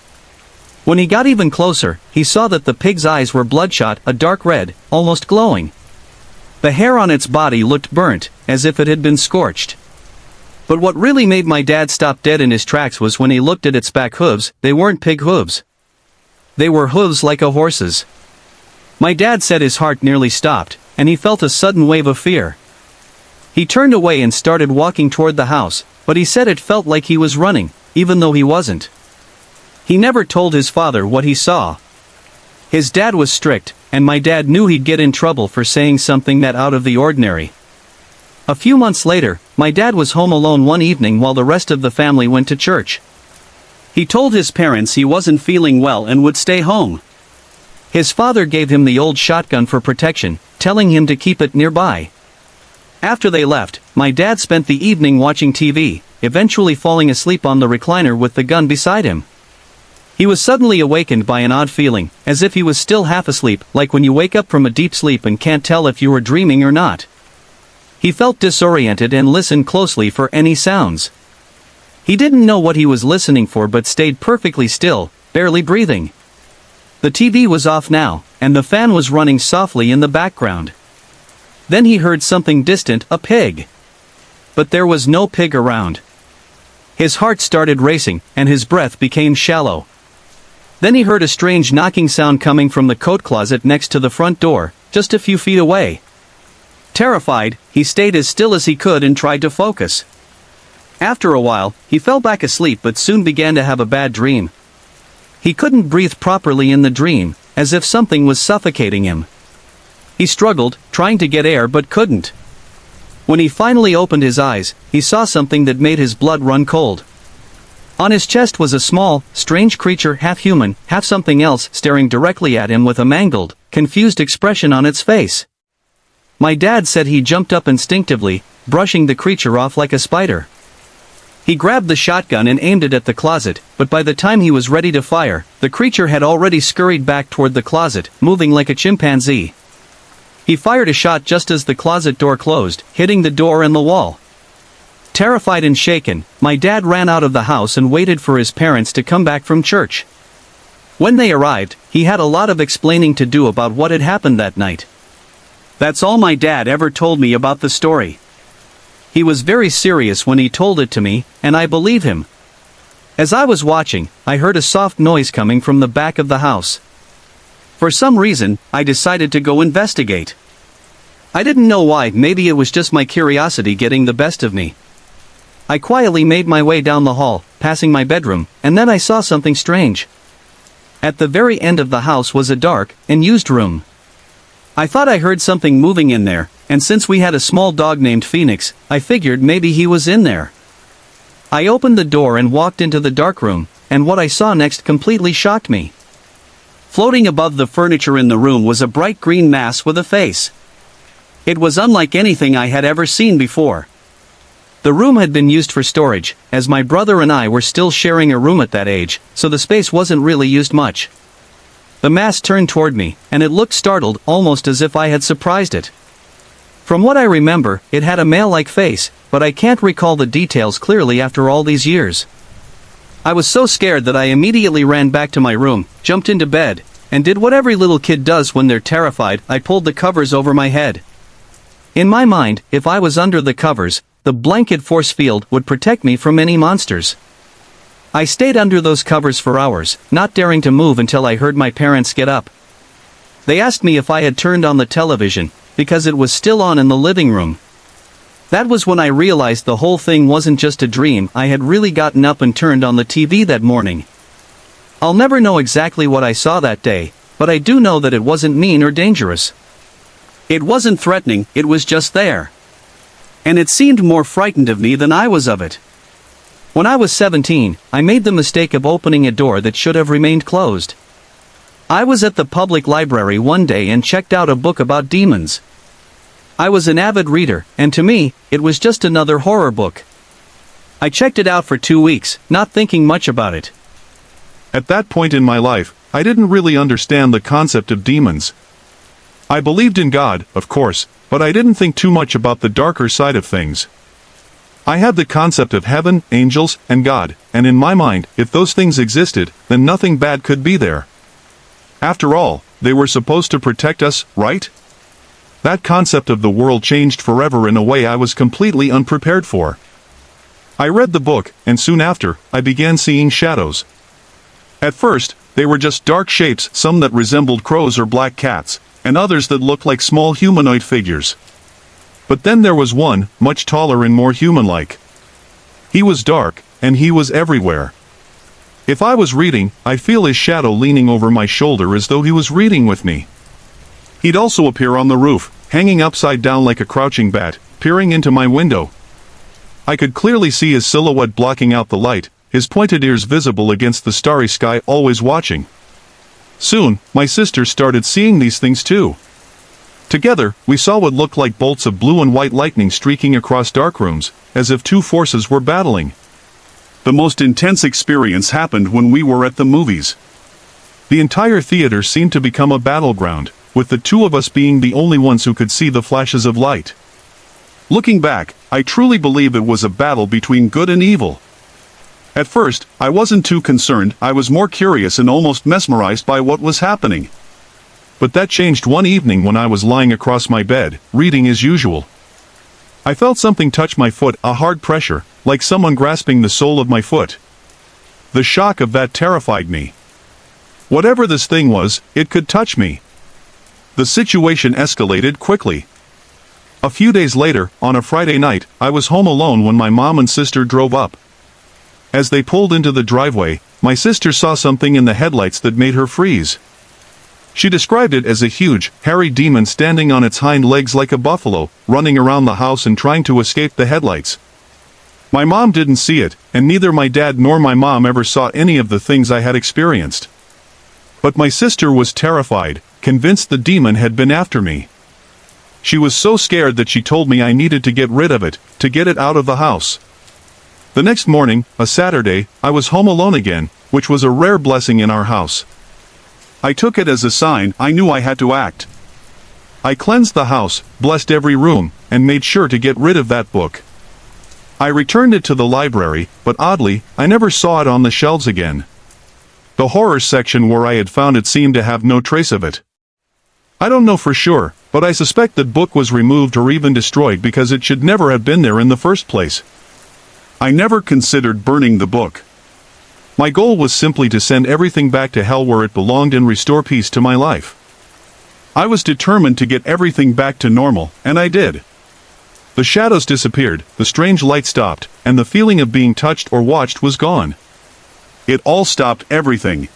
S1: When he got even closer, he saw that the pig's eyes were bloodshot, a dark red, almost glowing. The hair on its body looked burnt, as if it had been scorched. But what really made my dad stop dead in his tracks was when he looked at its back hooves. They weren't pig hooves. They were hooves like a horse's. My dad said his heart nearly stopped, and he felt a sudden wave of fear. He turned away and started walking toward the house, but he said it felt like he was running, even though he wasn't. He never told his father what he saw. His dad was strict, and my dad knew he'd get in trouble for saying something that out of the ordinary. A few months later, my dad was home alone one evening while the rest of the family went to church. He told his parents he wasn't feeling well and would stay home. His father gave him the old shotgun for protection, telling him to keep it nearby. After they left, my dad spent the evening watching TV, eventually falling asleep on the recliner with the gun beside him. He was suddenly awakened by an odd feeling, as if he was still half asleep, like when you wake up from a deep sleep and can't tell if you were dreaming or not. He felt disoriented and listened closely for any sounds. He didn't know what he was listening for but stayed perfectly still, barely breathing. The TV was off now, and the fan was running softly in the background. Then he heard something distant, a pig. But there was no pig around. His heart started racing, and his breath became shallow. Then he heard a strange knocking sound coming from the coat closet next to the front door, just a few feet away. Terrified, he stayed as still as he could and tried to focus. After a while, he fell back asleep but soon began to have a bad dream. He couldn't breathe properly in the dream, as if something was suffocating him. He struggled, trying to get air but couldn't. When he finally opened his eyes, he saw something that made his blood run cold. On his chest was a small, strange creature, half human, half something else, staring directly at him with a mangled, confused expression on its face. My dad said he jumped up instinctively, brushing the creature off like a spider. He grabbed the shotgun and aimed it at the closet, but by the time he was ready to fire, the creature had already scurried back toward the closet, moving like a chimpanzee. He fired a shot just as the closet door closed, hitting the door and the wall. Terrified and shaken, my dad ran out of the house and waited for his parents to come back from church. When they arrived, he had a lot of explaining to do about what had happened that night. That's all my dad ever told me about the story. He was very serious when he told it to me, and I believe him. As I was watching, I heard a soft noise coming from the back of the house. For some reason, I decided to go investigate. I didn't know why, maybe it was just my curiosity getting the best of me. I quietly made my way down the hall, passing my bedroom, and then I saw something strange. At the very end of the house was a dark and used room. I thought I heard something moving in there, and since we had a small dog named Phoenix, I figured maybe he was in there. I opened the door and walked into the dark room, and what I saw next completely shocked me. Floating above the furniture in the room was a bright green mass with a face. It was unlike anything I had ever seen before. The room had been used for storage, as my brother and I were still sharing a room at that age, so the space wasn't really used much. The mass turned toward me, and it looked startled, almost as if I had surprised it. From what I remember, it had a male-like face, but I can't recall the details clearly after all these years. I was so scared that I immediately ran back to my room, jumped into bed, and did what every little kid does when they're terrified. I pulled the covers over my head. In my mind, if I was under the covers, the blanket force field would protect me from any monsters. I stayed under those covers for hours, not daring to move until I heard my parents get up. They asked me if I had turned on the television, because it was still on in the living room. That was when I realized the whole thing wasn't just a dream. I had really gotten up and turned on the TV that morning. I'll never know exactly what I saw that day, but I do know that it wasn't mean or dangerous. It wasn't threatening, it was just there. And it seemed more frightened of me than I was of it. When I was 17, I made the mistake of opening a door that should have remained closed. I was at the public library one day and checked out a book about demons. I was an avid reader, and to me, it was just another horror book. I checked it out for 2 weeks, not thinking much about it.
S2: At that point in my life, I didn't really understand the concept of demons. I believed in God, of course, but I didn't think too much about the darker side of things. I had the concept of heaven, angels, and God, and in my mind, if those things existed, then nothing bad could be there. After all, they were supposed to protect us, right? That concept of the world changed forever in a way I was completely unprepared for. I read the book, and soon after, I began seeing shadows. At first, they were just dark shapes, some that resembled crows or black cats, and others that looked like small humanoid figures. But then there was one, much taller and more human-like. He was dark, and he was everywhere. If I was reading, I'd feel his shadow leaning over my shoulder as though he was reading with me. He'd also appear on the roof, hanging upside down like a crouching bat, peering into my window. I could clearly see his silhouette blocking out the light, his pointed ears visible against the starry sky, always watching. Soon, my sister started seeing these things too. Together, we saw what looked like bolts of blue and white lightning streaking across dark rooms, as if two forces were battling. The most intense experience happened when we were at the movies. The entire theater seemed to become a battleground, with the two of us being the only ones who could see the flashes of light. Looking back, I truly believe it was a battle between good and evil. At first, I wasn't too concerned. I was more curious and almost mesmerized by what was happening. But that changed one evening when I was lying across my bed, reading as usual. I felt something touch my foot, a hard pressure, like someone grasping the sole of my foot. The shock of that terrified me. Whatever this thing was, it could touch me. The situation escalated quickly. A few days later, on a Friday night, I was home alone when my mom and sister drove up. As they pulled into the driveway, my sister saw something in the headlights that made her freeze. She described it as a huge, hairy demon standing on its hind legs like a buffalo, running around the house and trying to escape the headlights. My mom didn't see it, and neither my dad nor my mom ever saw any of the things I had experienced. But my sister was terrified, convinced the demon had been after me. She was so scared that she told me I needed to get rid of it, to get it out of the house. The next morning, a Saturday, I was home alone again, which was a rare blessing in our house. I took it as a sign. I knew I had to act. I cleansed the house, blessed every room, and made sure to get rid of that book. I returned it to the library, but oddly, I never saw it on the shelves again. The horror section where I had found it seemed to have no trace of it. I don't know for sure, but I suspect that book was removed or even destroyed because it should never have been there in the first place. I never considered burning the book. My goal was simply to send everything back to hell where it belonged and restore peace to my life. I was determined to get everything back to normal, and I did. The shadows disappeared, the strange light stopped, and the feeling of being touched or watched was gone. It all stopped everything.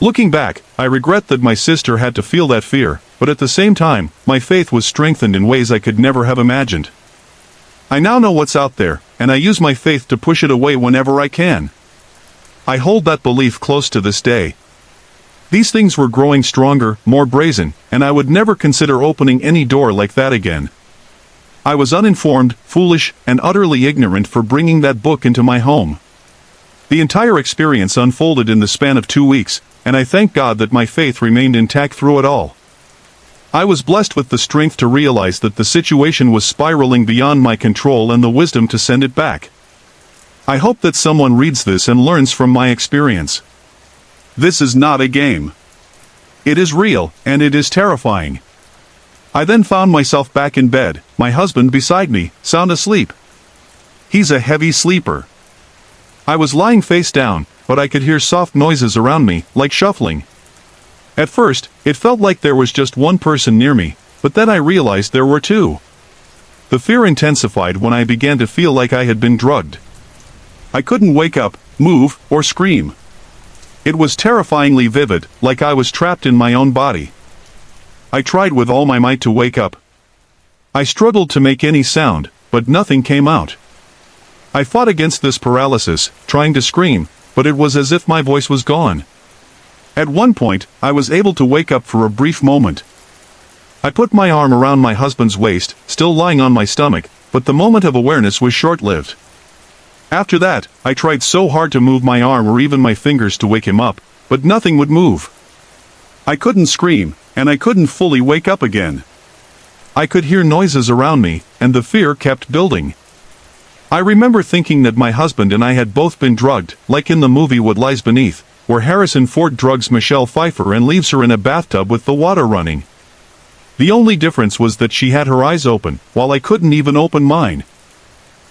S2: Looking back, I regret that my sister had to feel that fear, but at the same time, my faith was strengthened in ways I could never have imagined. I now know what's out there, and I use my faith to push it away whenever I can. I hold that belief close to this day. These things were growing stronger, more brazen, and I would never consider opening any door like that again. I was uninformed, foolish, and utterly ignorant for bringing that book into my home. The entire experience unfolded in the span of 2 weeks, and I thank God that my faith remained intact through it all. I was blessed with the strength to realize that the situation was spiraling beyond my control and the wisdom to send it back. I hope that someone reads this and learns from my experience. This is not a game. It is real, and it is terrifying. I then found myself back in bed, my husband beside me, sound asleep. He's a heavy sleeper. I was lying face down, but I could hear soft noises around me, like shuffling. At first, it felt like there was just one person near me, but then I realized there were two. The fear intensified when I began to feel like I had been drugged. I couldn't wake up, move, or scream. It was terrifyingly vivid, like I was trapped in my own body. I tried with all my might to wake up. I struggled to make any sound, but nothing came out. I fought against this paralysis, trying to scream, but it was as if my voice was gone. At one point, I was able to wake up for a brief moment. I put my arm around my husband's waist, still lying on my stomach, but the moment of awareness was short-lived. After that, I tried so hard to move my arm or even my fingers to wake him up, but nothing would move. I couldn't scream, and I couldn't fully wake up again. I could hear noises around me, and the fear kept building. I remember thinking that my husband and I had both been drugged, like in the movie What Lies Beneath, where Harrison Ford drugs Michelle Pfeiffer and leaves her in a bathtub with the water running. The only difference was that she had her eyes open, while I couldn't even open mine.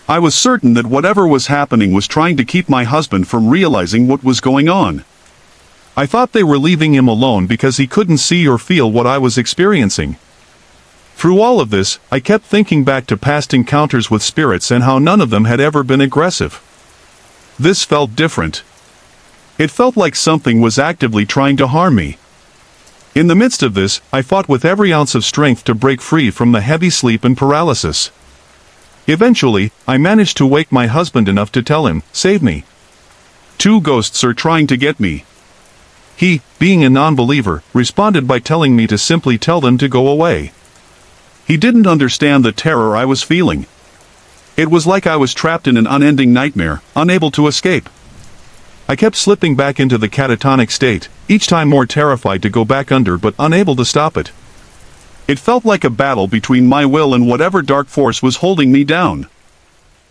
S2: I was certain that whatever was happening was trying to keep my husband from realizing what was going on. I thought they were leaving him alone because he couldn't see or feel what I was experiencing. Through all of this, I kept thinking back to past encounters with spirits and how none of them had ever been aggressive. This felt different. It felt like something was actively trying to harm me. In the midst of this, I fought with every ounce of strength to break free from the heavy sleep and paralysis. Eventually, I managed to wake my husband enough to tell him, "Save me. 2 ghosts are trying to get me." He, being a non-believer, responded by telling me to simply tell them to go away. He didn't understand the terror I was feeling. It was like I was trapped in an unending nightmare, unable to escape. I kept slipping back into the catatonic state, each time more terrified to go back under but unable to stop it. It felt like a battle between my will and whatever dark force was holding me down.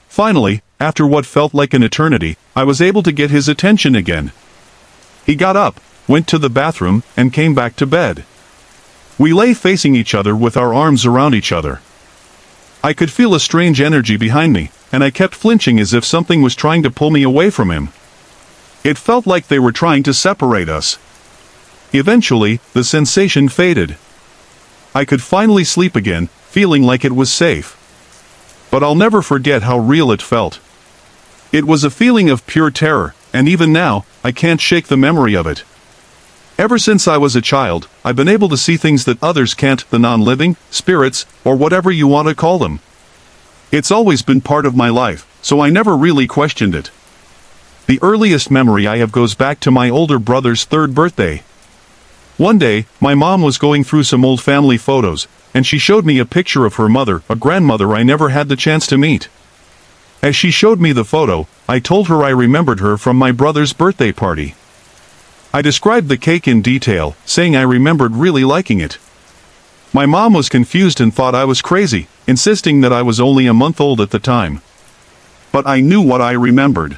S2: Finally, after what felt like an eternity, I was able to get his attention again. He got up, went to the bathroom, and came back to bed. We lay facing each other with our arms around each other. I could feel a strange energy behind me, and I kept flinching as if something was trying to pull me away from him. It felt like they were trying to separate us. Eventually, the sensation faded. I could finally sleep again, feeling like it was safe. But I'll never forget how real it felt. It was a feeling of pure terror, and even now, I can't shake the memory of it. Ever since I was a child, I've been able to see things that others can't, the non-living, spirits, or whatever you want to call them. It's always been part of my life, so I never really questioned it. The earliest memory I have goes back to my older brother's 3rd birthday. One day, my mom was going through some old family photos, and she showed me a picture of her mother, a grandmother I never had the chance to meet. As she showed me the photo, I told her I remembered her from my brother's birthday party. I described the cake in detail, saying I remembered really liking it. My mom was confused and thought I was crazy, insisting that I was only a month old at the time. But I knew what I remembered.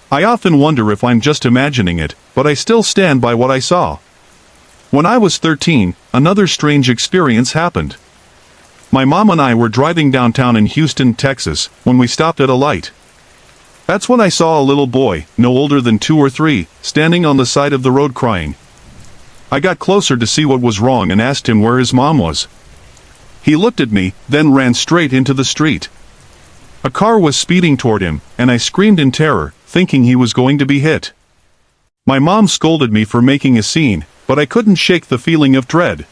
S2: I often wonder if I'm just imagining it, but I still stand by what I saw. When I was 13, another strange experience happened. My mom and I were driving downtown in Houston, Texas, when we stopped at a light. That's when I saw a little boy, no older than 2 or 3, standing on the side of the road crying. I got closer to see what was wrong and asked him where his mom was. He looked at me, then ran straight into the street. A car was speeding toward him, and I screamed in terror, thinking he was going to be hit. My mom scolded me for making a scene, but I couldn't shake the feeling of dread.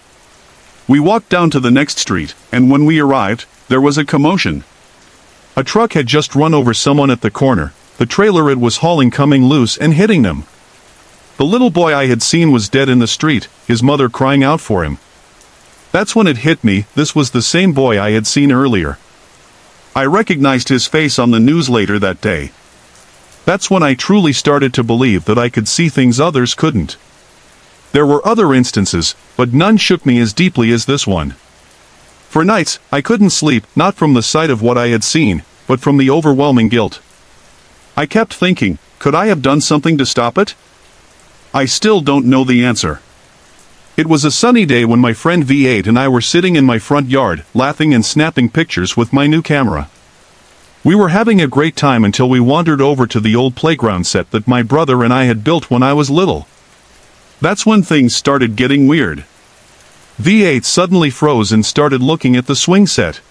S2: We walked down to the next street, and when we arrived, there was a commotion. A truck had just run over someone at the corner, the trailer it was hauling coming loose and hitting them. The little boy I had seen was dead in the street, his mother crying out for him. That's when it hit me, this was the same boy I had seen earlier. I recognized his face on the news later that day. That's when I truly started to believe that I could see things others couldn't. There were other instances, but none shook me as deeply as this one. For nights, I couldn't sleep, not from the sight of what I had seen, but from the overwhelming guilt. I kept thinking, could I have done something to stop it? I still don't know the answer. It was a sunny day when my friend V8 and I were sitting in my front yard, laughing and snapping pictures with my new camera. We were having a great time until we wandered over to the old playground set that my brother and I had built when I was little. That's when things started getting weird. V8 suddenly froze and started looking at the swing set.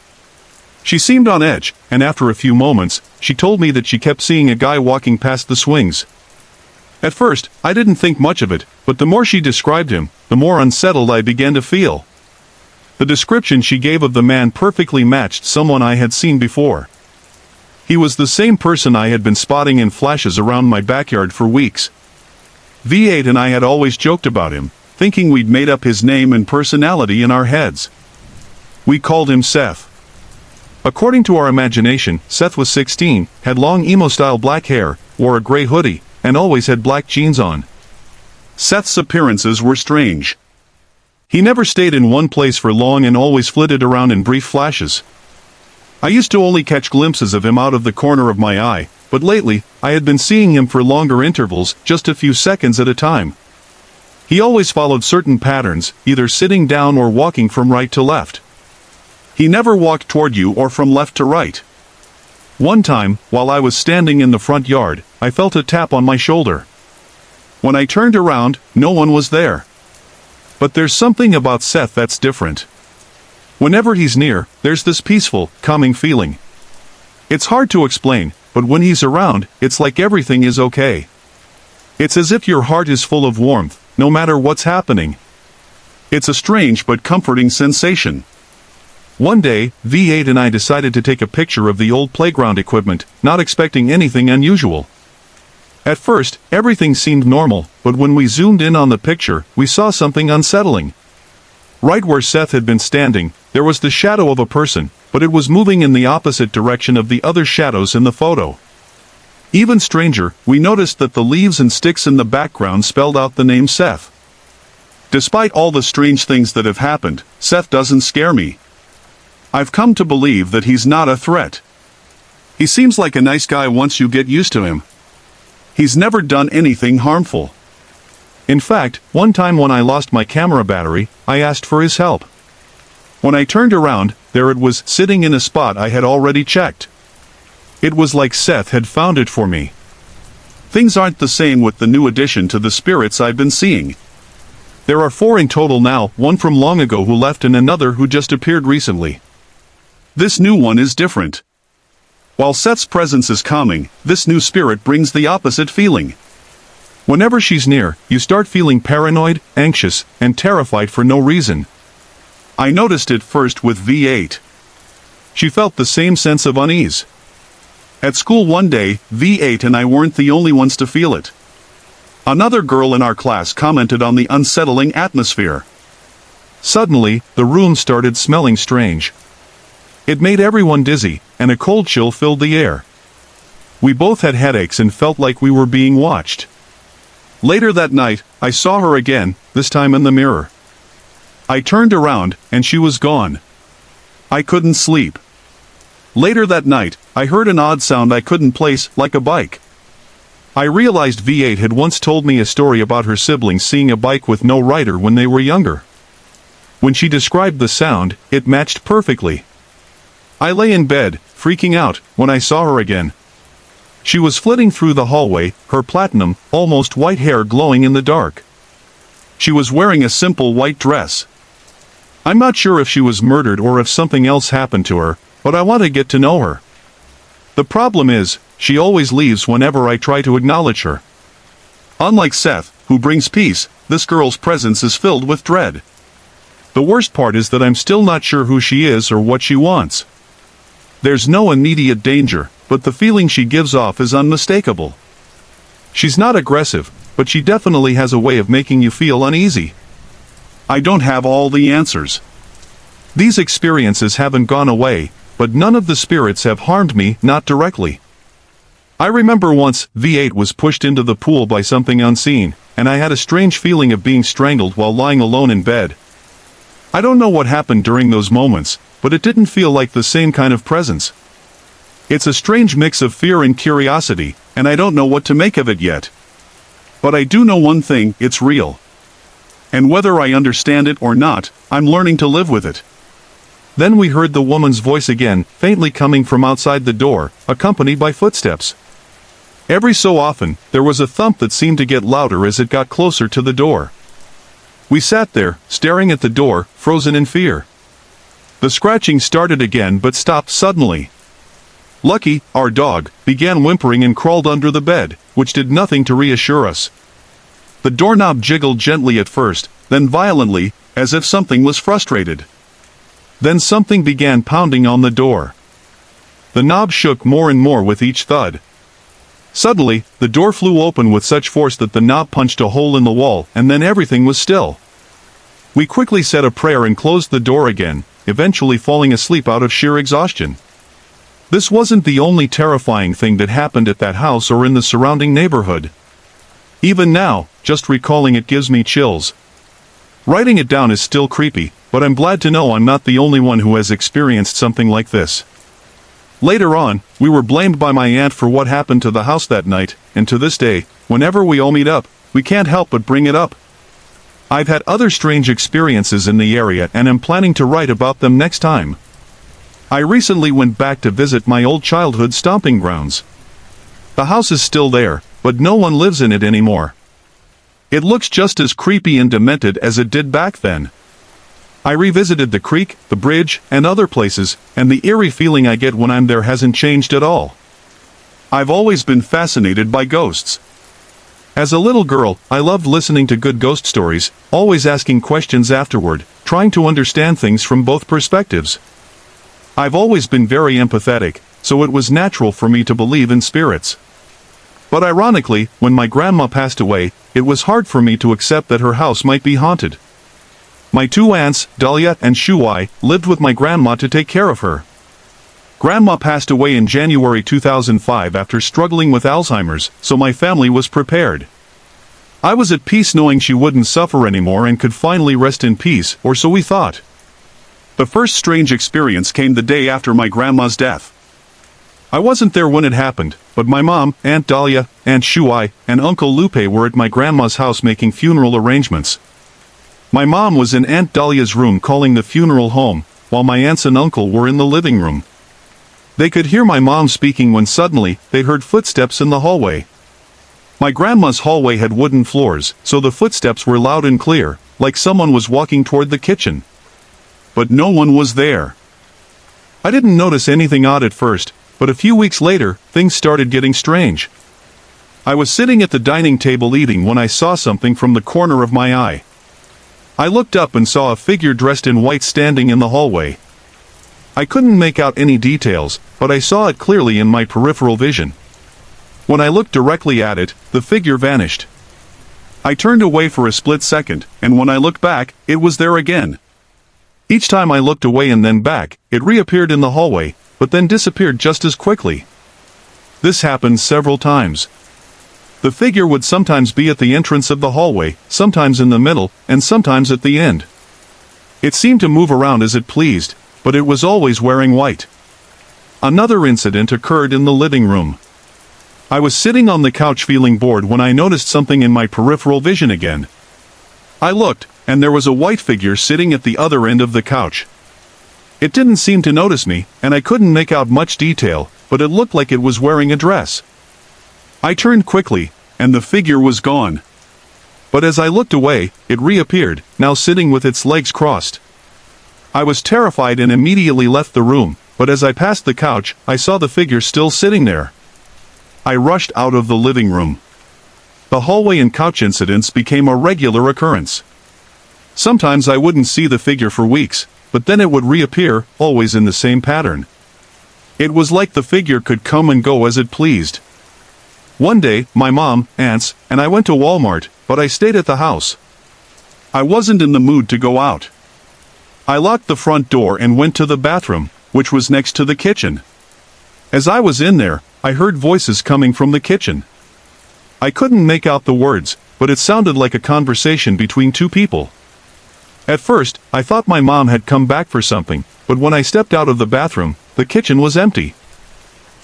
S2: She seemed on edge, and after a few moments, she told me that she kept seeing a guy walking past the swings. At first, I didn't think much of it, but the more she described him, the more unsettled I began to feel. The description she gave of the man perfectly matched someone I had seen before. He was the same person I had been spotting in flashes around my backyard for weeks. V8 and I had always joked about him, thinking we'd made up his name and personality in our heads. We called him Seth. According to our imagination, Seth was 16, had long emo-style black hair, wore a gray hoodie, and always had black jeans on. Seth's appearances were strange. He never stayed in one place for long and always flitted around in brief flashes. I used to only catch glimpses of him out of the corner of my eye, but lately, I had been seeing him for longer intervals, just a few seconds at a time. He always followed certain patterns, either sitting down or walking from right to left. He never walked toward you or from left to right. One time, while I was standing in the front yard, I felt a tap on my shoulder. When I turned around, no one was there. But there's something about Seth that's different. Whenever he's near, there's this peaceful, calming feeling. It's hard to explain, but when he's around, it's like everything is okay. It's as if your heart is full of warmth, no matter what's happening. It's a strange but comforting sensation. One day, V8 and I decided to take a picture of the old playground equipment, not expecting anything unusual. At first, everything seemed normal, but when we zoomed in on the picture, we saw something unsettling. Right where Seth had been standing, there was the shadow of a person, but it was moving in the opposite direction of the other shadows in the photo. Even stranger, we noticed that the leaves and sticks in the background spelled out the name Seth. Despite all the strange things that have happened, Seth doesn't scare me. I've come to believe that he's not a threat. He seems like a nice guy once you get used to him. He's never done anything harmful. In fact, one time when I lost my camera battery, I asked for his help. When I turned around, there it was, sitting in a spot I had already checked. It was like Seth had found it for me. Things aren't the same with the new addition to the spirits I've been seeing. There are 4 in total now, one from long ago who left and another who just appeared recently. This new one is different. While Seth's presence is calming, this new spirit brings the opposite feeling. Whenever she's near, you start feeling paranoid, anxious, and terrified for no reason. I noticed it first with V8. She felt the same sense of unease. At school one day, V8 and I weren't the only ones to feel it. Another girl in our class commented on the unsettling atmosphere. Suddenly, the room started smelling strange. It made everyone dizzy, and a cold chill filled the air. We both had headaches and felt like we were being watched. Later that night, I saw her again, this time in the mirror. I turned around, and she was gone. I couldn't sleep. Later that night, I heard an odd sound I couldn't place, like a bike. I realized V8 had once told me a story about her siblings seeing a bike with no rider when they were younger. When she described the sound, it matched perfectly. I lay in bed, freaking out, when I saw her again. She was flitting through the hallway, her platinum, almost white hair glowing in the dark. She was wearing a simple white dress. I'm not sure if she was murdered or if something else happened to her, but I want to get to know her. The problem is, she always leaves whenever I try to acknowledge her. Unlike Seth, who brings peace, this girl's presence is filled with dread. The worst part is that I'm still not sure who she is or what she wants. There's no immediate danger, but the feeling she gives off is unmistakable. She's not aggressive, but she definitely has a way of making you feel uneasy. I don't have all the answers. These experiences haven't gone away, but none of the spirits have harmed me, not directly. I remember once, V8 was pushed into the pool by something unseen, and I had a strange feeling of being strangled while lying alone in bed. I don't know what happened during those moments, but it didn't feel like the same kind of presence. It's a strange mix of fear and curiosity, and I don't know what to make of it yet. But I do know one thing, it's real. And whether I understand it or not, I'm learning to live with it. Then we heard the woman's voice again, faintly coming from outside the door, accompanied by footsteps. Every so often, there was a thump that seemed to get louder as it got closer to the door. We sat there, staring at the door, frozen in fear. The scratching started again but stopped suddenly. Lucky, our dog, began whimpering and crawled under the bed, which did nothing to reassure us. The doorknob jiggled gently at first, then violently, as if something was frustrated. Then something began pounding on the door. The knob shook more and more with each thud. Suddenly, the door flew open with such force that the knob punched a hole in the wall, and then everything was still. We quickly said a prayer and closed the door again, eventually falling asleep out of sheer exhaustion. This wasn't the only terrifying thing that happened at that house or in the surrounding neighborhood. Even now, just recalling it gives me chills. Writing it down is still creepy, but I'm glad to know I'm not the only one who has experienced something like this. Later on, we were blamed by my aunt for what happened to the house that night, and to this day, whenever we all meet up, we can't help but bring it up. I've had other strange experiences in the area and am planning to write about them next time. I recently went back to visit my old childhood stomping grounds. The house is still there, but no one lives in it anymore. It looks just as creepy and demented as it did back then. I revisited the creek, the bridge, and other places, and the eerie feeling I get when I'm there hasn't changed at all. I've always been fascinated by ghosts. As a little girl, I loved listening to good ghost stories, always asking questions afterward, trying to understand things from both perspectives. I've always been very empathetic, so it was natural for me to believe in spirits. But ironically, when my grandma passed away, it was hard for me to accept that her house might be haunted. My two aunts, Dahlia and Shuai, lived with my grandma to take care of her. Grandma passed away in January 2005 after struggling with Alzheimer's, so my family was prepared. I was at peace knowing she wouldn't suffer anymore and could finally rest in peace, or so we thought. The first strange experience came the day after my grandma's death. I wasn't there when it happened, but my mom, Aunt Dahlia, Aunt Shuai, and Uncle Lupe were at my grandma's house making funeral arrangements. My mom was in Aunt Dahlia's room calling the funeral home, while my aunts and uncle were in the living room. They could hear my mom speaking when suddenly, they heard footsteps in the hallway. My grandma's hallway had wooden floors, so the footsteps were loud and clear, like someone was walking toward the kitchen. But no one was there. I didn't notice anything odd at first, but a few weeks later, things started getting strange. I was sitting at the dining table eating when I saw something from the corner of my eye. I looked up and saw a figure dressed in white standing in the hallway. I couldn't make out any details, but I saw it clearly in my peripheral vision. When I looked directly at it, the figure vanished. I turned away for a split second, and when I looked back, it was there again. Each time I looked away and then back, it reappeared in the hallway, but then disappeared just as quickly. This happened several times. The figure would sometimes be at the entrance of the hallway, sometimes in the middle, and sometimes at the end. It seemed to move around as it pleased, but it was always wearing white. Another incident occurred in the living room. I was sitting on the couch feeling bored when I noticed something in my peripheral vision again. I looked, and there was a white figure sitting at the other end of the couch. It didn't seem to notice me, and I couldn't make out much detail, but it looked like it was wearing a dress. I turned quickly, and the figure was gone. But as I looked away, it reappeared, now sitting with its legs crossed. I was terrified and immediately left the room, but as I passed the couch, I saw the figure still sitting there. I rushed out of the living room. The hallway and couch incidents became a regular occurrence. Sometimes I wouldn't see the figure for weeks, but then it would reappear, always in the same pattern. It was like the figure could come and go as it pleased. One day, my mom, aunts, and I went to Walmart, but I stayed at the house. I wasn't in the mood to go out. I locked the front door and went to the bathroom, which was next to the kitchen. As I was in there, I heard voices coming from the kitchen. I couldn't make out the words, but it sounded like a conversation between two people. At first, I thought my mom had come back for something, but when I stepped out of the bathroom, the kitchen was empty.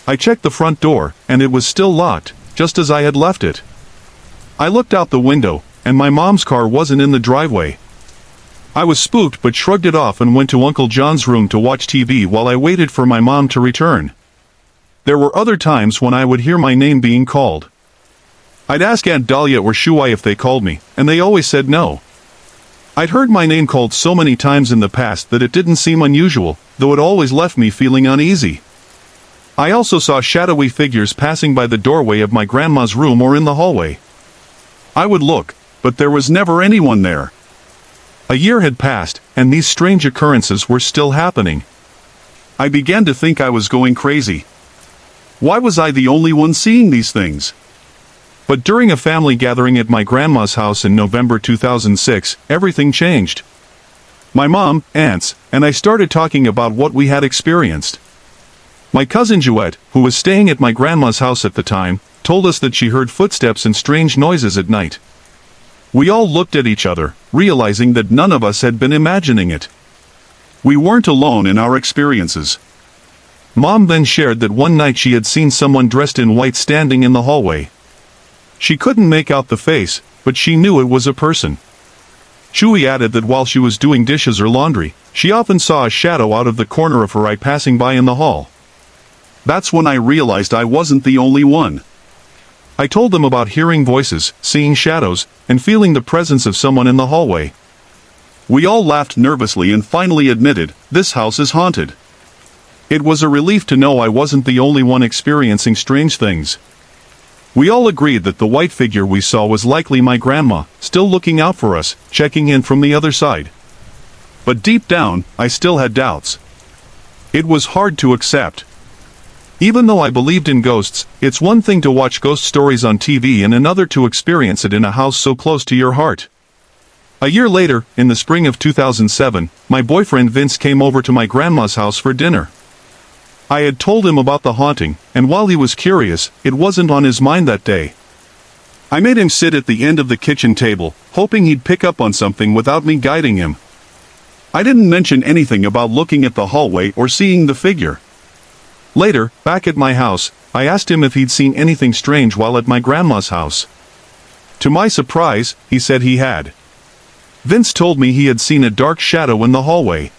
S2: I checked the front door, and it was still locked, just as I had left it. I looked out the window, and my mom's car wasn't in the driveway. I was spooked but shrugged it off and went to Uncle John's room to watch TV while I waited for my mom to return. There were other times when I would hear my name being called. I'd ask Aunt Dahlia or Shuai if they called me, and they always said no. I'd heard my name called so many times in the past that it didn't seem unusual, though it always left me feeling uneasy. I also saw shadowy figures passing by the doorway of my grandma's room or in the hallway. I would look, but there was never anyone there. A year had passed, and these strange occurrences were still happening. I began to think I was going crazy. Why was I the only one seeing these things? But during a family gathering at my grandma's house in November 2006, everything changed. My mom, aunts, and I started talking about what we had experienced. My cousin Jouette, who was staying at my grandma's house at the time, told us that she heard footsteps and strange noises at night. We all looked at each other, realizing that none of us had been imagining it. We weren't alone in our experiences. Mom then shared that one night she had seen someone dressed in white standing in the hallway. She couldn't make out the face, but she knew it was a person. Shuai added that while she was doing dishes or laundry, she often saw a shadow out of the corner of her eye passing by in the hall. That's when I realized I wasn't the only one. I told them about hearing voices, seeing shadows, and feeling the presence of someone in the hallway. We all laughed nervously and finally admitted, this house is haunted. It was a relief to know I wasn't the only one experiencing strange things. We all agreed that the white figure we saw was likely my grandma, still looking out for us, checking in from the other side. But deep down, I still had doubts. It was hard to accept. Even though I believed in ghosts, it's one thing to watch ghost stories on TV and another to experience it in a house so close to your heart. A year later, in the spring of 2007, my boyfriend Vince came over to my grandma's house for dinner. I had told him about the haunting, and while he was curious, it wasn't on his mind that day. I made him sit at the end of the kitchen table, hoping he'd pick up on something without me guiding him. I didn't mention anything about looking at the hallway or seeing the figure. Later, back at my house, I asked him if he'd seen anything strange while at my grandma's house. To my surprise, he said he had. Vince told me he had seen a dark shadow in the hallway.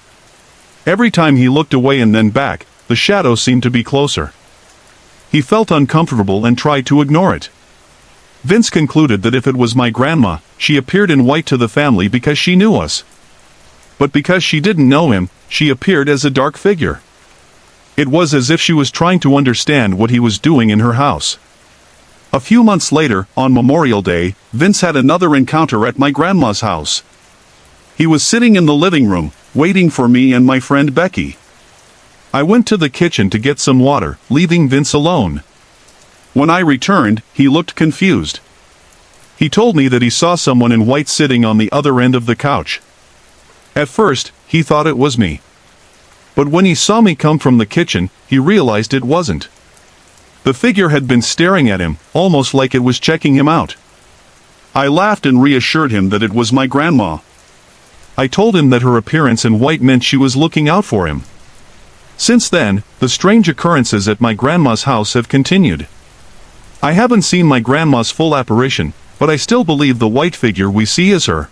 S2: Every time he looked away and then back, the shadow seemed to be closer. He felt uncomfortable and tried to ignore it. Vince concluded that if it was my grandma, she appeared in white to the family because she knew us. But because she didn't know him, she appeared as a dark figure. It was as if she was trying to understand what he was doing in her house. A few months later, on Memorial Day, Vince had another encounter at my grandma's house. He was sitting in the living room, waiting for me and my friend Becky. I went to the kitchen to get some water, leaving Vince alone. When I returned, he looked confused. He told me that he saw someone in white sitting on the other end of the couch. At first, he thought it was me. But when he saw me come from the kitchen, he realized it wasn't. The figure had been staring at him, almost like it was checking him out. I laughed and reassured him that it was my grandma. I told him that her appearance in white meant she was looking out for him. Since then, the strange occurrences at my grandma's house have continued. I haven't seen my grandma's full apparition, but I still believe the white figure we see is her.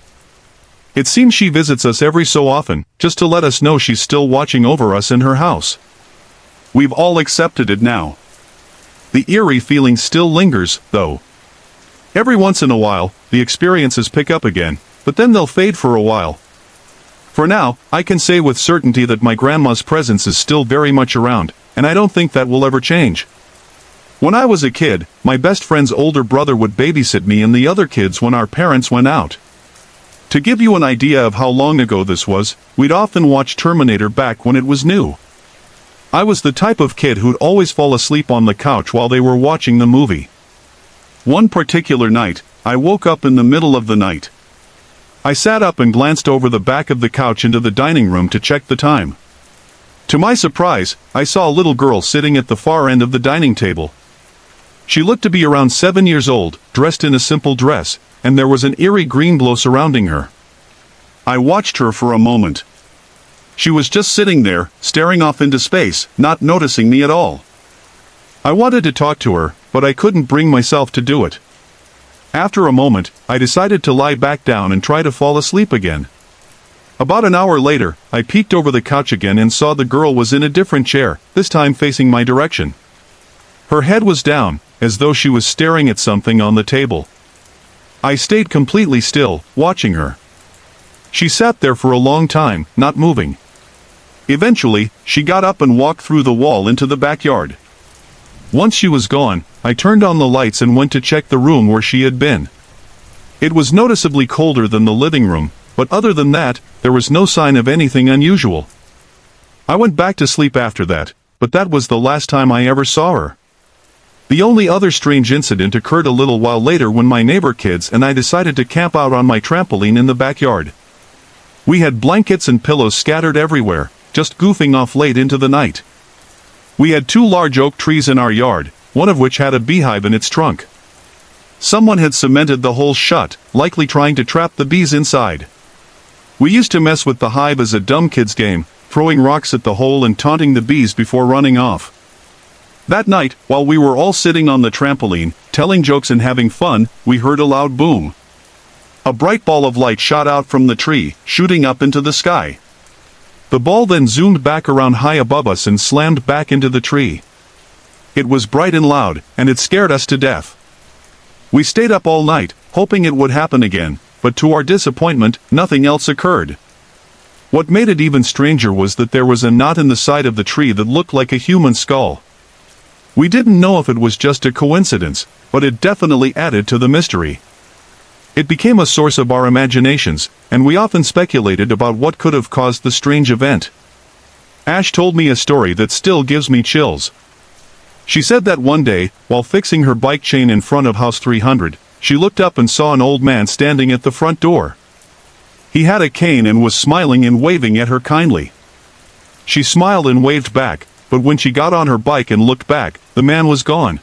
S2: It seems she visits us every so often, just to let us know she's still watching over us in her house. We've all accepted it now. The eerie feeling still lingers, though. Every once in a while, the experiences pick up again, but then they'll fade for a while. For now, I can say with certainty that my grandma's presence is still very much around, and I don't think that will ever change. When I was a kid, my best friend's older brother would babysit me and the other kids when our parents went out. To give you an idea of how long ago this was, we'd often watch Terminator back when it was new. I was the type of kid who'd always fall asleep on the couch while they were watching the movie. One particular night, I woke up in the middle of the night. I sat up and glanced over the back of the couch into the dining room to check the time. To my surprise, I saw a little girl sitting at the far end of the dining table. She looked to be around 7 years old, dressed in a simple dress, and there was an eerie green glow surrounding her. I watched her for a moment. She was just sitting there, staring off into space, not noticing me at all. I wanted to talk to her, but I couldn't bring myself to do it. After a moment, I decided to lie back down and try to fall asleep again. About an hour later, I peeked over the couch again and saw the girl was in a different chair, this time facing my direction. Her head was down, as though she was staring at something on the table. I stayed completely still, watching her. She sat there for a long time, not moving. Eventually, she got up and walked through the wall into the backyard. Once she was gone, I turned on the lights and went to check the room where she had been. It was noticeably colder than the living room, but other than that, there was no sign of anything unusual. I went back to sleep after that, but that was the last time I ever saw her. The only other strange incident occurred a little while later when my neighbor kids and I decided to camp out on my trampoline in the backyard. We had blankets and pillows scattered everywhere, just goofing off late into the night. We had 2 large oak trees in our yard, one of which had a beehive in its trunk. Someone had cemented the hole shut, likely trying to trap the bees inside. We used to mess with the hive as a dumb kid's game, throwing rocks at the hole and taunting the bees before running off. That night, while we were all sitting on the trampoline, telling jokes and having fun, we heard a loud boom. A bright ball of light shot out from the tree, shooting up into the sky. The ball then zoomed back around high above us and slammed back into the tree. It was bright and loud, and it scared us to death. We stayed up all night, hoping it would happen again, but to our disappointment, nothing else occurred. What made it even stranger was that there was a knot in the side of the tree that looked like a human skull. We didn't know if it was just a coincidence, but it definitely added to the mystery. It became a source of our imaginations, and we often speculated about what could have caused the strange event. Ash told me a story that still gives me chills. She said that one day, while fixing her bike chain in front of House 300, she looked up and saw an old man standing at the front door. He had a cane and was smiling and waving at her kindly. She smiled and waved back, but when she got on her bike and looked back, the man was gone.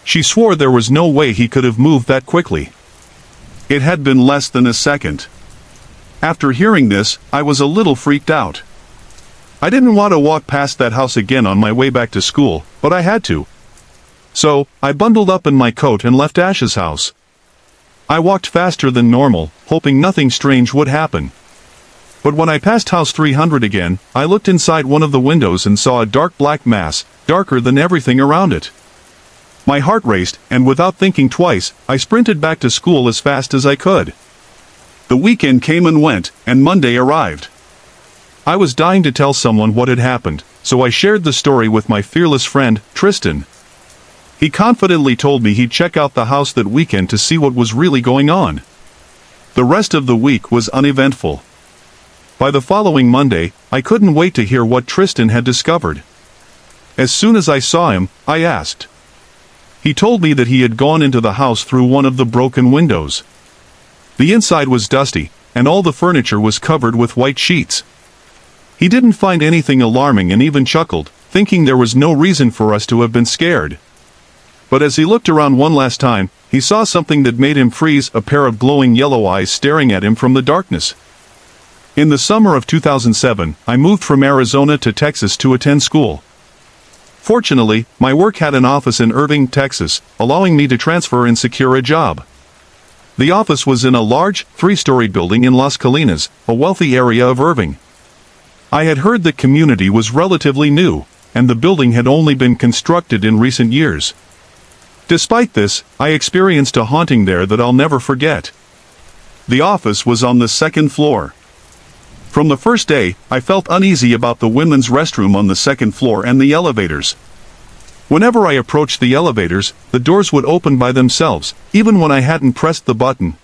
S2: She swore there was no way he could have moved that quickly. It had been less than a second. After hearing this, I was a little freaked out. I didn't want to walk past that house again on my way back to school, but I had to. So, I bundled up in my coat and left Ash's house. I walked faster than normal, hoping nothing strange would happen. But when I passed House 300 again, I looked inside one of the windows and saw a dark black mass, darker than everything around it. My heart raced, and without thinking twice, I sprinted back to school as fast as I could. The weekend came and went, and Monday arrived. I was dying to tell someone what had happened, so I shared the story with my fearless friend, Tristan. He confidently told me he'd check out the house that weekend to see what was really going on. The rest of the week was uneventful. By the following Monday, I couldn't wait to hear what Tristan had discovered. As soon as I saw him, I asked. He told me that he had gone into the house through one of the broken windows. The inside was dusty, and all the furniture was covered with white sheets. He didn't find anything alarming and even chuckled, thinking there was no reason for us to have been scared. But as he looked around one last time, he saw something that made him freeze, a pair of glowing yellow eyes staring at him from the darkness. In the summer of 2007, I moved from Arizona to Texas to attend school. Fortunately, my work had an office in Irving, Texas, allowing me to transfer and secure a job. The office was in a large, 3-story building in Las Colinas, a wealthy area of Irving. I had heard the community was relatively new, and the building had only been constructed in recent years. Despite this, I experienced a haunting there that I'll never forget. The office was on the 2nd floor. From the first day, I felt uneasy about the women's restroom on the second floor and the elevators. Whenever I approached the elevators, the doors would open by themselves, even when I hadn't pressed the button.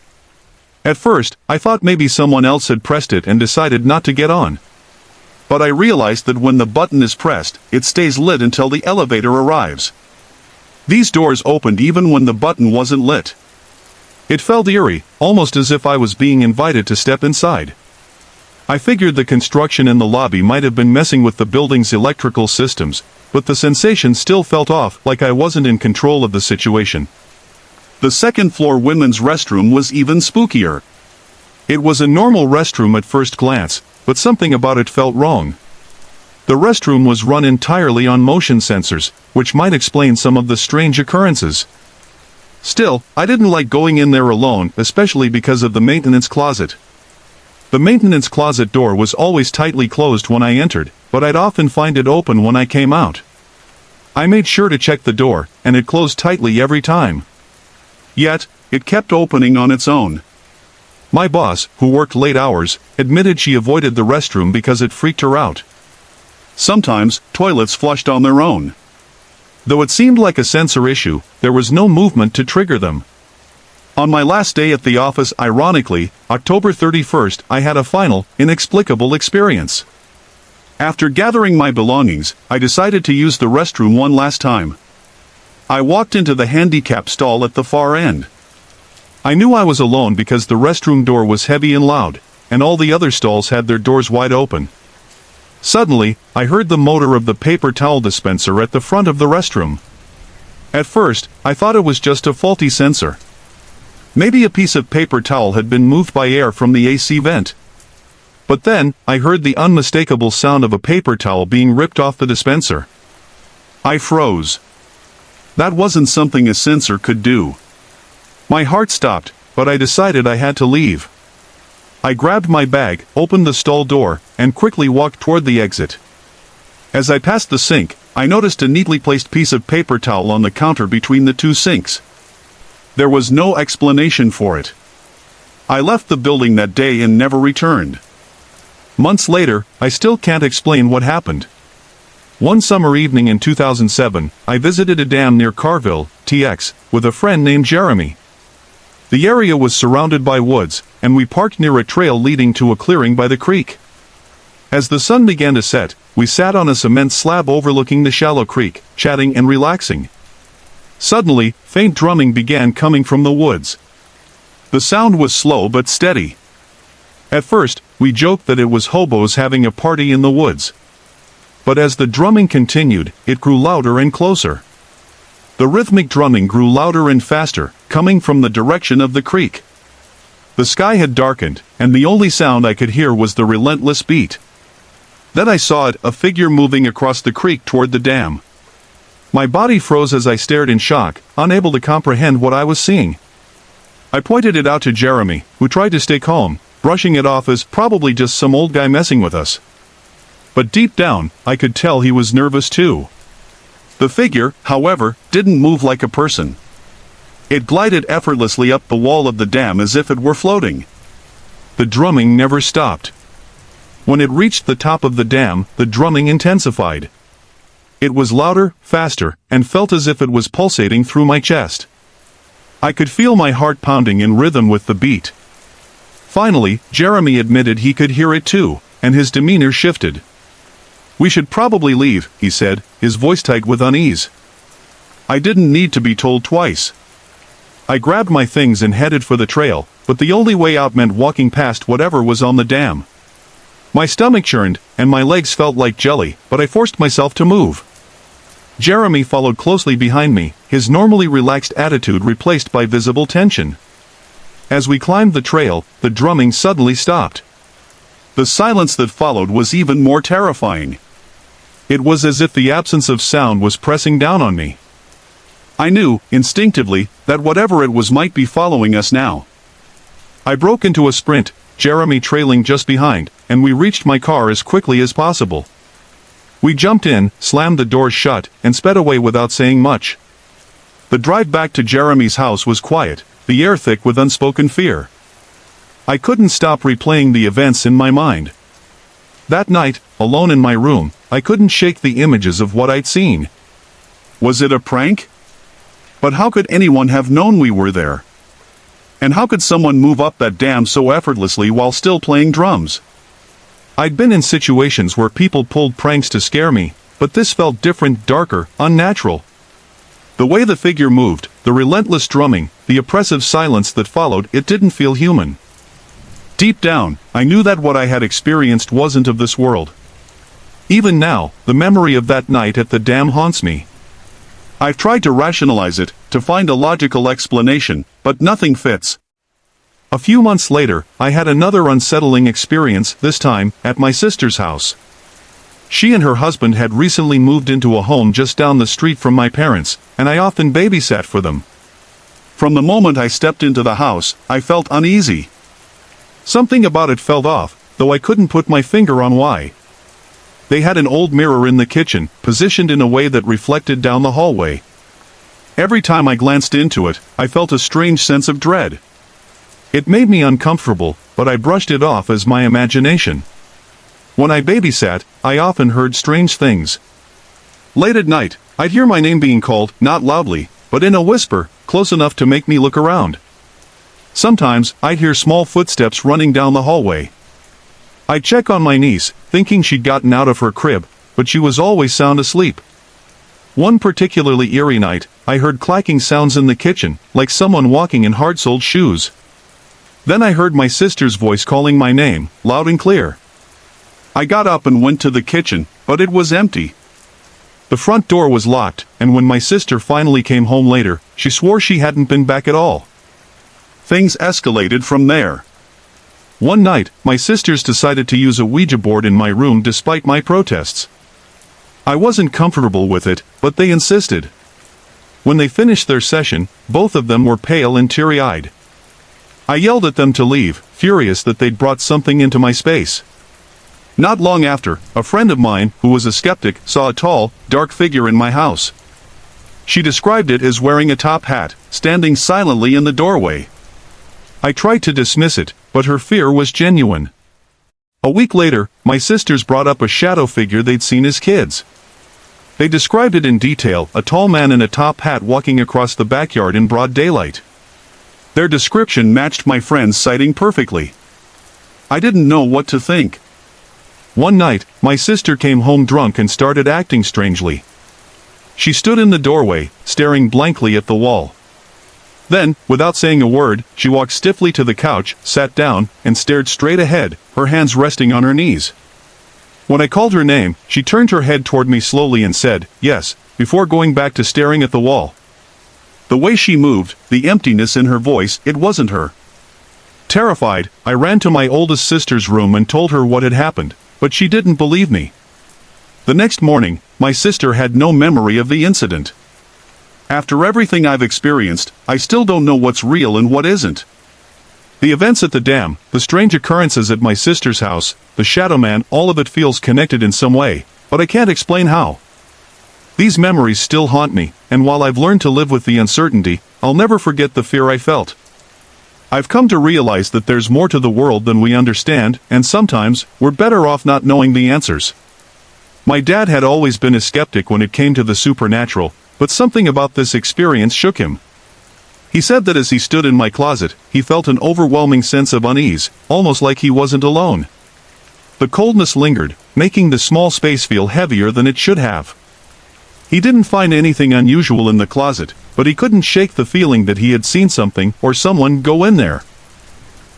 S2: At first, I thought maybe someone else had pressed it and decided not to get on. But I realized that when the button is pressed, it stays lit until the elevator arrives. These doors opened even when the button wasn't lit. It felt eerie, almost as if I was being invited to step inside. I figured the construction in the lobby might have been messing with the building's electrical systems, but the sensation still felt off, like I wasn't in control of the situation. The second-floor women's restroom was even spookier. It was a normal restroom at first glance, but something about it felt wrong. The restroom was run entirely on motion sensors, which might explain some of the strange occurrences. Still, I didn't like going in there alone, especially because of the maintenance closet. The maintenance closet door was always tightly closed when I entered, but I'd often find it open when I came out. I made sure to check the door, and it closed tightly every time. Yet, it kept opening on its own. My boss, who worked late hours, admitted she avoided the restroom because it freaked her out. Sometimes, toilets flushed on their own. Though it seemed like a sensor issue, there was no movement to trigger them. On my last day at the office, ironically, October 31st, I had a final, inexplicable experience. After gathering my belongings, I decided to use the restroom one last time. I walked into the handicap stall at the far end. I knew I was alone because the restroom door was heavy and loud, and all the other stalls had their doors wide open. Suddenly, I heard the motor of the paper towel dispenser at the front of the restroom. At first, I thought it was just a faulty sensor. Maybe a piece of paper towel had been moved by air from the AC vent. But then, I heard the unmistakable sound of a paper towel being ripped off the dispenser. I froze. That wasn't something a sensor could do. My heart stopped, but I decided I had to leave. I grabbed my bag, opened the stall door, and quickly walked toward the exit. As I passed the sink, I noticed a neatly placed piece of paper towel on the counter between the two sinks. There was no explanation for it. I left the building that day and never returned. Months later, I still can't explain what happened. One summer evening in 2007, I visited a dam near Carville, TX, with a friend named Jeremy. The area was surrounded by woods, and we parked near a trail leading to a clearing by the creek. As the sun began to set, we sat on a cement slab overlooking the shallow creek, chatting and relaxing. Suddenly, faint drumming began coming from the woods. The sound was slow but steady. At first, we joked that it was hobos having a party in the woods. But as the drumming continued, it grew louder and closer. The rhythmic drumming grew louder and faster, coming from the direction of the creek. The sky had darkened, and the only sound I could hear was the relentless beat. Then I saw it, a figure moving across the creek toward the dam. My body froze as I stared in shock, unable to comprehend what I was seeing. I pointed it out to Jeremy, who tried to stay calm, brushing it off as probably just some old guy messing with us. But deep down, I could tell he was nervous too. The figure, however, didn't move like a person. It glided effortlessly up the wall of the dam as if it were floating. The drumming never stopped. When it reached the top of the dam, the drumming intensified. It was louder, faster, and felt as if it was pulsating through my chest. I could feel my heart pounding in rhythm with the beat. Finally, Jeremy admitted he could hear it too, and his demeanor shifted. "We should probably leave," he said, his voice tight with unease. I didn't need to be told twice. I grabbed my things and headed for the trail, but the only way out meant walking past whatever was on the dam. My stomach churned, and my legs felt like jelly, but I forced myself to move. Jeremy followed closely behind me, his normally relaxed attitude replaced by visible tension. As we climbed the trail, the drumming suddenly stopped. The silence that followed was even more terrifying. It was as if the absence of sound was pressing down on me. I knew, instinctively, that whatever it was might be following us now. I broke into a sprint, Jeremy trailing just behind, and we reached my car as quickly as possible. We jumped in, slammed the doors shut, and sped away without saying much. The drive back to Jeremy's house was quiet, the air thick with unspoken fear. I couldn't stop replaying the events in my mind. That night, alone in my room, I couldn't shake the images of what I'd seen.
S3: Was it a prank? But how could anyone have known we were there? And how could someone move up that dam so effortlessly while still playing drums?
S2: I'd been in situations where people pulled pranks to scare me, but this felt different, darker, unnatural. The way the figure moved, the relentless drumming, the oppressive silence that followed, it didn't feel human. Deep down, I knew that what I had experienced wasn't of this world. Even now, the memory of that night at the dam haunts me.
S3: I've tried to rationalize it, to find a logical explanation, but nothing fits.
S2: A few months later, I had another unsettling experience, this time, at my sister's house. She and her husband had recently moved into a home just down the street from my parents, and I often babysat for them.
S3: From the moment I stepped into the house, I felt uneasy.
S2: Something about it felt off, though I couldn't put my finger on why. They had an old mirror in the kitchen, positioned in a way that reflected down the hallway. Every time I glanced into it, I felt a strange sense of dread. It made me uncomfortable, but I brushed it off as my imagination. When I babysat, I often heard strange things. Late at night, I'd hear my name being called, not loudly, but in a whisper, close enough to make me look around. Sometimes, I'd hear small footsteps running down the hallway. I'd check on my niece, thinking she'd gotten out of her crib, but she was always sound asleep. One particularly eerie night, I heard clacking sounds in the kitchen, like someone walking in hard-soled shoes. Then I heard my sister's voice calling my name, loud and clear.
S3: I got up and went to the kitchen, but it was empty.
S2: The front door was locked, and when my sister finally came home later, she swore she hadn't been back at all.
S3: Things escalated from there.
S2: One night, my sisters decided to use a Ouija board in my room despite my protests. I wasn't comfortable with it, but they insisted. When they finished their session, both of them were pale and teary-eyed. I yelled at them to leave, furious that they'd brought something into my space. Not long after, a friend of mine, who was a skeptic, saw a tall, dark figure in my house. She described it as wearing a top hat, standing silently in the doorway. I tried to dismiss it, but her fear was genuine. A week later, my sisters brought up a shadow figure they'd seen as kids. They described it in detail, a tall man in a top hat walking across the backyard in broad daylight.
S3: Their description matched my friend's sighting perfectly. I didn't know what to think.
S2: One night, my sister came home drunk and started acting strangely. She stood in the doorway, staring blankly at the wall. Then, without saying a word, she walked stiffly to the couch, sat down, and stared straight ahead, her hands resting on her knees. When I called her name, she turned her head toward me slowly and said, "Yes," before going back to staring at the wall.
S3: The way she moved, the emptiness in her voice, it wasn't her.
S2: Terrified, I ran to my oldest sister's room and told her what had happened, but she didn't believe me. The next morning, my sister had no memory of the incident.
S3: After everything I've experienced, I still don't know what's real and what isn't.
S2: The events at the dam, the strange occurrences at my sister's house, the shadow man, all of it feels connected in some way, but I can't explain how. These memories still haunt me, and while I've learned to live with the uncertainty, I'll never forget the fear I felt. I've come to realize that there's more to the world than we understand, and sometimes, we're better off not knowing the answers. My dad had always been a skeptic when it came to the supernatural, but something about this experience shook him. He said that as he stood in my closet, he felt an overwhelming sense of unease, almost like he wasn't alone. The coldness lingered, making the small space feel heavier than it should have. He didn't find anything unusual in the closet, but he couldn't shake the feeling that he had seen something or someone go in there.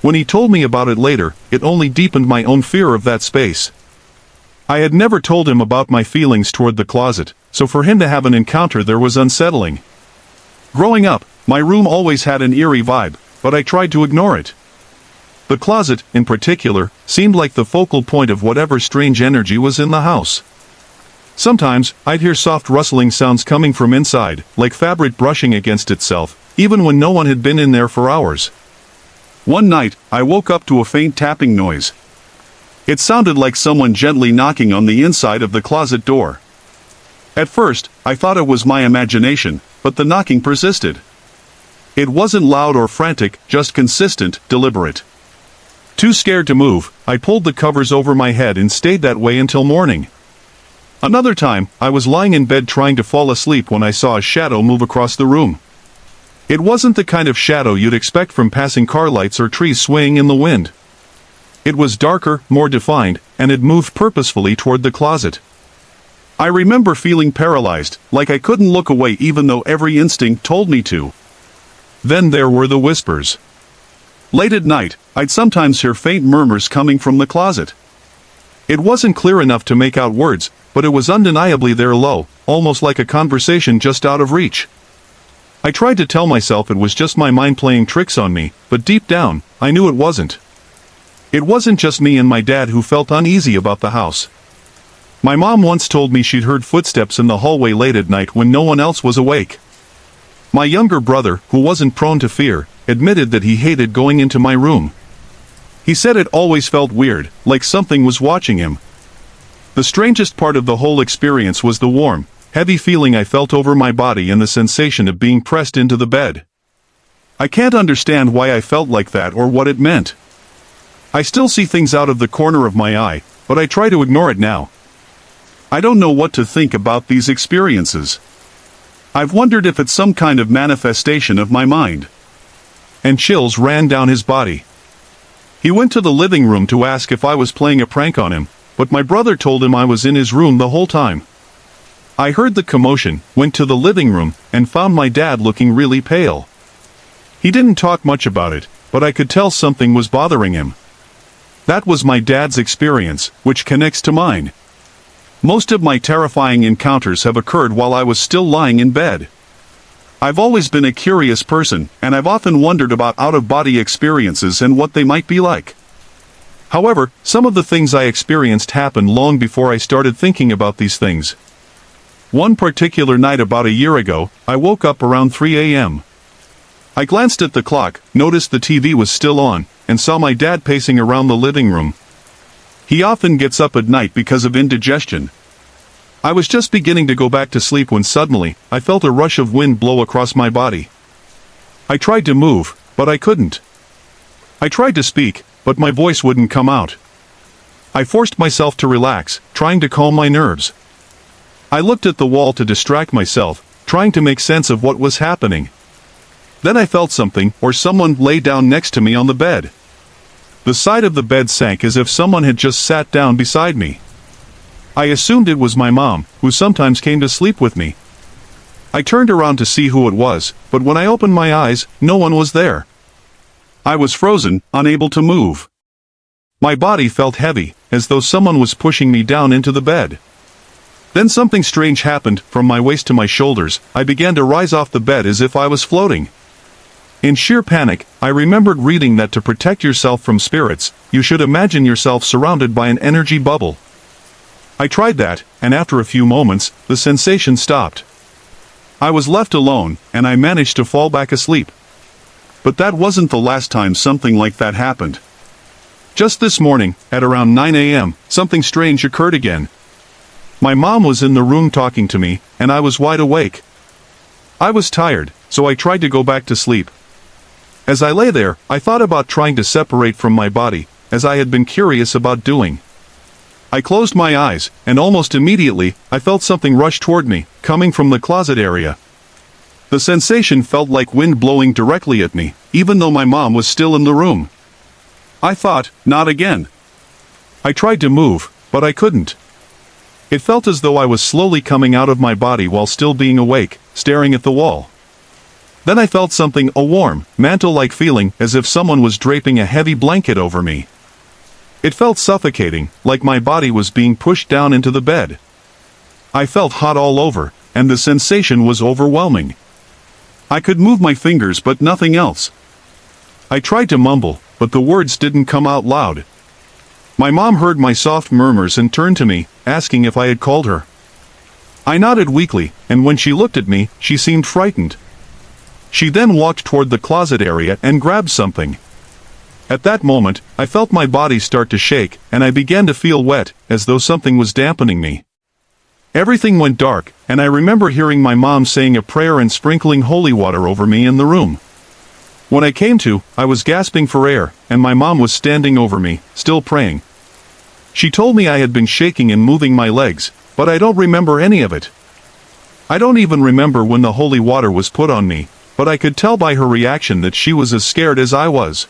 S2: When he told me about it later, it only deepened my own fear of that space. I had never told him about my feelings toward the closet, so for him to have an encounter there was unsettling. Growing up, my room always had an eerie vibe, but I tried to ignore it. The closet, in particular, seemed like the focal point of whatever strange energy was in the house. Sometimes, I'd hear soft rustling sounds coming from inside, like fabric brushing against itself, even when no one had been in there for hours.
S3: One night, I woke up to a faint tapping noise. It sounded like someone gently knocking on the inside of the closet door. At first, I thought it was my imagination, but the knocking persisted. It wasn't loud or frantic, just consistent, deliberate.
S2: Too scared to move, I pulled the covers over my head and stayed that way until morning. Another time, I was lying in bed trying to fall asleep when I saw a shadow move across the room. It wasn't the kind of shadow you'd expect from passing car lights or trees swaying in the wind. It was darker, more defined, and it moved purposefully toward the closet. I remember feeling paralyzed, like I couldn't look away even though every instinct told me to. Then there were the whispers. Late at night, I'd sometimes hear faint murmurs coming from the closet. It wasn't clear enough to make out words, but it was undeniably there low, almost like a conversation just out of reach. I tried to tell myself it was just my mind playing tricks on me, but deep down, I knew it wasn't. It wasn't just me and my dad who felt uneasy about the house. My mom once told me she'd heard footsteps in the hallway late at night when no one else was awake. My younger brother, who wasn't prone to fear, admitted that he hated going into my room. He said it always felt weird, like something was watching him. The strangest part of the whole experience was the warm, heavy feeling I felt over my body and the sensation of being pressed into the bed. I can't understand why I felt like that or what it meant. I still see things out of the corner of my eye, but I try to ignore it now. I don't know what to think about these experiences. I've wondered if it's some kind of manifestation of my mind. And chills ran down his body. He went to the living room to ask if I was playing a prank on him, but my brother told him I was in his room the whole time. I heard the commotion, went to the living room, and found my dad looking really pale. He didn't talk much about it, but I could tell something was bothering him. That was my dad's experience, which connects to mine. Most of my terrifying encounters have occurred while I was still lying in bed. I've always been a curious person, and I've often wondered about out-of-body experiences and what they might be like. However, some of the things I experienced happened long before I started thinking about these things. One particular night about a year ago, I woke up around 3 a.m. I glanced at the clock, noticed the TV was still on, and saw my dad pacing around the living room. He often gets up at night because of indigestion. I was just beginning to go back to sleep when suddenly, I felt a rush of wind blow across my body. I tried to move, but I couldn't. I tried to speak, but my voice wouldn't come out. I forced myself to relax, trying to calm my nerves. I looked at the wall to distract myself, trying to make sense of what was happening. Then I felt something, or someone, lay down next to me on the bed. The side of the bed sank as if someone had just sat down beside me. I assumed it was my mom, who sometimes came to sleep with me. I turned around to see who it was, but when I opened my eyes, no one was there. I was frozen, unable to move. My body felt heavy, as though someone was pushing me down into the bed. Then something strange happened. From my waist to my shoulders, I began to rise off the bed as if I was floating. In sheer panic, I remembered reading that to protect yourself from spirits, you should imagine yourself surrounded by an energy bubble. I tried that, and after a few moments, the sensation stopped. I was left alone, and I managed to fall back asleep. But that wasn't the last time something like that happened. Just this morning, at around 9 a.m., something strange occurred again. My mom was in the room talking to me, and I was wide awake. I was tired, so I tried to go back to sleep. As I lay there, I thought about trying to separate from my body, as I had been curious about doing. I closed my eyes, and almost immediately, I felt something rush toward me, coming from the closet area. The sensation felt like wind blowing directly at me, even though my mom was still in the room. I thought, not again. I tried to move, but I couldn't. It felt as though I was slowly coming out of my body while still being awake, staring at the wall. Then I felt something, a warm, mantle-like feeling, as if someone was draping a heavy blanket over me. It felt suffocating, like my body was being pushed down into the bed. I felt hot all over, and the sensation was overwhelming. I could move my fingers but nothing else. I tried to mumble, but the words didn't come out loud. My mom heard my soft murmurs and turned to me, asking if I had called her. I nodded weakly, and when she looked at me, she seemed frightened. She then walked toward the closet area and grabbed something. At that moment, I felt my body start to shake, and I began to feel wet, as though something was dampening me. Everything went dark, and I remember hearing my mom saying a prayer and sprinkling holy water over me in the room. When I came to, I was gasping for air, and my mom was standing over me, still praying. She told me I had been shaking and moving my legs, but I don't remember any of it. I don't even remember when the holy water was put on me, but I could tell by her reaction that she was as scared as I was.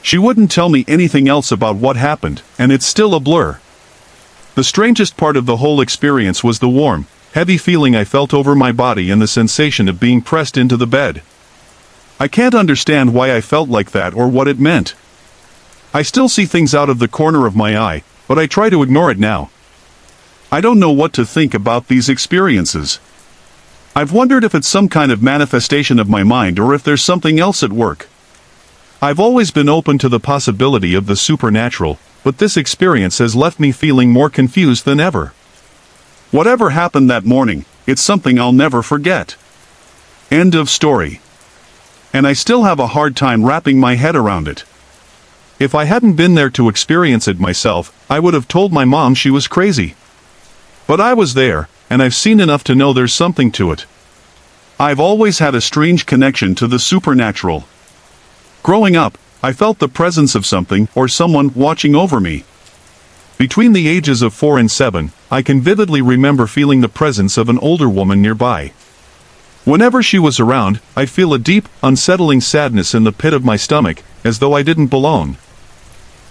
S3: She wouldn't tell me anything else about what happened, and it's still a blur. The strangest part of the whole experience was the warm, heavy feeling I felt over my body and the sensation of being pressed into the bed. I can't understand why I felt like that or what it meant. I still see things out of the corner of my eye, but I try to ignore it now. I don't know what to think about these experiences. I've wondered if it's some kind of manifestation of my mind or if there's something else at work. I've always been open to the possibility of the supernatural, but this experience has left me feeling more confused than ever. Whatever happened that morning, it's something I'll never forget. End of story. And I still have a hard time wrapping my head around it. If I hadn't been there to experience it myself, I would have told my mom she was crazy. But I was there, and I've seen enough to know there's something to it. I've always had a strange connection to the supernatural. Growing up, I felt the presence of something or someone watching over me. Between the ages of 4 and 7, I can vividly remember feeling the presence of an older woman nearby. Whenever she was around, I'd feel a deep, unsettling sadness in the pit of my stomach, as though I didn't belong.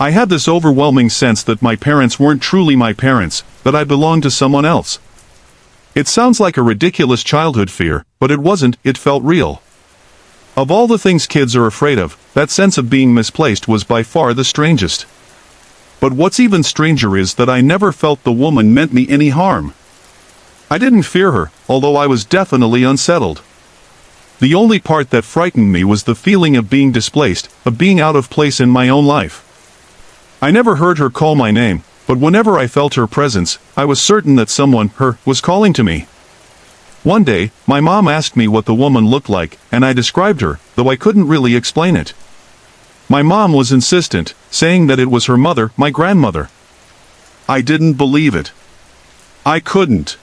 S3: I had this overwhelming sense that my parents weren't truly my parents, that I belonged to someone else. It sounds like a ridiculous childhood fear, but it wasn't, it felt real. Of all the things kids are afraid of, that sense of being misplaced was by far the strangest. But what's even stranger is that I never felt the woman meant me any harm. I didn't fear her, although I was definitely unsettled. The only part that frightened me was the feeling of being displaced, of being out of place in my own life. I never heard her call my name, but whenever I felt her presence, I was certain that someone, her, was calling to me. One day, my mom asked me what the woman looked like, and I described her, though I couldn't really explain it. My mom was insistent, saying that it was her mother, my grandmother. I didn't believe it. I couldn't.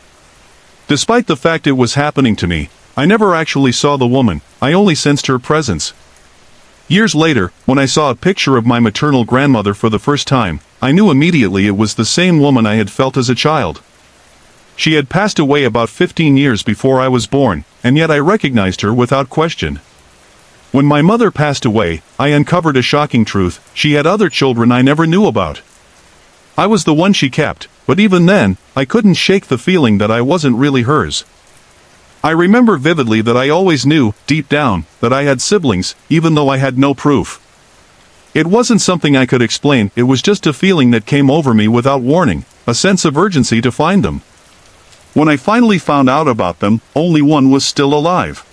S3: Despite the fact it was happening to me, I never actually saw the woman, I only sensed her presence. Years later, when I saw a picture of my maternal grandmother for the first time, I knew immediately it was the same woman I had felt as a child. She had passed away about 15 years before I was born, and yet I recognized her without question. When my mother passed away, I uncovered a shocking truth: she had other children I never knew about. I was the one she kept, but even then, I couldn't shake the feeling that I wasn't really hers. I remember vividly that I always knew, deep down, that I had siblings, even though I had no proof. It wasn't something I could explain, it was just a feeling that came over me without warning, a sense of urgency to find them. When I finally found out about them, only one was still alive.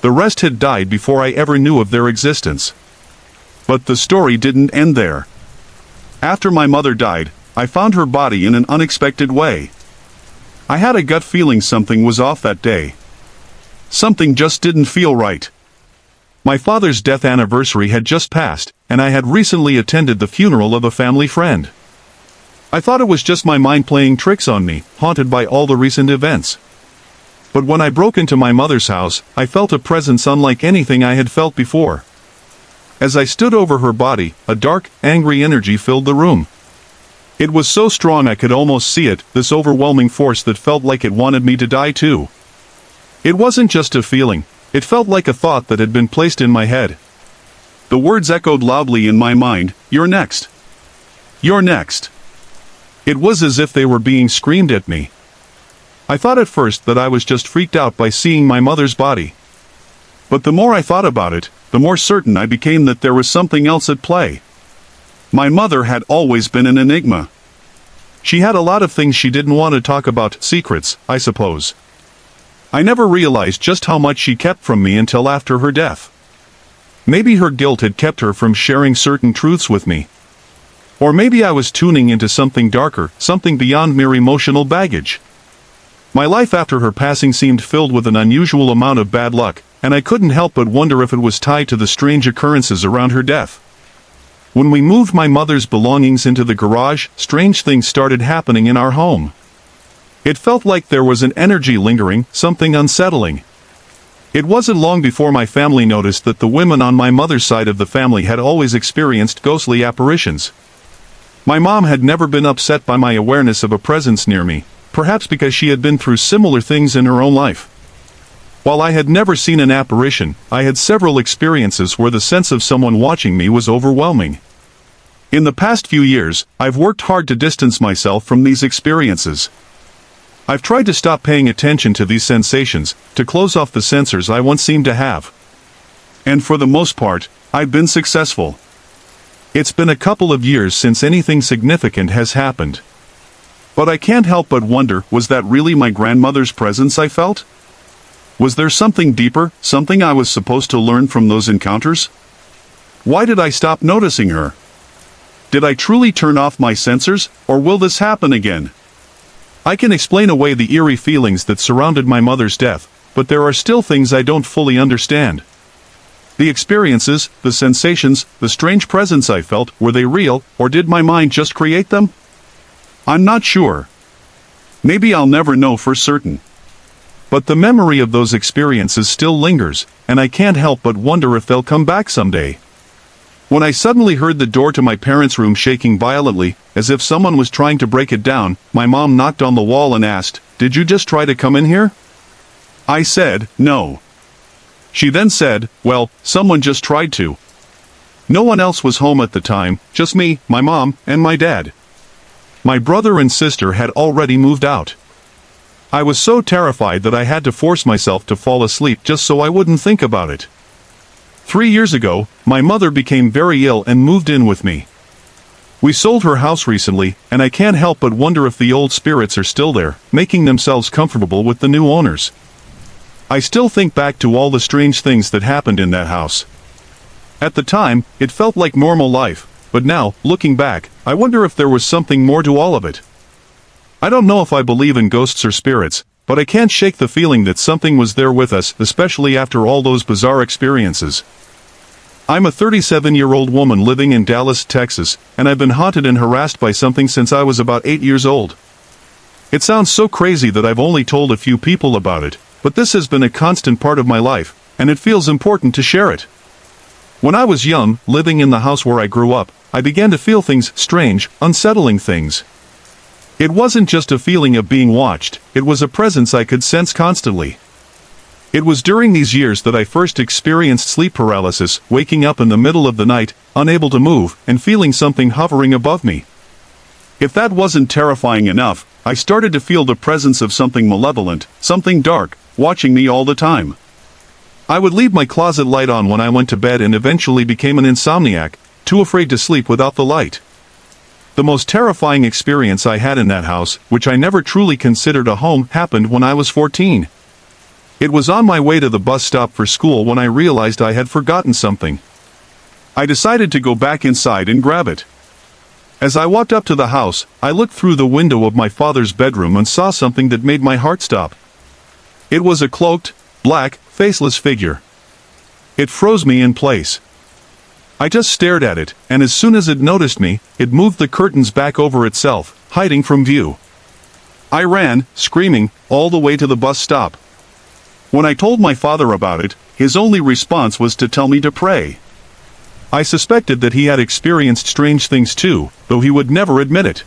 S3: The rest had died before I ever knew of their existence. But the story didn't end there. After my mother died, I found her body in an unexpected way. I had a gut feeling something was off that day. Something just didn't feel right. My father's death anniversary had just passed, and I had recently attended the funeral of a family friend. I thought it was just my mind playing tricks on me, haunted by all the recent events. But when I broke into my mother's house, I felt a presence unlike anything I had felt before. As I stood over her body, a dark, angry energy filled the room. It was so strong I could almost see it, this overwhelming force that felt like it wanted me to die too. It wasn't just a feeling, it felt like a thought that had been placed in my head. The words echoed loudly in my mind: "You're next. You're next." It was as if they were being screamed at me. I thought at first that I was just freaked out by seeing my mother's body. But the more I thought about it, the more certain I became that there was something else at play. My mother had always been an enigma. She had a lot of things she didn't want to talk about, secrets, I suppose. I never realized just how much she kept from me until after her death. Maybe her guilt had kept her from sharing certain truths with me. Or maybe I was tuning into something darker, something beyond mere emotional baggage. My life after her passing seemed filled with an unusual amount of bad luck, and I couldn't help but wonder if it was tied to the strange occurrences around her death. When we moved my mother's belongings into the garage, strange things started happening in our home. It felt like there was an energy lingering, something unsettling.
S2: It wasn't long before my family noticed that the women on my mother's side of the family had always experienced ghostly apparitions. My mom had never been upset by my awareness of a presence near me, perhaps because she had been through similar things in her own life. While I had never seen an apparition, I had several experiences where the sense of someone watching me was overwhelming. In the past few years, I've worked hard to distance myself from these experiences. I've tried to stop paying attention to these sensations, to close off the sensors I once seemed to have. And for the most part, I've been successful. It's been a couple of years since anything significant has happened. But I can't help but wonder, was that really my grandmother's presence I felt? Was there something deeper, something I was supposed to learn from those encounters? Why did I stop noticing her? Did I truly turn off my sensors, or will this happen again? I can explain away the eerie feelings that surrounded my mother's death, but there are still things I don't fully understand. The experiences, the sensations, the strange presence I felt, were they real, or did my mind just create them? I'm not sure. Maybe I'll never know for certain. But the memory of those experiences still lingers, and I can't help but wonder if they'll come back someday. When I suddenly heard the door to my parents' room shaking violently, as if someone was trying to break it down, my mom knocked on the wall and asked, "Did you just try to come in here?" I said, "No." She then said, "Well, someone just tried to." No one else was home at the time, just me, my mom, and my dad. My brother and sister had already moved out. I was so terrified that I had to force myself to fall asleep just so I wouldn't think about it. 3 years ago, my mother became very ill and moved in with me. We sold her house recently, and I can't help but wonder if the old spirits are still there, making themselves comfortable with the new owners. I still think back to all the strange things that happened in that house. At the time, it felt like normal life, but now, looking back, I wonder if there was something more to all of it. I don't know if I believe in ghosts or spirits, but I can't shake the feeling that something was there with us, especially after all those bizarre experiences. I'm a 37-year-old woman living in Dallas, Texas, and I've been haunted and harassed by something since I was about 8 years old. It sounds so crazy that I've only told a few people about it, but this has been a constant part of my life, and it feels important to share it. When I was young, living in the house where I grew up, I began to feel things, strange, unsettling things. It wasn't just a feeling of being watched, it was a presence I could sense constantly. It was during these years that I first experienced sleep paralysis, waking up in the middle of the night, unable to move, and feeling something hovering above me. If that wasn't terrifying enough, I started to feel the presence of something malevolent, something dark, watching me all the time. I would leave my closet light on when I went to bed and eventually became an insomniac, too afraid to sleep without the light. The most terrifying experience I had in that house, which I never truly considered a home, happened when I was 14. It was on my way to the bus stop for school when I realized I had forgotten something. I decided to go back inside and grab it. As I walked up to the house, I looked through the window of my father's bedroom and saw something that made my heart stop. It was a cloaked, black, faceless figure. It froze me in place. I just stared at it, and as soon as it noticed me, it moved the curtains back over itself, hiding from view. I ran, screaming, all the way to the bus stop. When I told my father about it, his only response was to tell me to pray. I suspected that he had experienced strange things too, though he would never admit it.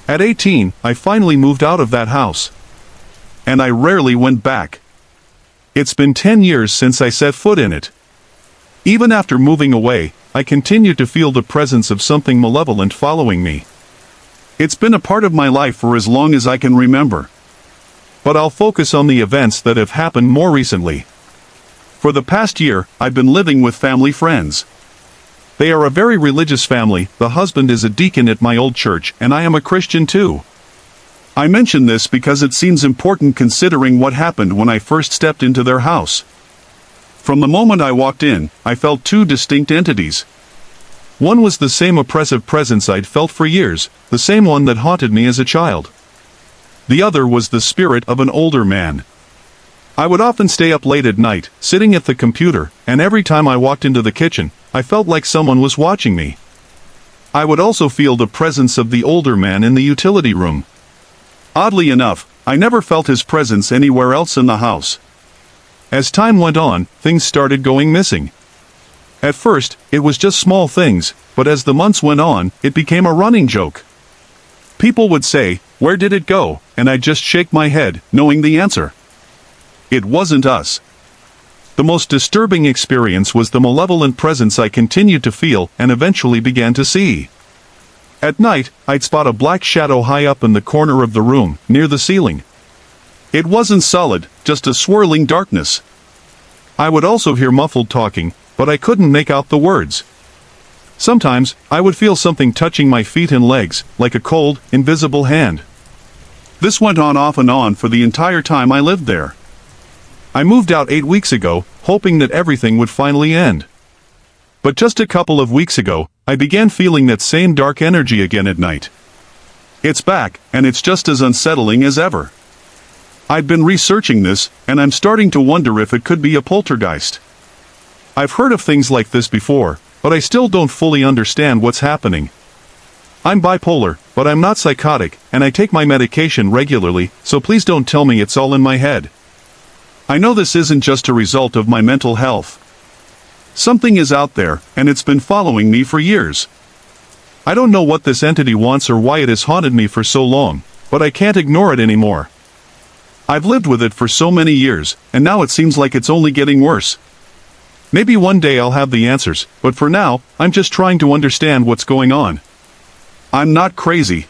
S2: At 18, I finally moved out of that house. And I rarely went back. It's been 10 years since I set foot in it. Even after moving away, I continue to feel the presence of something malevolent following me. It's been a part of my life for as long as I can remember. But I'll focus on the events that have happened more recently. For the past year, I've been living with family friends. They are a very religious family. The husband is a deacon at my old church, and I am a Christian too. I mention this because it seems important considering what happened when I first stepped into their house. From the moment I walked in, I felt two distinct entities. One was the same oppressive presence I'd felt for years, the same one that haunted me as a child. The other was the spirit of an older man. I would often stay up late at night, sitting at the computer, and every time I walked into the kitchen, I felt like someone was watching me. I would also feel the presence of the older man in the utility room. Oddly enough, I never felt his presence anywhere else in the house. As time went on, things started going missing. At first, it was just small things, but as the months went on, it became a running joke. People would say, "Where did it go?" and I'd just shake my head, knowing the answer. It wasn't us. The most disturbing experience was the malevolent presence I continued to feel and eventually began to see. At night, I'd spot a black shadow high up in the corner of the room, near the ceiling. It wasn't solid, just a swirling darkness. I would also hear muffled talking, but I couldn't make out the words. Sometimes, I would feel something touching my feet and legs, like a cold, invisible hand.
S3: This went on off and on for the entire time I lived there.
S2: I moved out 8 weeks ago, hoping that everything would finally end. But just a couple of weeks ago, I began feeling that same dark energy again at night.
S3: It's back, and it's just as unsettling as ever. I've been researching this, and I'm starting to wonder if it could be a poltergeist.
S2: I've heard of things like this before, but I still don't fully understand what's happening. I'm bipolar, but I'm not psychotic, and I take my medication regularly, so please don't tell me it's all in my head.
S3: I know this isn't just a result of my mental health. Something is out there, and it's been following me for years.
S2: I don't know what this entity wants or why it has haunted me for so long, but I can't ignore it anymore.
S3: I've lived with it for so many years, and now it seems like it's only getting worse.
S2: Maybe one day I'll have the answers, but for now, I'm just trying to understand what's going on.
S3: I'm not crazy.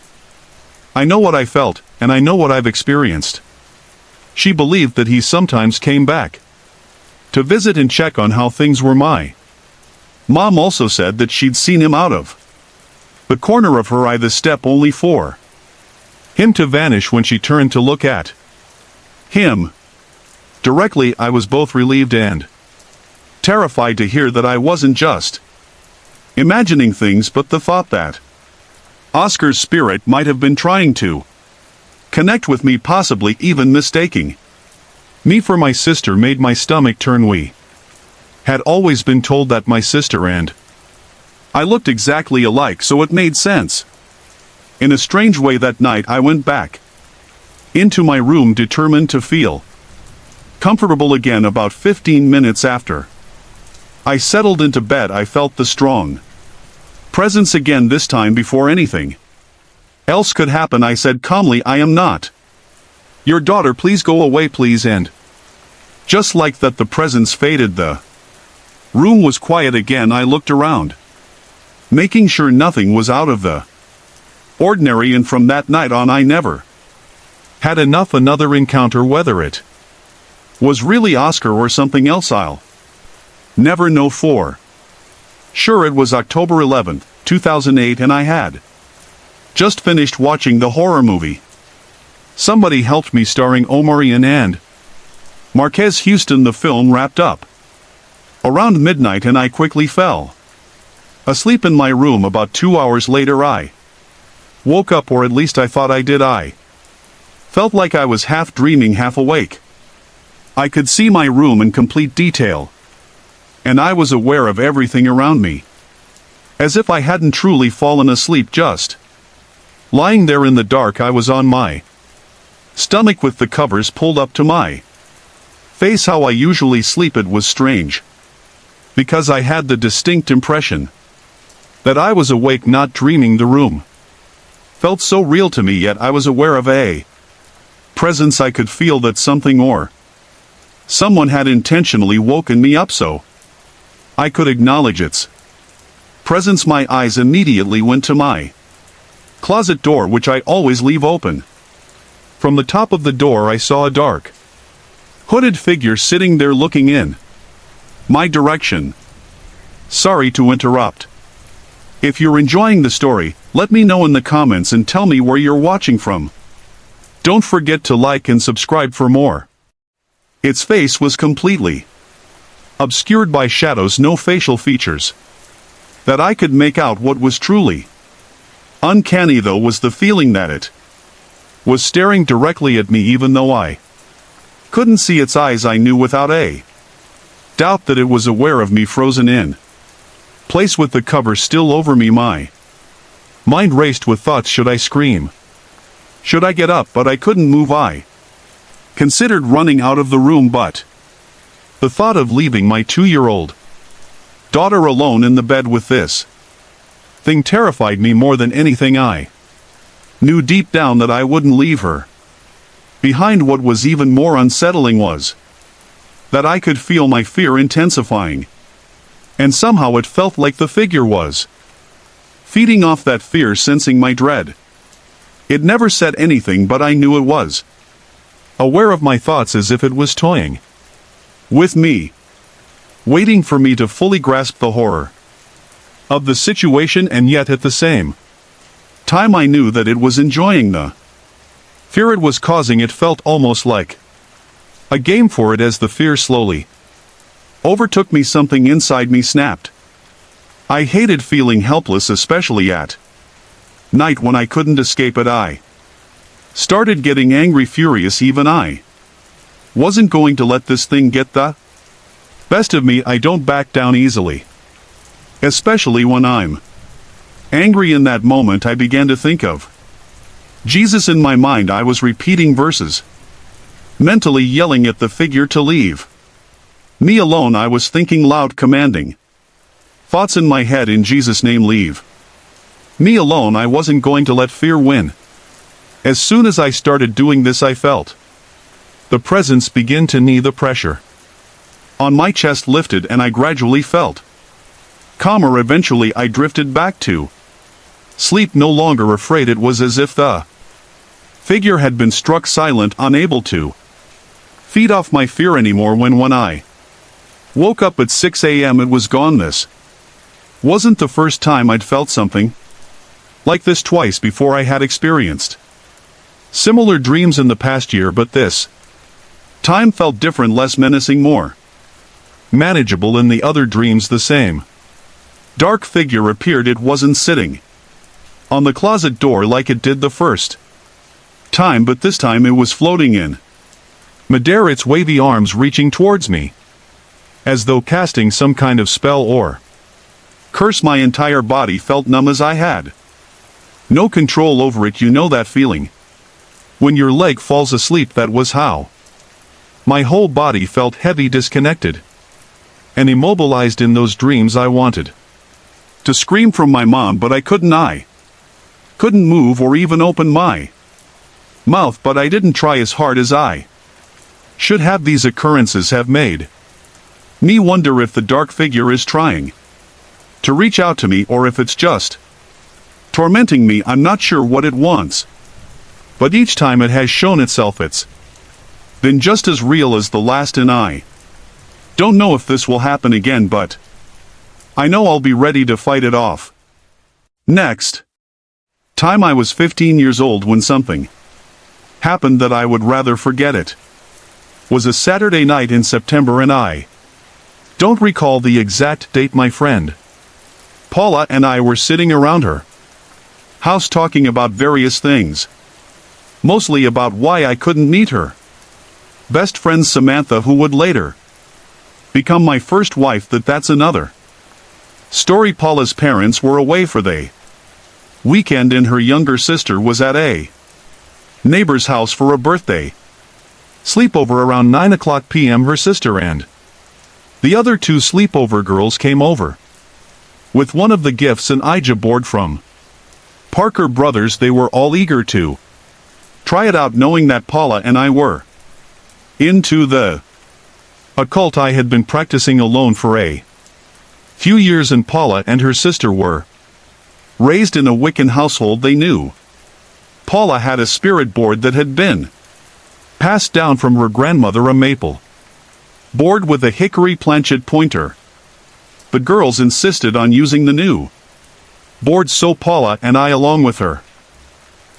S2: I know what I felt, and I know what I've experienced. She believed that he sometimes came back to visit and check on how things were. My
S3: mom also said that she'd seen him out of the corner of her eye, the step only for
S2: him to vanish when she turned to look at
S3: him.
S2: Directly, I was both relieved and
S3: terrified to hear that I wasn't just imagining things, but the thought that Oscar's spirit might have been trying to connect with me, possibly even mistaking
S2: me for my sister, made my stomach turn. We had always been told that my sister and
S3: I looked exactly alike, so it made sense. In a strange way, that night I went back into my room, determined to feel comfortable again. About 15 minutes after I settled into bed, I felt the strong presence again, this time before anything else could happen. I said calmly, "I am not your daughter, please go away, please." And just like that, the presence faded. The room was quiet again. I looked around, making sure nothing was out of the ordinary, and from that night on I never had another encounter. Whether it was really Oscar or something else, I'll never know for sure. It was October 11th, 2008, and I had just finished watching the horror movie Somebody Helped Me, starring Omarion and Marquez Houston. The film wrapped up around midnight, and I quickly fell asleep in my room. About 2 hours later, I woke up, or at least I thought I did. I felt like I was half dreaming, half awake. I could see my room in complete detail, and I was aware of everything around me, as if I hadn't truly fallen asleep, just lying there in the dark. I was on my stomach with the covers pulled up to my face, how I usually sleep. It was strange, because I had the distinct impression that I was awake, not dreaming. The room felt so real to me, yet I was aware of a presence. I could feel that something or someone had intentionally woken me up so I could acknowledge its presence. My eyes immediately went to my closet door, which I always leave open. From the top of the door, I saw a dark, hooded figure sitting there, looking in my direction. Sorry to interrupt. If you're enjoying the story, let me know in the comments and tell me where you're watching from. Don't forget to like and subscribe for more. Its face was completely obscured by shadows, no facial features that I could make out. What was truly uncanny, though, was the feeling that it was staring directly at me, even though I couldn't see its eyes. I knew without a doubt that it was aware of me, frozen in place with the cover still over me. My mind raced with thoughts. Should I scream? Should I get up? But I couldn't move. I considered running out of the room, but
S2: The thought of leaving my 2-year-old daughter alone in the bed with this thing terrified me more than anything. I knew deep down that I wouldn't leave her behind. What was even more unsettling was that I could feel my fear intensifying, and somehow it felt like the figure was feeding off that fear, sensing my dread. It never said anything, but I knew it was aware of my thoughts, as if it was toying with me, waiting for me to fully grasp the horror of the situation. And yet at the same time I knew that it was enjoying the fear it was causing. It felt almost like a game for it. As the fear slowly overtook me, something inside me snapped. I hated feeling helpless, especially at night when I couldn't escape it. I started getting angry, furious. Even I wasn't going to let this thing get the best of me. I don't back down easily, especially when I'm angry. In that moment I began to think of Jesus in my mind. I was repeating verses, mentally yelling at the figure to leave me alone. I was thinking loud, commanding thoughts in my head, in Jesus' name, leave me alone. I wasn't going to let fear win. As soon as I started doing this, I felt the presence begin to knee. The pressure on my chest lifted, and I gradually felt calmer. Eventually I drifted back to sleep, no longer afraid. It was as if the figure had been struck silent, unable to feed off my fear anymore. When I woke up at 6 a.m. it was gone. This wasn't the first time I'd felt something like this. Twice before I had experienced similar dreams in the past year, but this time felt different, less menacing, more manageable. In the other dreams the same dark figure appeared. It wasn't sitting on the closet door like it did the first time, but this time it was floating in midair, its wavy arms reaching towards me as though casting some kind of spell or curse. My entire body felt numb, as I had no control over it. You know that feeling when your leg falls asleep? That was how my whole body felt, heavy, disconnected, and immobilized. In those dreams I wanted to scream from my mom, but I couldn't. I couldn't move or even open my mouth, but I didn't try as hard as I should have. These occurrences have made me wonder if the dark figure is trying to reach out to me, or if it's just tormenting me. I'm not sure what it wants, but each time it has shown itself, it's been just as real as the last, and I don't know if this will happen again, but I know I'll be ready to fight it off. Next time I was 15 years old when something happened that I would rather forget. It was a Saturday night in September, and I don't recall the exact date. My friend Paula and I were sitting around her house talking about various things, mostly about why I couldn't meet her best friend Samantha, who would later become my first wife. That's another story. Paula's parents were away for the weekend, and her younger sister was at a neighbor's house for a birthday sleepover around 9 p.m. Her sister and the other 2 sleepover girls came over with one of the gifts, an Ouija board from Parker Brothers. They were all eager to try it out, knowing that Paula and I were into the occult. I had been practicing alone for a few years, and Paula and her sister were raised in a Wiccan household. They knew Paula had a spirit board that had been passed down from her grandmother, a maple board with a hickory planchet pointer. The girls insisted on using the new board, so Paula and I, along with her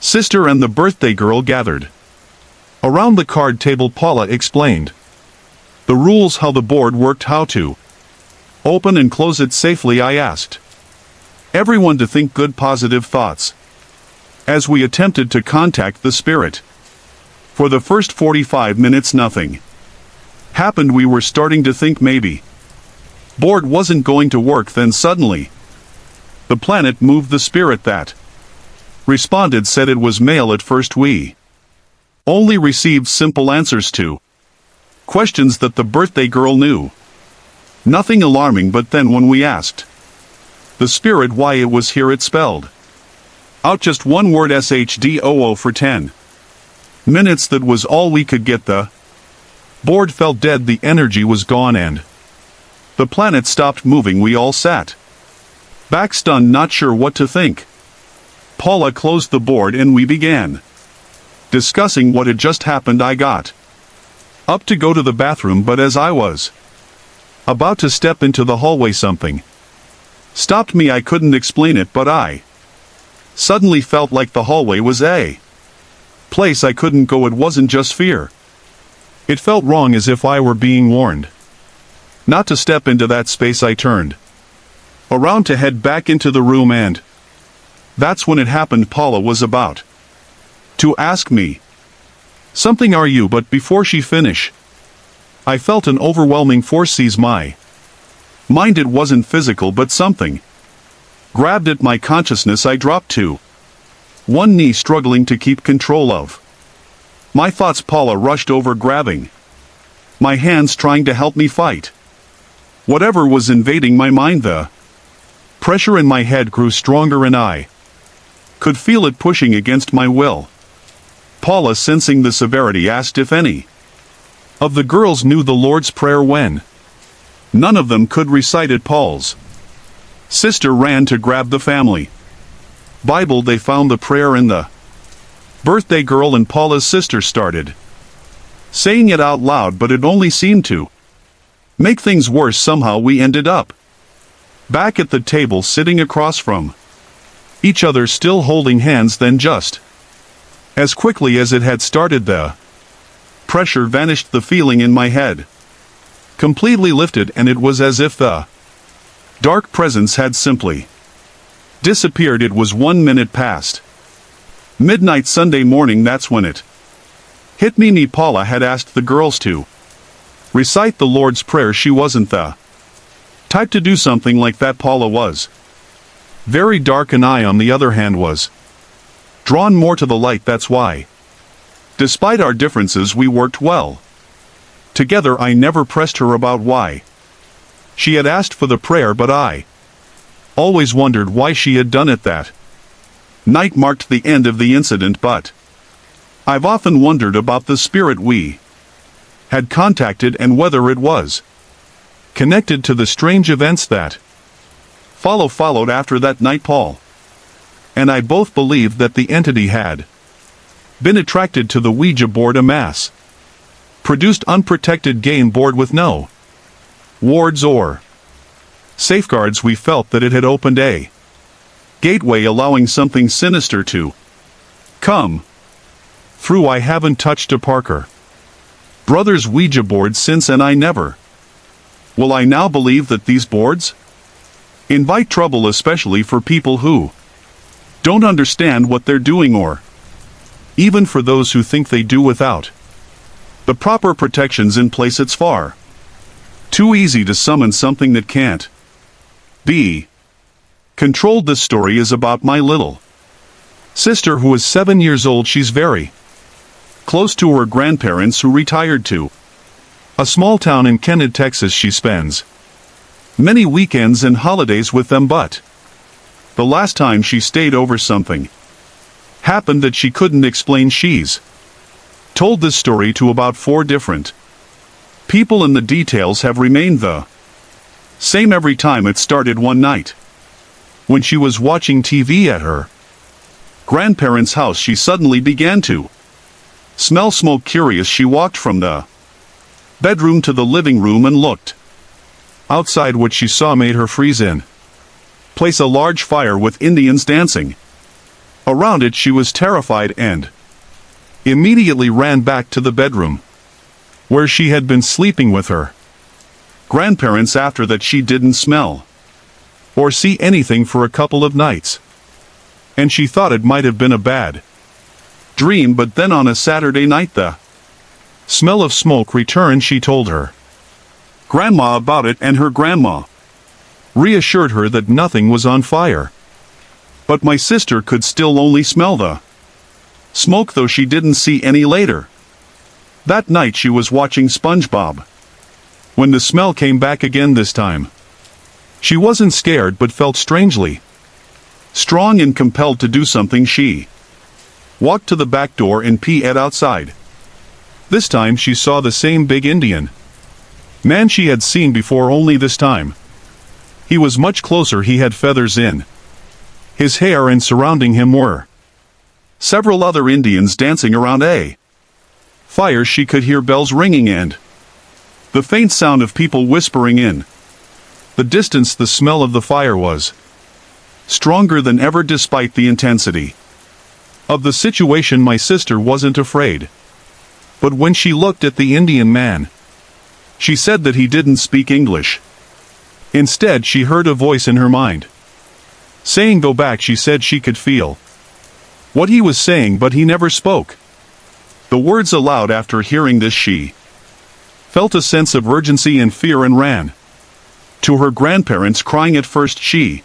S2: sister and the birthday girl, gathered around the card table. Paula explained the rules, how the board worked, how to open and close it safely. I asked everyone to think good, positive thoughts as we attempted to contact the spirit. For the first 45 minutes nothing happened. We were starting to think maybe board wasn't going to work. Then suddenly the planet moved. The spirit that responded said it was male. At first we only received simple answers to
S3: Questions that the birthday girl knew. Nothing alarming, but then when we asked the spirit why it was here, it spelled out just one word: SHDOO for 10 minutes. That was all we could get. The board felt dead, the energy was gone, and the planet stopped moving. We all sat back stunned, not sure what to think. Paula closed the board and we began discussing what had just happened. I got up to go to the bathroom, but as I was about to step into the hallway, something stopped me. I couldn't explain it, but I suddenly felt like the hallway was a place I couldn't go. It wasn't just fear. It felt wrong, as if I were being warned not to step into that space. I turned around to head back into the room, and that's when it happened. Paula was about to ask me something. Are you? But before she finished, I felt an overwhelming force seize my mind. It wasn't physical, but something grabbed at my consciousness. I dropped to one knee, struggling to keep control of my thoughts. Paula rushed over, grabbing my hands, trying to help me fight whatever was invading my mind. The pressure in my head grew stronger, and I could feel it pushing against my will. Paula, sensing the severity, asked if any of the girls knew the Lord's Prayer. When none of them could recite it, Paul's sister ran to grab the family Bible. They found the prayer, and the birthday girl and Paula's sister started saying it out loud, but it only seemed to make things worse. Somehow we ended up back at the table, sitting across from each other, still holding hands. Then, just as quickly as it had started, the pressure vanished. The feeling in my head completely lifted, and it was as if the dark presence had simply disappeared. It was 1 minute past midnight Sunday morning. That's when it hit me. Paula had asked the girls to recite the Lord's Prayer. She wasn't the type to do something like that. Paula was very dark, and I, on the other hand, was drawn more to the light. That's why, despite our differences, we worked well together. I never pressed her about why she had asked for the prayer, but I always wondered why she had done it. That night marked the end of the incident, but I've often wondered about the spirit we had contacted and whether it was connected to the strange events that followed after that night. Paul and I both believed that the entity had been attracted to the Ouija board, a mass-produced unprotected game board with no wards or safeguards. We felt that it had opened a gateway, allowing something sinister to come through. I haven't touched a Parker Brothers Ouija board since, and I never will. I now believe that these boards invite trouble, especially for people who don't understand what they're doing, or even for those who think they do. Without the proper protections in place, it's far too easy to summon something that can't be controlled. This story is about my little sister, who is 7 years old. She's very close to her grandparents, who retired to a small town in Kennedy, Texas. She spends many weekends and holidays with them, but the last time she stayed over, something happened that she couldn't explain. She's told this story to about 4 different people, and the details have remained the same every time. It started one night when she was watching TV at her grandparents' house. She suddenly began to smell smoke. Curious, she walked from the bedroom to the living room and looked outside. What she saw made her freeze in place. A large fire with Indians dancing around it. She was terrified and immediately ran back to the bedroom where she had been sleeping with her grandparents. After that, she didn't smell or see anything for a couple of nights, and she thought it might have been a bad dream. But then on a Saturday night, the smell of smoke returned. She told her grandma about it, and her grandma reassured her that nothing was on fire. But my sister could still only smell the smoke, though she didn't see any. Later That night she was watching SpongeBob. When the smell came back again this time, she wasn't scared but felt strangely strong and compelled to do something. She walked to the back door and peed outside. This time she saw the same big Indian man she had seen before, only this time he was much closer. He had feathers in his hair, and surrounding him were several other Indians dancing around a fire. She could hear bells ringing and the faint sound of people whispering in the distance. The smell of the fire was stronger than ever despite the intensity of the situation. My sister wasn't afraid, but when she looked at the Indian man, she said that he didn't speak English. Instead, she heard a voice in her mind saying, "Go back." She said she could feel what he was saying, but he never spoke the words aloud. After hearing this, she felt a sense of urgency and fear and ran to her grandparents, crying. At first she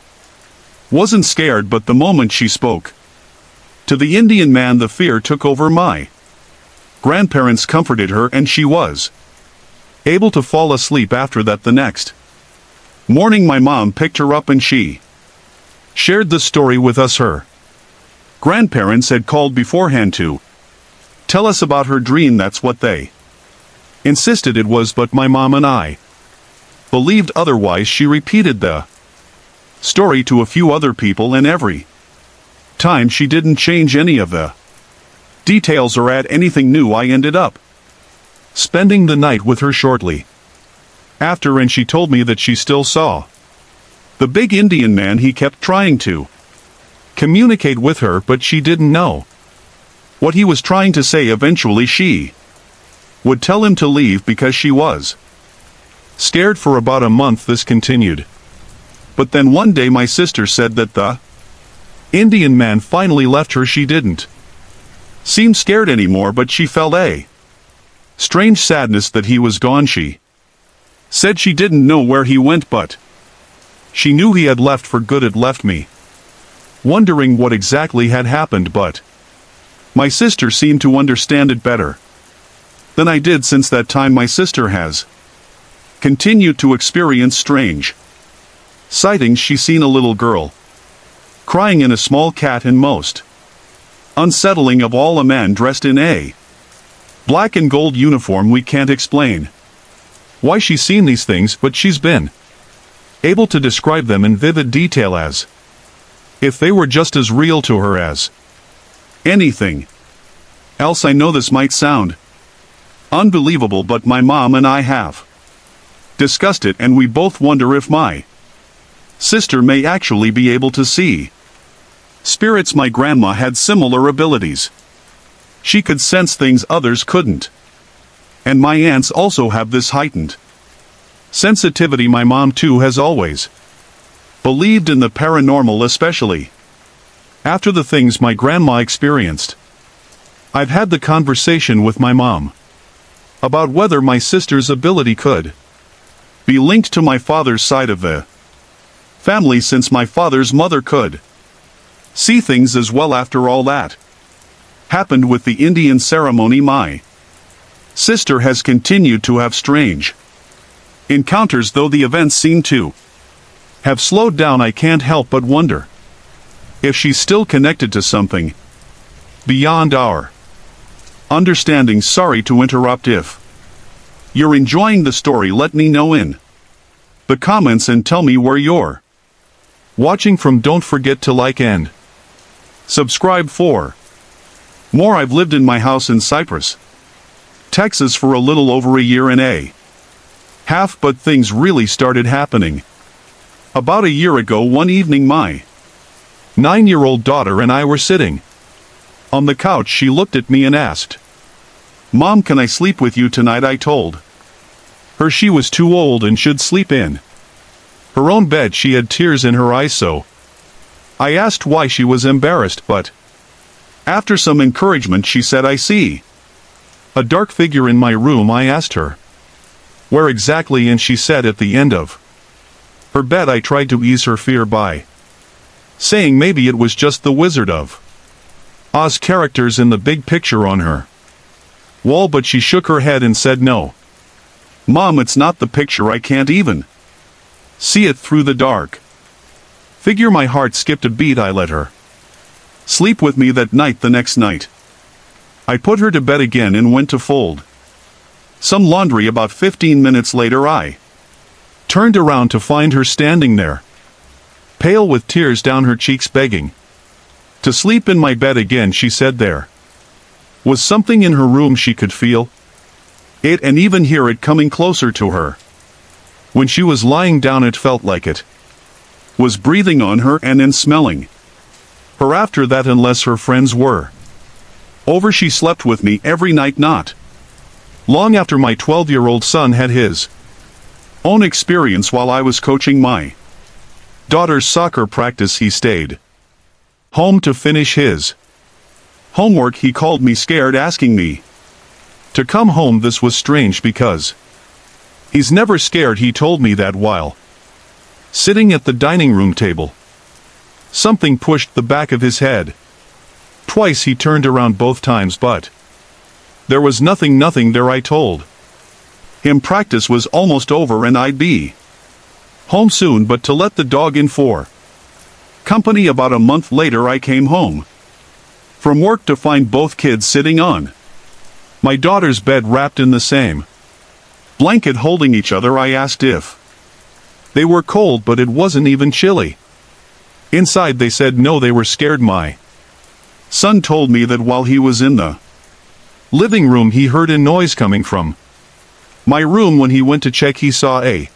S3: wasn't scared, but the moment she spoke to the Indian man, the fear took over. My grandparents comforted her and she was able to fall asleep after that. The next morning my mom picked her up and she shared the story with us. Her grandparents had called beforehand to tell us about her dream. That's what they insisted it was, but my mom and I believed otherwise. She repeated the story to a few other people, and every time she didn't change any of the details or add anything new. I ended up spending the night with her shortly after, and she told me that she still saw the big Indian man. He kept trying to communicate with her, but she didn't know what he was trying to say. Eventually she would tell him to leave because she was scared. For about a month this continued, but then one day my sister said that the Indian man finally left her. She didn't seem scared anymore, but she felt a strange sadness that he was gone. She said she didn't know where he went, but she knew he had left for good. It left me wondering what exactly had happened, but my sister seemed to understand it better than I did. Since that time my sister has continued to experience strange sightings. She's seen a little girl crying and a small cat, and most unsettling of all, a man dressed in a black and gold uniform. We can't explain why she's seen these things, but she's been able to describe them in vivid detail as if they were just as real to her as anything else. I know this might sound unbelievable, but my mom and I have discussed it, and we both wonder if my sister may actually be able to see spirits. My grandma had similar abilities. She could sense things others couldn't. And my aunts also have this heightened sensitivity. My mom too has always believed in the paranormal, especially after the things my grandma experienced. I've had the conversation with my mom about whether my sister's ability could be linked to my father's side of the family, since my father's mother could see things as well. After all that happened with the Indian ceremony, my sister has continued to have strange encounters, though the events seem to have slowed down. I can't help but wonder if she's still connected to something beyond our understanding. Sorry to interrupt. If you're enjoying the story, let me know in the comments and tell me where you're watching from. Don't forget to like and subscribe for more. I've lived in my house in Cypress, Texas for a little over a year and a half, but things really started happening about a year ago. One evening my 9-year-old daughter and I were sitting on the couch. She looked at me and asked, "Mom, can I sleep with you tonight?" I told her she was too old and should sleep in her own bed. She had tears in her eyes, so I asked why. She was embarrassed, but after some encouragement she said, "I see a dark figure in my room." I asked her where exactly, and she said at the end of her bed. I tried to ease her fear by saying maybe it was just the Wizard of Oz characters in the big picture on her
S2: wall, but she shook her head and said no.
S3: Mom, it's not the picture, I can't even see it through the dark.
S2: Figure my heart skipped a beat. I let her
S3: sleep with me that night. The next night, I put her to bed again and went to fold some laundry. About 15 minutes later, I
S2: turned around to find her standing there, pale with tears down her cheeks, begging to sleep in my bed again. She said there was something in her room. She could feel
S3: it and even hear it coming closer to her.
S2: When she was lying down, it felt like it
S3: was breathing on her and then smelling
S2: her after that, unless her friends were
S3: over. She slept with me every night, not
S2: long after my 12-year-old son had his
S3: own experience while I was coaching my
S2: daughter's soccer practice. He stayed home to finish his
S3: homework. He called me scared, asking me
S2: to come home. This was strange because he's never scared. He told me that while sitting at the dining room table, something pushed the back of his head. Twice he turned around, both times, but there was nothing there. I told
S3: him practice was almost over and I'd be
S2: home soon, but to let the dog in for
S3: company. About a month later, I came home from work to find both kids sitting on
S2: my daughter's bed, wrapped in the same
S3: blanket, holding each other. I asked if
S2: they were cold, but it wasn't even chilly inside. They said no, they were scared. My
S3: son told me that while he was in the
S2: living room, he heard a noise coming from my room. When he went to check, he saw a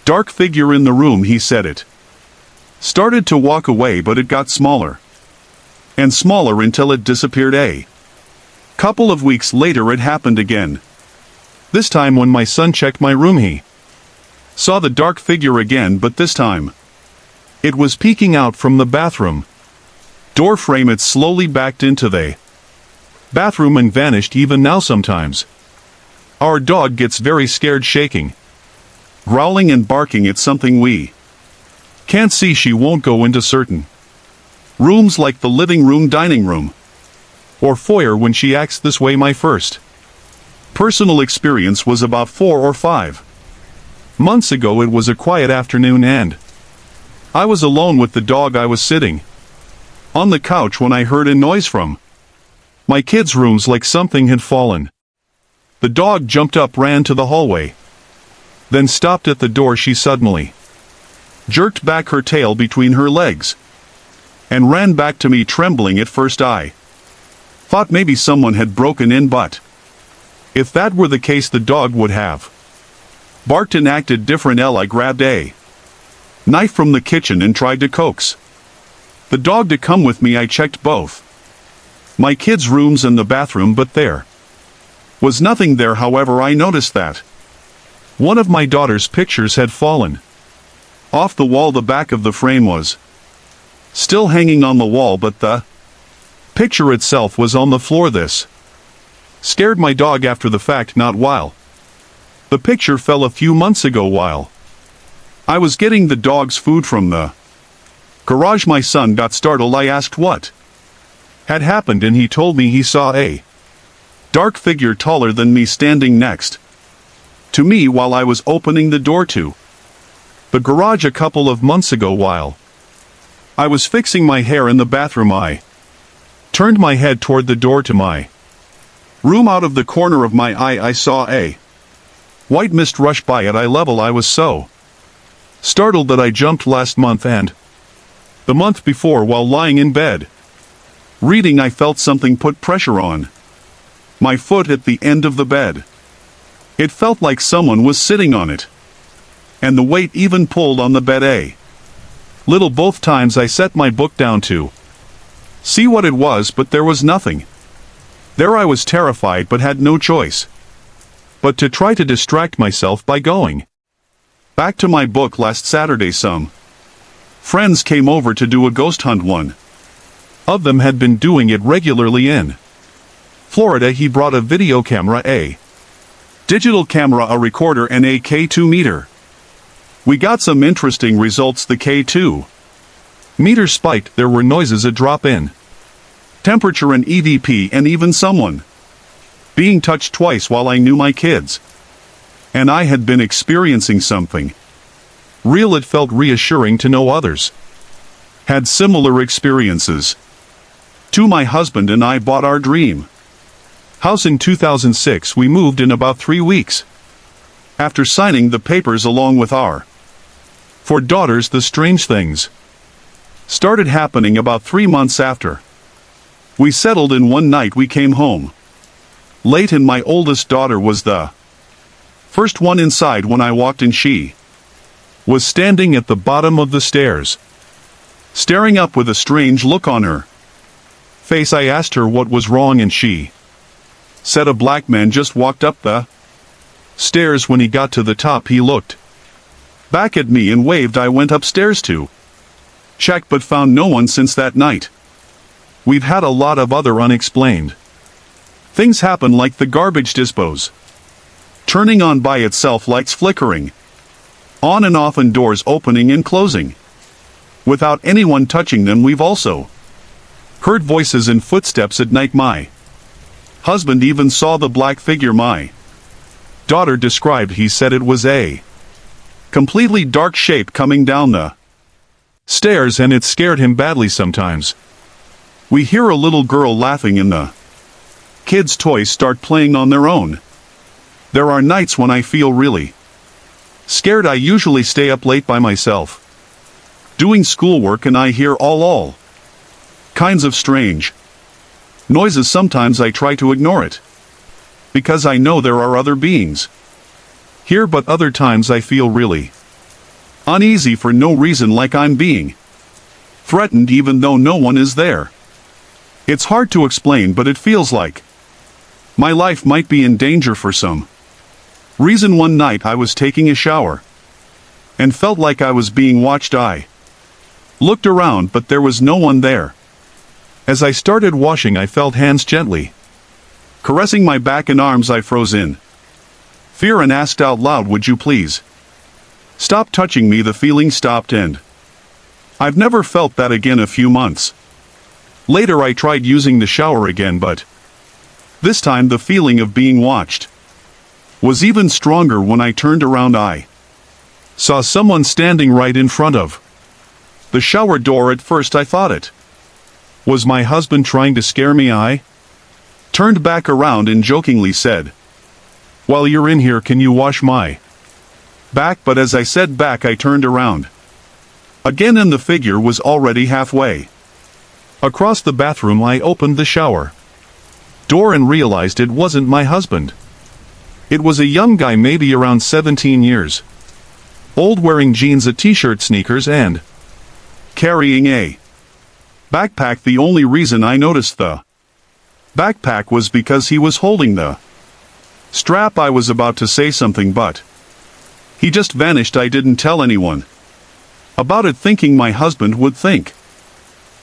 S3: dark figure in the room. He said it started to walk away, but it got smaller and smaller until it disappeared. A couple of weeks later, it happened again.
S2: This time when my son checked my room, he
S3: saw the dark figure again, but this time
S2: it was peeking out from the bathroom
S3: door frame. It slowly backed into the
S2: bathroom and vanished. Even now, sometimes our dog gets very scared, shaking,
S3: growling and barking. It's something we
S2: can't see. She won't go into certain
S3: rooms like the living room, dining room,
S2: or foyer when she acts this way. My first
S3: personal experience was about 4 or 5
S2: months ago. It was a quiet afternoon and I was alone with the dog. I was sitting
S3: on the couch when I heard a noise from
S2: my kids' rooms, like something had fallen. The dog jumped up, ran to the hallway, then stopped at the door. She suddenly
S3: jerked back her tail between her legs and ran back to me, trembling. At first I thought maybe someone had broken in, but
S2: if that were the case, the dog would have
S3: barked and acted different. I grabbed a knife from the kitchen and tried to coax the dog to come with me. I checked both my kids' rooms and the bathroom, but there was nothing there. However, I noticed that
S2: one of my daughter's pictures had fallen
S3: off the wall. The back of the frame was still hanging on the wall, but the
S2: picture itself was on the floor. This scared my dog after the fact, not while the picture fell a few months ago while
S3: I was getting the dog's food from the garage. My son got startled. I asked what
S2: had happened, and he told me he saw a
S3: dark figure taller than me standing next to me while I was opening the door to
S2: the garage a couple of months ago. While
S3: I was fixing my hair in the bathroom, I
S2: turned my head toward the door to my
S3: room. Out of the corner of my eye, I saw a
S2: white mist rush by at eye level. I was so startled that I jumped. Last month and the month before, while lying in bed
S3: reading, I felt something put pressure on my foot at the end of the bed. It felt like someone was sitting on it, and the weight even pulled on the bed a
S2: little. Both times I set my book down to
S3: see what it was, but there was nothing there. I was terrified, but had no choice
S2: but to try to distract myself by going
S3: back to my book. Last Saturday, some friends came over to do a ghost hunt. One
S2: of them had been doing it regularly in Florida. He brought a video camera, a
S3: digital camera, a recorder, and a K2 meter. We got some interesting results. The K2
S2: meter spiked. There were noises, a drop in
S3: temperature, and EVP, and even someone being touched twice while I knew my kids. And I had been experiencing something real. It felt reassuring to know others had similar experiences. My husband and I bought our dream house in 2006. We moved in about 3 weeks after signing the papers along with our 4 daughters. The strange things started happening about 3 months after we settled in. One night we came home late and my oldest daughter was the first one inside when I walked in. She was standing at the bottom of the stairs, staring up with a strange look on her face. I asked her what was wrong and she said a black man just walked up the stairs. When he got to the top he looked back at me and waved. I went upstairs to check but found no one. Since that night we've had a lot of other unexplained things happen, like the garbage dispose turning on by itself, lights flickering on and off, and doors opening and closing without anyone touching them. We've also heard voices and footsteps at night. My husband even saw the black figure my daughter described. He said it was a completely dark shape coming down the stairs and it scared him badly. Sometimes we hear a little girl laughing and the kids' toys start playing on their own. There are nights when I feel really scared. I usually stay up late by myself doing schoolwork and I hear all kinds of strange noises. Sometimes I try to ignore it because I know there are other beings here, but other times I feel really uneasy for no reason, like I'm being threatened even though no one is there. It's hard to explain, but it feels like my life might be in danger for some reason. One night I was taking a shower and felt like I was being watched. I looked around, but there was no one there. As I started washing, I felt hands gently caressing my back and arms. I froze in fear and asked out loud, "Would you please stop touching me?" The feeling stopped and I've never felt that again. A few months later I tried using the shower again, but this time the feeling of being watched was even stronger. When I turned around I saw someone standing right in front of the shower door. At first I thought it was my husband trying to scare me. I turned back around and jokingly said, "While you're in here, can you wash my back?" But as I said back, I turned around again and the figure was already halfway across the bathroom. I opened the shower door and realized it wasn't my husband. It was a young guy, maybe around 17 years old, wearing jeans, a t-shirt, sneakers, and carrying a backpack. The only reason I noticed the backpack was because he was holding the strap. I was about to say something, but he just vanished. I didn't tell anyone about it, thinking my husband would think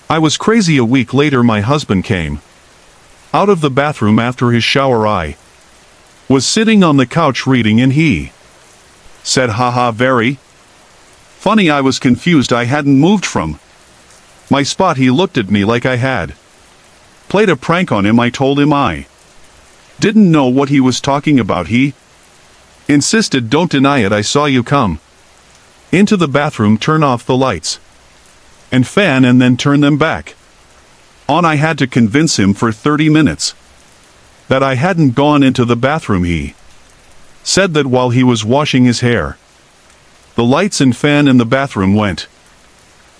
S3: I was crazy. A week later my husband came out of the bathroom after his shower. I was sitting on the couch reading and he said, "Haha, very funny." I was confused. I hadn't moved from my spot. He looked at me like I had played a prank on him. I told him I didn't know what he was talking about. He insisted, "Don't deny it. I saw you come into the bathroom, turn off the lights and fan and then turn them back on." I had to convince him for 30 minutes that I hadn't gone into the bathroom. He said that while he was washing his hair, the lights and fan in the bathroom went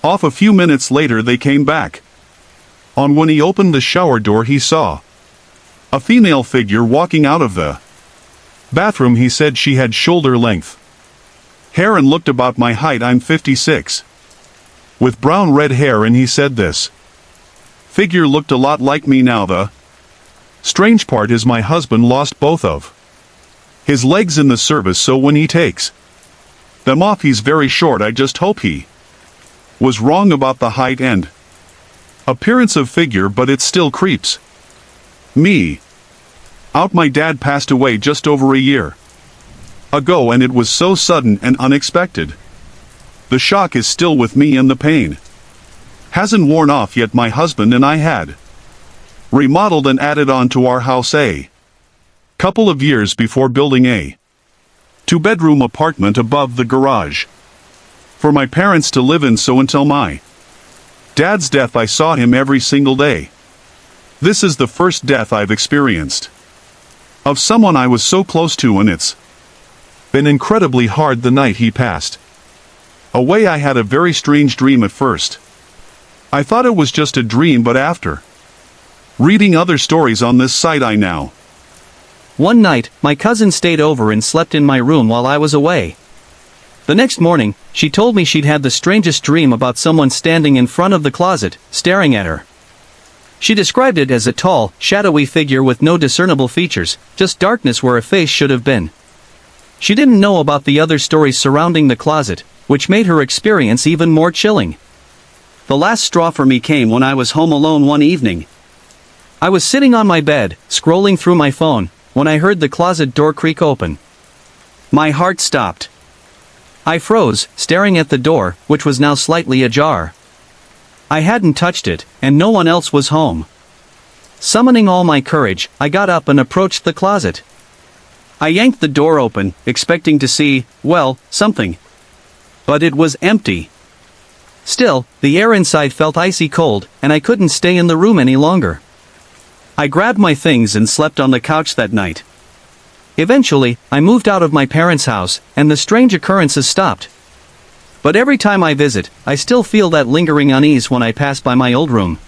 S3: off. A few minutes later they came back on. When he opened the shower door he saw a female figure walking out of the bathroom. He said she had shoulder-length hair and looked about my height. I'm 56 with brown red hair, and he said this figure looked a lot like me. Now the strange part is my husband lost both of his legs in the service, so when he takes them off he's very short. I just hope he was wrong about the height and appearance of figure, but it still creeps me out. My dad passed away just over a year ago, and it was so sudden and unexpected. The shock is still with me and the pain hasn't worn off yet. My husband and I had remodeled and added on to our house a couple of years before building a two-bedroom apartment above the garage for my parents to live in, so until my dad's death I saw him every single day. This is the first death I've experienced of someone I was so close to, and it's been incredibly hard the night he passed away. I had a very strange dream at first. I thought it was just a dream, but after reading other stories on this site I now.
S1: One night, my cousin stayed over and slept in my room while I was away. The next morning, she told me she'd had the strangest dream about someone standing in front of the closet, staring at her. She described it as a tall, shadowy figure with no discernible features, just darkness where a face should have been. She didn't know about the other stories surrounding the closet, which made her experience even more chilling. The last straw for me came when I was home alone one evening. I was sitting on my bed, scrolling through my phone, when I heard the closet door creak open. My heart stopped. I froze, staring at the door, which was now slightly ajar. I hadn't touched it, and no one else was home. Summoning all my courage, I got up and approached the closet. I yanked the door open, expecting to see, well, something. But it was empty. Still, the air inside felt icy cold, and I couldn't stay in the room any longer. I grabbed my things and slept on the couch that night. Eventually, I moved out of my parents' house, and the strange occurrences stopped. But every time I visit, I still feel that lingering unease when I pass by my old room.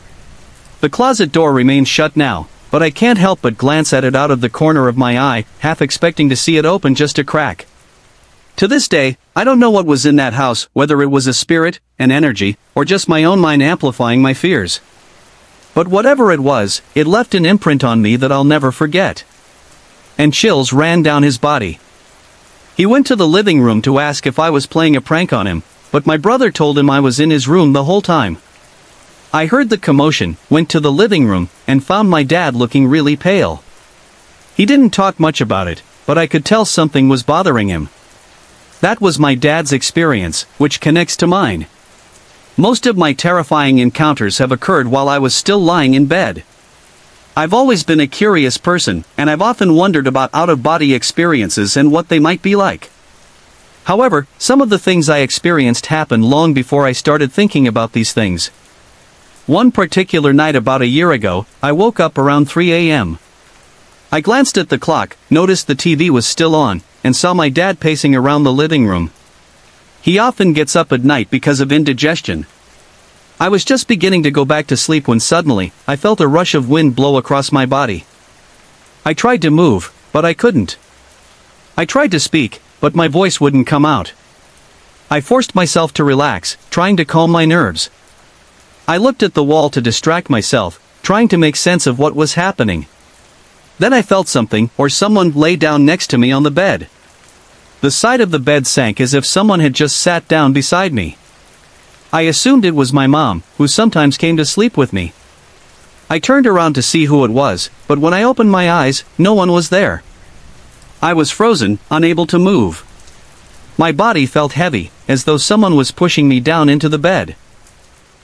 S1: The closet door remains shut now, but I can't help but glance at it out of the corner of my eye, half expecting to see it open just a crack. To this day, I don't know what was in that house, whether it was a spirit, an energy, or just my own mind amplifying my fears. But whatever it was, it left an imprint on me that I'll never forget. And chills ran down his body. He went to the living room to ask if I was playing a prank on him, but my brother told him I was in his room the whole time. I heard the commotion, went to the living room, and found my dad looking really pale. He didn't talk much about it, but I could tell something was bothering him. That was my dad's experience, which connects to mine. Most of my terrifying encounters have occurred while I was still lying in bed. I've always been a curious person, and I've often wondered about out-of-body experiences and what they might be like. However, some of the things I experienced happened long before I started thinking about these things. One particular night about a year ago, I woke up around 3 a.m. I glanced at the clock, noticed the TV was still on, and saw my dad pacing around the living room. He often gets up at night because of indigestion. I was just beginning to go back to sleep when suddenly, I felt a rush of wind blow across my body. I tried to move, but I couldn't. I tried to speak, but my voice wouldn't come out. I forced myself to relax, trying to calm my nerves. I looked at the wall to distract myself, trying to make sense of what was happening. Then I felt something, or someone lay down next to me on the bed. The side of the bed sank as if someone had just sat down beside me. I assumed it was my mom, who sometimes came to sleep with me. I turned around to see who it was, but when I opened my eyes, no one was there. I was frozen, unable to move. My body felt heavy, as though someone was pushing me down into the bed.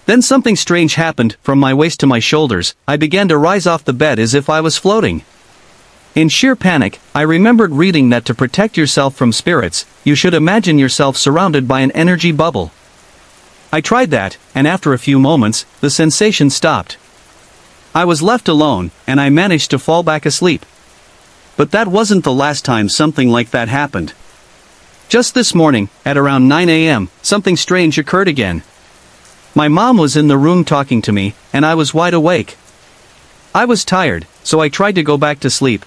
S1: Then something strange happened. From my waist to my shoulders, I began to rise off the bed as if I was floating. In sheer panic, I remembered reading that to protect yourself from spirits, you should imagine yourself surrounded by an energy bubble. I tried that, and after a few moments, the sensation stopped. I was left alone, and I managed to fall back asleep. But that wasn't the last time something like that happened. Just this morning, at around 9 a.m., something strange occurred again. My mom was in the room talking to me, and I was wide awake. I was tired, so I tried to go back to sleep.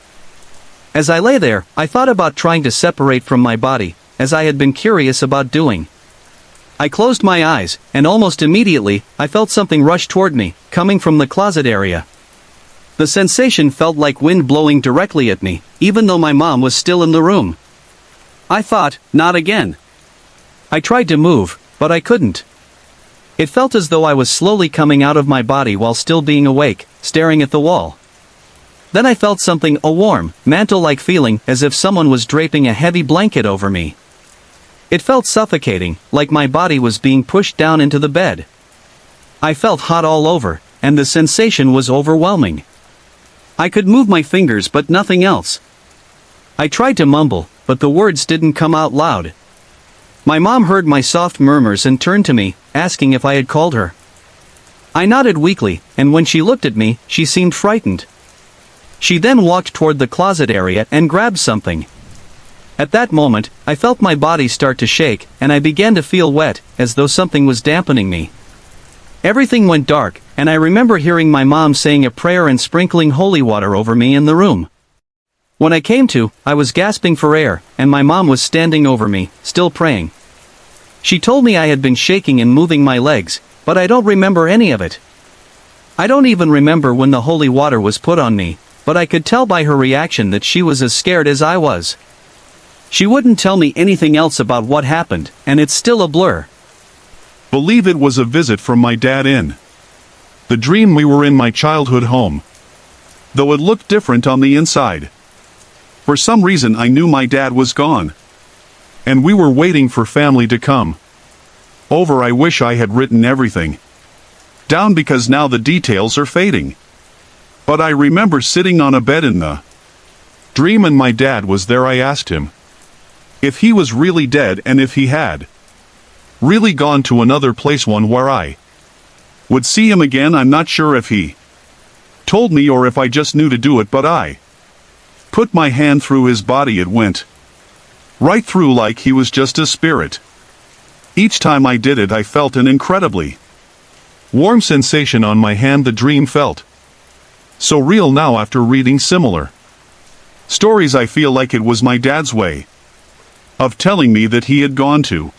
S1: As I lay there, I thought about trying to separate from my body, as I had been curious about doing. I closed my eyes, and almost immediately, I felt something rush toward me, coming from the closet area. The sensation felt like wind blowing directly at me, even though my mom was still in the room. I thought, not again. I tried to move, but I couldn't. It felt as though I was slowly coming out of my body while still being awake, staring at the wall. Then I felt something, a warm, mantle-like feeling, as if someone was draping a heavy blanket over me. It felt suffocating, like my body was being pushed down into the bed. I felt hot all over, and the sensation was overwhelming. I could move my fingers but nothing else. I tried to mumble, but the words didn't come out loud. My mom heard my soft murmurs and turned to me, asking if I had called her. I nodded weakly, and when she looked at me, she seemed frightened. She then walked toward the closet area and grabbed something. At that moment, I felt my body start to shake, and I began to feel wet, as though something was dampening me. Everything went dark, and I remember hearing my mom saying a prayer and sprinkling holy water over me in the room. When I came to, I was gasping for air, and my mom was standing over me, still praying. She told me I had been shaking and moving my legs, but I don't remember any of it. I don't even remember when the holy water was put on me, but I could tell by her reaction that she was as scared as I was. She wouldn't tell me anything else about what happened, and it's still a blur.
S2: Believe it was a visit from my dad in the dream. We were in my childhood home,
S3: Though it looked different on the inside. For some reason I knew my dad was gone.
S2: and we were waiting for family to come over. I wish I had written everything
S3: Down because now the details are fading. But I remember sitting on a bed in the
S2: dream and my dad was there. I asked him
S3: if he was really dead and if he had
S2: really gone to another place, one where I
S3: would see him again. I'm not sure if he told me or if I just knew to do it, but I put my hand through his body. It went right through like he was just a spirit. Each time I did it I felt an incredibly
S2: warm sensation on my hand. The dream felt so real now. After reading similar
S3: stories I feel like it was my dad's way of telling me that he had gone to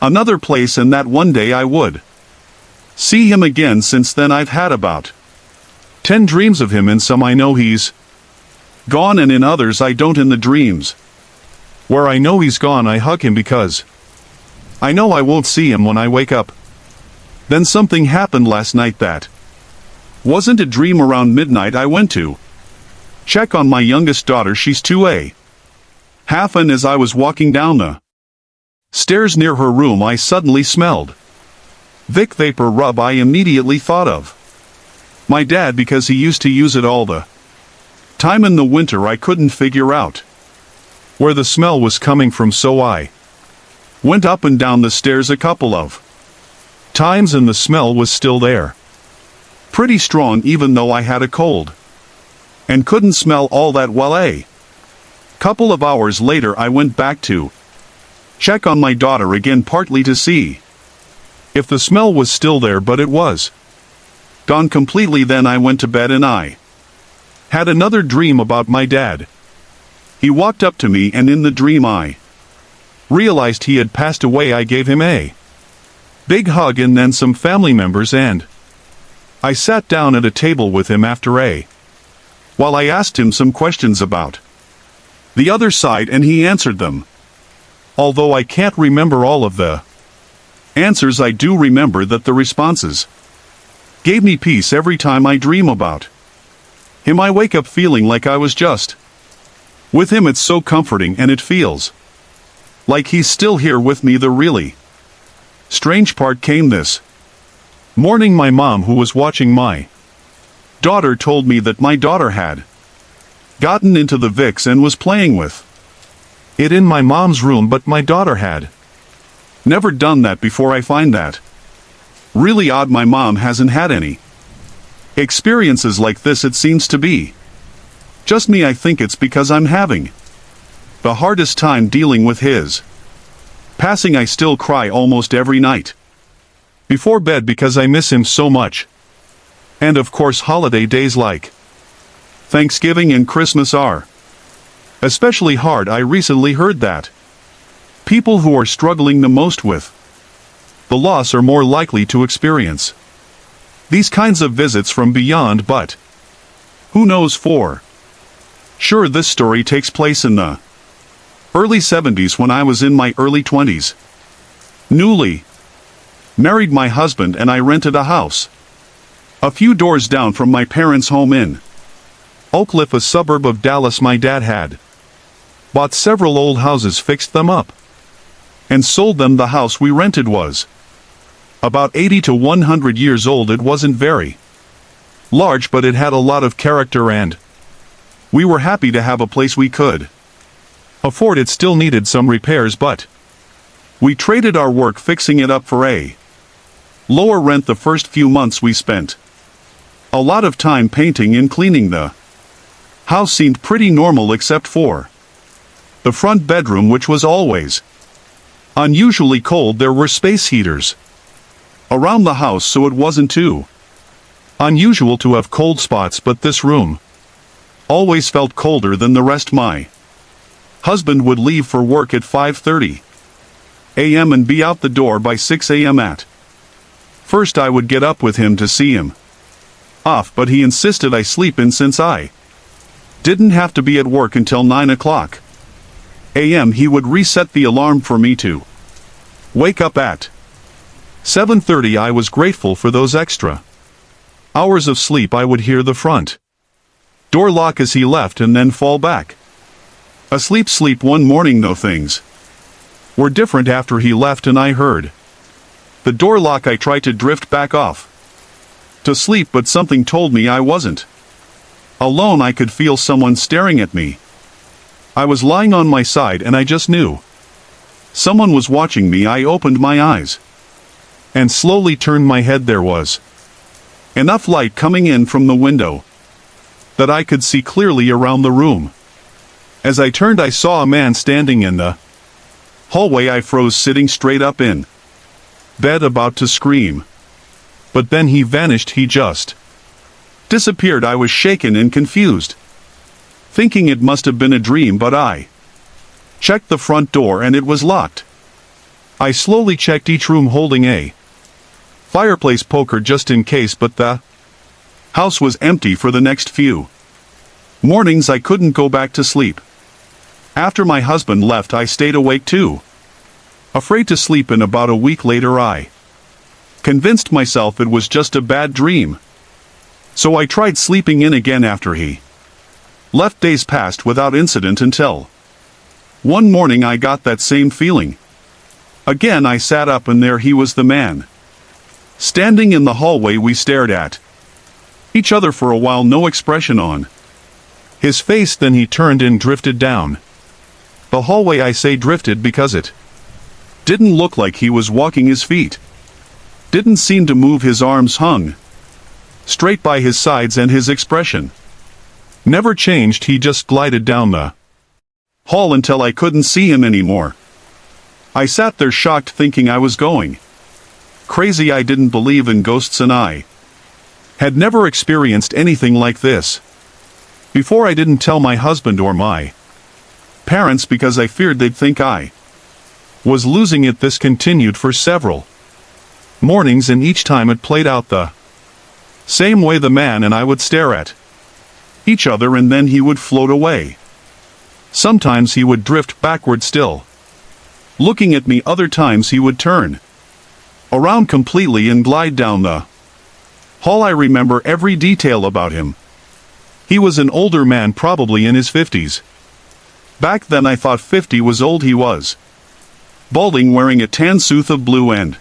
S3: another place and that one day I would see him again. Since then I've had about
S2: 10 dreams of him. In some I know he's
S3: gone and in others I don't. In the dreams
S2: where I know he's gone, I hug him because
S3: I know I won't see him when I wake up. Then something happened last night that wasn't a dream. Around midnight I went to check on my youngest daughter. She's 2 half, and as I was walking down the stairs near her room I suddenly smelled Vic vapor rub. I immediately thought of my dad because he used to use it all the time in the winter. I couldn't figure out
S2: where the smell was coming from, so I
S3: went up and down the stairs a couple of
S2: times and the smell was still there.
S3: Pretty strong, even though I had a cold and couldn't smell all that well. A couple of hours later I went back to check on my daughter again, partly to see
S2: if the smell was still there, but it was
S3: gone completely. Then I went to bed and I
S2: had another dream about my dad.
S3: He walked up to me and in the dream I
S2: realized he had passed away. I gave him a big hug and then some family members, and I sat down at a table with him after a
S3: while. I asked him some questions about the other side and he answered them.
S2: Although I can't remember all of the
S3: answers, I do remember that the responses gave me peace. Every time I dream about him I wake up feeling like I was just with him. It's so comforting and it feels like he's still here with me. The really strange part came this
S2: morning. My mom, who was watching my
S3: daughter, told me that my daughter had gotten into the Vicks and was playing with
S2: it in my mom's room, but my daughter had
S3: never done that before. I find that really odd. My mom hasn't had any experiences like this. It seems to be just me. I think it's because I'm having the hardest time dealing with his passing. I still cry almost every night
S2: before bed because I miss him so much. And of course holiday days like
S3: Thanksgiving and Christmas are
S2: especially hard. I recently heard that
S3: people who are struggling the most with
S2: the loss are more likely to experience
S3: these kinds of visits from beyond, but who knows for sure. This story takes place in the early 70s when I was in my early 20s. Newly married, my husband and I rented a house a few doors down from my parents' home in
S2: Oak Cliff, a suburb of Dallas. My dad had bought several old houses, fixed them up,
S3: and sold them. The house we rented was about 80 to 100 years old. It wasn't very
S2: large, but it had a lot of character, and
S3: we were happy to have a place we could
S2: afford it still needed some repairs, but
S3: we traded our work fixing it up for a lower rent the first few months we spent. A lot of time painting and cleaning. The house seemed pretty normal except for the front bedroom, which was always unusually cold. There were space heaters around the house, so it wasn't too unusual to have cold spots, but this room always felt colder than the rest. My husband would leave for work at 5:30 a.m. and be out the door by 6 a.m. At first I would get up with him to see him off, but he insisted I sleep in since I didn't have to be at work until 9 o'clock a.m. He would reset the alarm for me to wake up at 7:30. I was grateful for those extra hours of sleep. I would hear the front door lock as he left and then fall back asleep. One morning though, things were different after he left and I heard the door lock. I tried to drift back off to sleep, but something told me I wasn't alone. I could feel someone staring at me. I was lying on my side and I just knew someone was watching me. I opened my eyes and slowly turned my head. There was enough light coming in from the window that I could see clearly around the room. As I turned, I saw a man standing in the hallway. I froze, sitting straight up in bed, about to scream. But then he vanished. He just disappeared. I was shaken and confused, thinking it must have been a dream, but I checked the front door and it was locked. I slowly checked each room, holding a fireplace poker just in case, but the house was empty for the next few mornings. I couldn't go back to sleep. After my husband left, I stayed awake too, afraid to sleep, and about a week later I convinced myself it was just a bad dream. So I tried sleeping in again after he left. Days passed without incident until one morning I got that same feeling again. I sat up and there he was, the man standing in the hallway. We stared at each other for a while, no expression on his face. Then he turned and drifted down the hallway. I say drifted because it didn't look like he was walking. His feet didn't seem to move. His arms hung straight by his sides and his expression never changed. He just glided down the hall until I couldn't see him anymore. I sat there shocked, thinking I was going crazy. I didn't believe in ghosts and I had never experienced anything like this before. I didn't tell my husband or my parents because I feared they'd think I was losing it. This continued for several mornings, and each time it played out the same way. The man and I would stare at each other and then he would float away. Sometimes he would drift backward, still looking at me. Other times he would turn around completely and glide down the hall. I remember every detail about him. He was an older man, probably in his 50s. Back then I thought 50 was old. He was balding, wearing a tan suit of blue and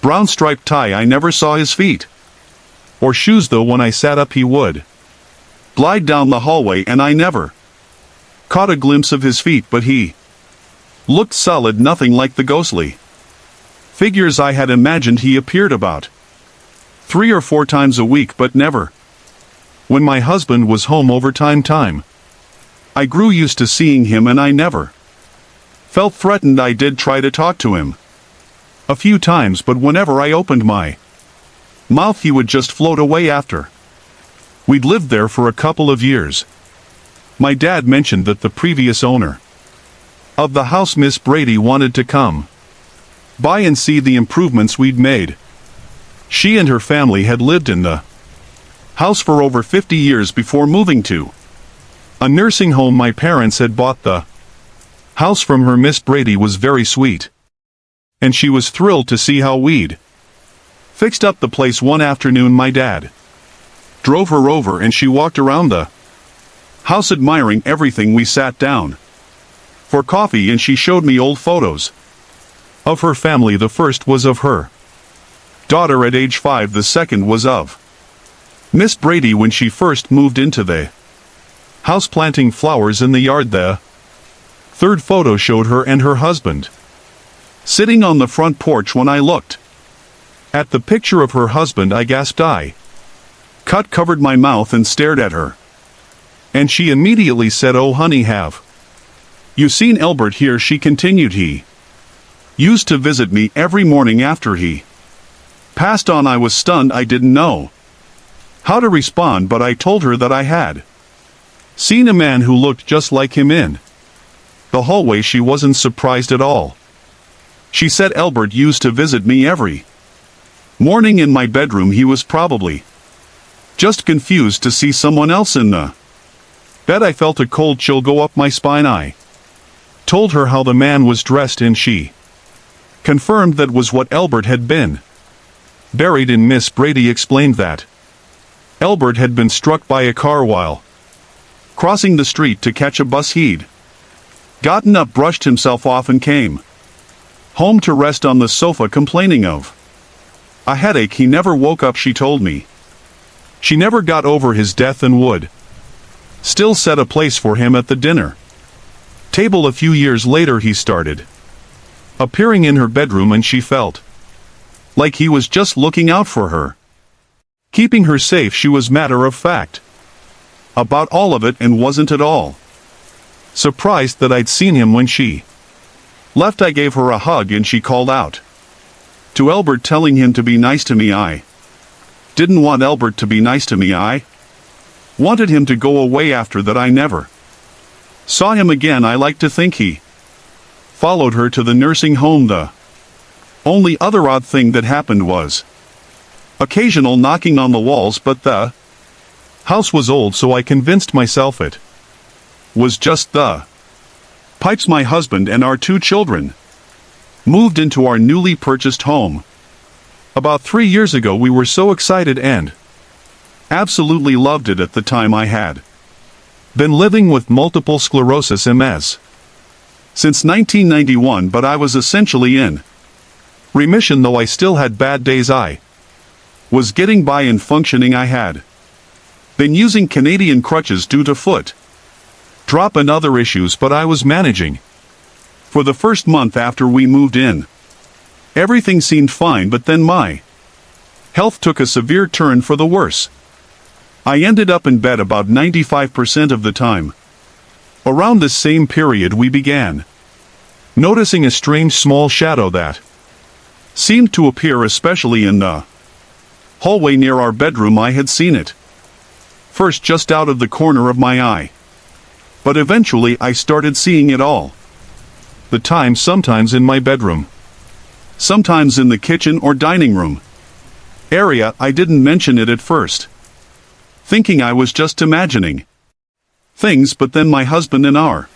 S3: brown striped tie. I never saw his feet or shoes though. When I sat up he would glide down the hallway and I never caught a glimpse of his feet, but he looked solid, nothing like the ghostly figures I had imagined. He appeared about 3 or 4 times a week, but never when my husband was home overtime time. I grew used to seeing him and I never felt threatened. I did try to talk to him a few times, but whenever I opened my mouth he would just float away. After we'd lived there for a couple of years, my dad mentioned that the previous owner of the house, Miss Brady, wanted to come by and see the improvements we'd made. She and her family had lived in the house for over 50 years before moving to a nursing home. My parents had bought the house from her. Miss Brady was very sweet, and she was thrilled to see how we'd fixed up the place. One afternoon my dad drove her over and she walked around the house admiring everything. We sat down for coffee and she showed me old photos of her family. The first was of her daughter at age 5. The second was of Miss Brady when she first moved into the house, planting flowers in the yard. The
S2: Third photo showed her and her husband
S3: Sitting on the front porch when I looked.
S2: At the picture of her husband I gasped. I
S3: Covered my mouth and stared at her.
S2: And she immediately said, "Oh honey, have
S3: You seen Albert here?" she continued. "He used to visit me every morning after he passed on." I was stunned. I didn't know how to respond, but I told her that I had seen a man who looked just like him in the hallway. She wasn't surprised at all. She said Albert used to visit me every morning in my bedroom. He was probably just confused to see someone else in the bed. I felt a cold chill go up my spine. I told her how the man was dressed, and she confirmed that was what Albert had been buried in. Miss Brady explained that Albert had been struck by a car while crossing the street to catch a bus. He'd gotten up, brushed himself off, and came home to rest on the sofa, complaining of a headache. He never woke up, she told me. She never got over his death and would still set a place for him at the dinner table. A few years later he started appearing in her bedroom, and she felt like he was just looking out for her, keeping her safe. She was matter of fact about all of it and wasn't at all surprised that I'd seen him. When she left, I gave her a hug and she called out to Albert, telling him to be nice to me. I didn't want Albert to be nice to me. I wanted him to go away. After that I never saw him again. I like to think he followed her to the nursing home. The only other odd thing that happened was occasional knocking on the walls, but the house was old, so I convinced myself it was just the pipes. My husband and our 2 children moved into our newly purchased home about 3 years ago. We were so excited and absolutely loved it. At the time I had been living with multiple sclerosis (MS) since 1991, but I was essentially in remission. Though I still had bad days, I was getting by and functioning. I had been using Canadian crutches due to foot drop and other issues, but I was managing. For the first month after we moved in, everything seemed fine, but then my health took a severe turn for the worse. I ended up in bed about 95% of the time. Around this same period we began noticing a strange small shadow that seemed to appear especially in the hallway near our bedroom. I had seen it first just out of the corner of my eye, but eventually I started seeing it all the time, sometimes in my bedroom, sometimes in the kitchen or dining room area. I didn't mention it at first, thinking I was just imagining things, but then my husband and our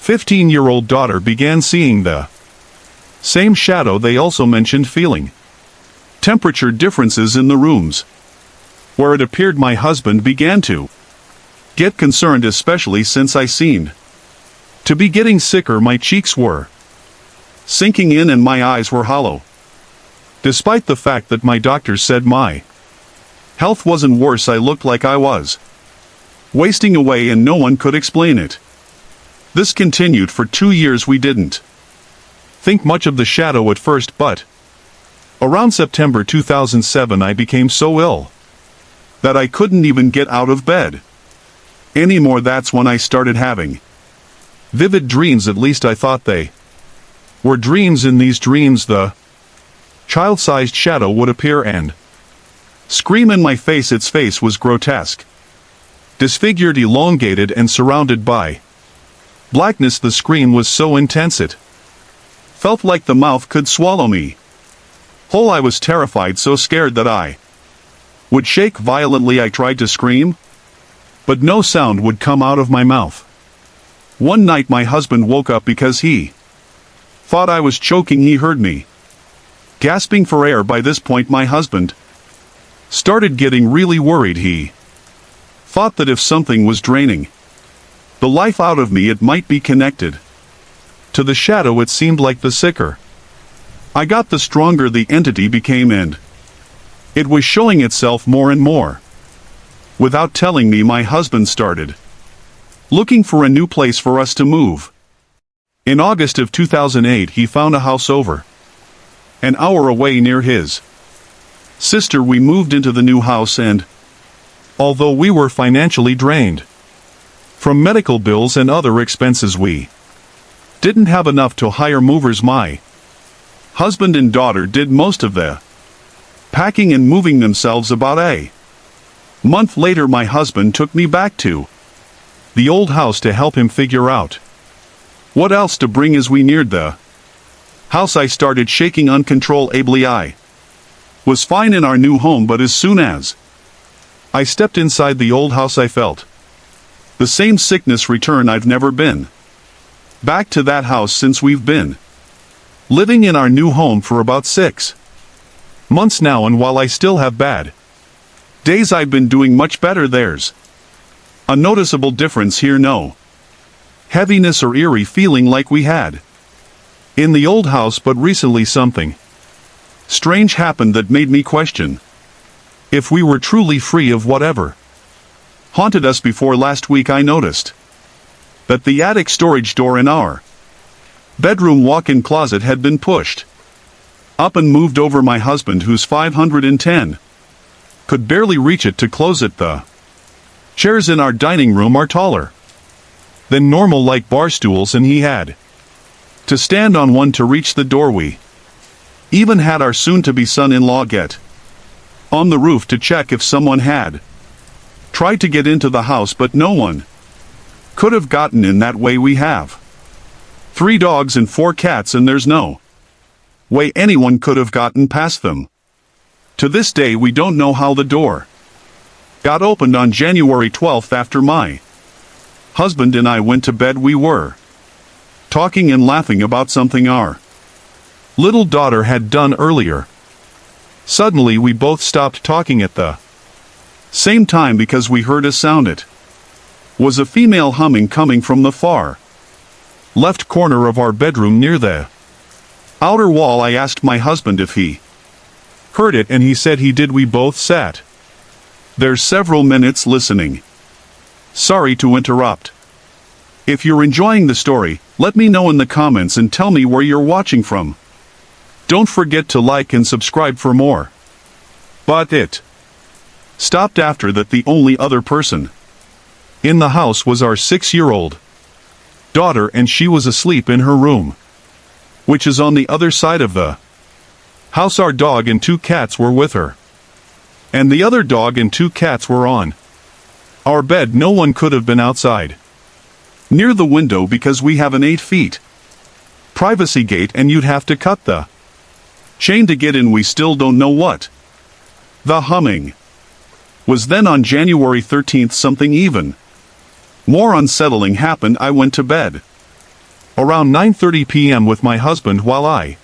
S3: 15-year-old daughter began seeing the same shadow. They also mentioned feeling temperature differences in the rooms where it appeared. My husband began to get concerned, especially since I seemed to be getting sicker. My cheeks were sinking in and my eyes were hollow, despite the fact that my doctors said my health wasn't worse. I looked like I was wasting away and no one could explain it. This continued for 2 years. We didn't think much of the shadow at first, but around September 2007 I became so ill that I couldn't even get out of bed anymore. That's when I started having vivid dreams. At least I thought they were dreams. In these dreams the child-sized shadow would appear and scream in my face. Its face was grotesque, disfigured, elongated, and surrounded by blackness. The scream was so intense it felt like the mouth could swallow me whole. I was terrified, so scared that I would shake violently. I tried to scream, but no sound would come out of my mouth. One night my husband woke up because he thought I was choking. He heard me gasping for air. By this point my husband started getting really worried. He thought that if something was draining the life out of me, it might be connected to the shadow. It seemed like the sicker I got, the stronger the entity became, and it was showing itself more and more. Without telling me, my husband started looking for a new place for us to move. In August of 2008 he found a house over an hour away near his sister. We moved into the new house and, although we were financially drained from medical bills and other expenses, we didn't have enough to hire movers. My husband and daughter did most of the packing and moving themselves. About a month later my husband took me back to the old house to help him figure out what else to bring. As we neared the house I started shaking uncontrollably. I was fine in our new home, but as soon as I stepped inside the old house I felt the same sickness return. I've never been back to that house since. We've been living in our new home for about 6 months now, and while I still have bad days, I've been doing much better. There's a noticeable difference here. No heaviness or eerie feeling like we had in the old house, but recently something strange happened that made me question if we were truly free of whatever haunted us before. Last week I noticed that the attic storage door in our bedroom walk-in closet had been pushed up and moved over. My husband, who's 510, could barely reach it to close it. The chairs in our dining room are taller than normal, like bar stools, and he had to stand on one to reach the door. We even had our soon-to-be son-in-law get on the roof to check if someone had tried to get into the house, but no one could have gotten in. That way we have 3 dogs and 4 cats, and there's no way anyone could have gotten past them. To this day we don't know how the door got opened. On January 12th, after my husband and I went to bed, we were talking and laughing about something our little daughter had done earlier. Suddenly we both stopped talking at the same time because we heard a sound. It was a female humming coming from the far left corner of our bedroom near the outer wall. I asked my husband if he heard it, and he said he did. We both sat there several minutes listening. Sorry to interrupt. If you're enjoying the story, let me know in the comments and tell me where you're watching from. Don't forget to like and subscribe for more. But it stopped after that. The only other person in the house was our 6-year-old daughter, and she was asleep in her room, which is on the other side of the house. Our dog and 2 cats were with her, and the other dog and 2 cats were on our bed. No one could have been outside near the window because we have an 8 feet privacy gate, and you'd have to cut the chain to get in. We still don't know what the humming was. Then on January 13th something even more unsettling happened. I went to bed around 9:30 p.m. with my husband. While I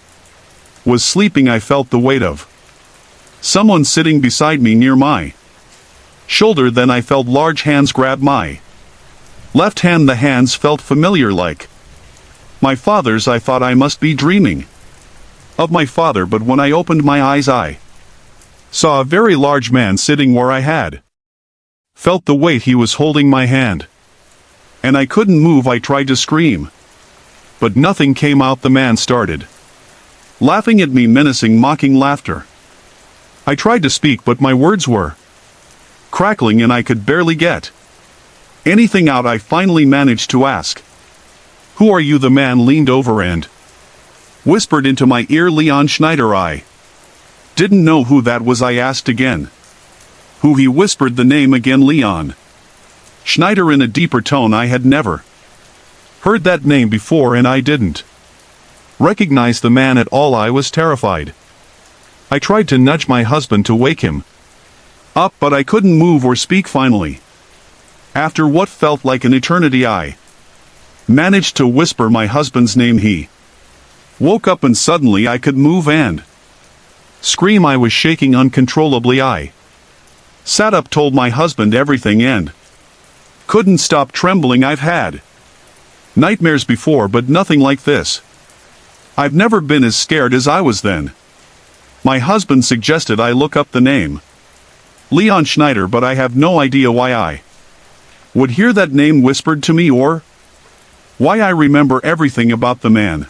S3: was sleeping I felt the weight of someone sitting beside me near my shoulder. Then I felt large hands grab my left hand. The hands felt familiar, like my father's. I thought I must be dreaming of my father, but when I opened my eyes I saw a very large man sitting where I had felt the weight. He was holding my hand, and I couldn't move. I tried to scream, but nothing came out. The man started laughing at me, menacing, mocking laughter. I tried to speak, but my words were crackling and I could barely get anything out. I finally managed to ask, "Who are you?" The man leaned over and whispered into my ear, "Leon Schneider." I didn't know who that was. I asked again, "Who?" He whispered the name again, "Leon Schneider," in a deeper tone. I had never heard that name before, and I didn't recognize the man at all. I was terrified. I tried to nudge my husband to wake him up, but I couldn't move or speak. Finally, after what felt like an eternity, I managed to whisper my husband's name. He woke up, and suddenly I could move and scream. I was shaking uncontrollably. I sat up, told my husband everything, and couldn't stop trembling. I've had nightmares before, but nothing like this. I've never been as scared as I was then. My husband suggested I look up the name Leon Schneider, but I have no idea why I would hear that name whispered to me or Why I remember everything about the man.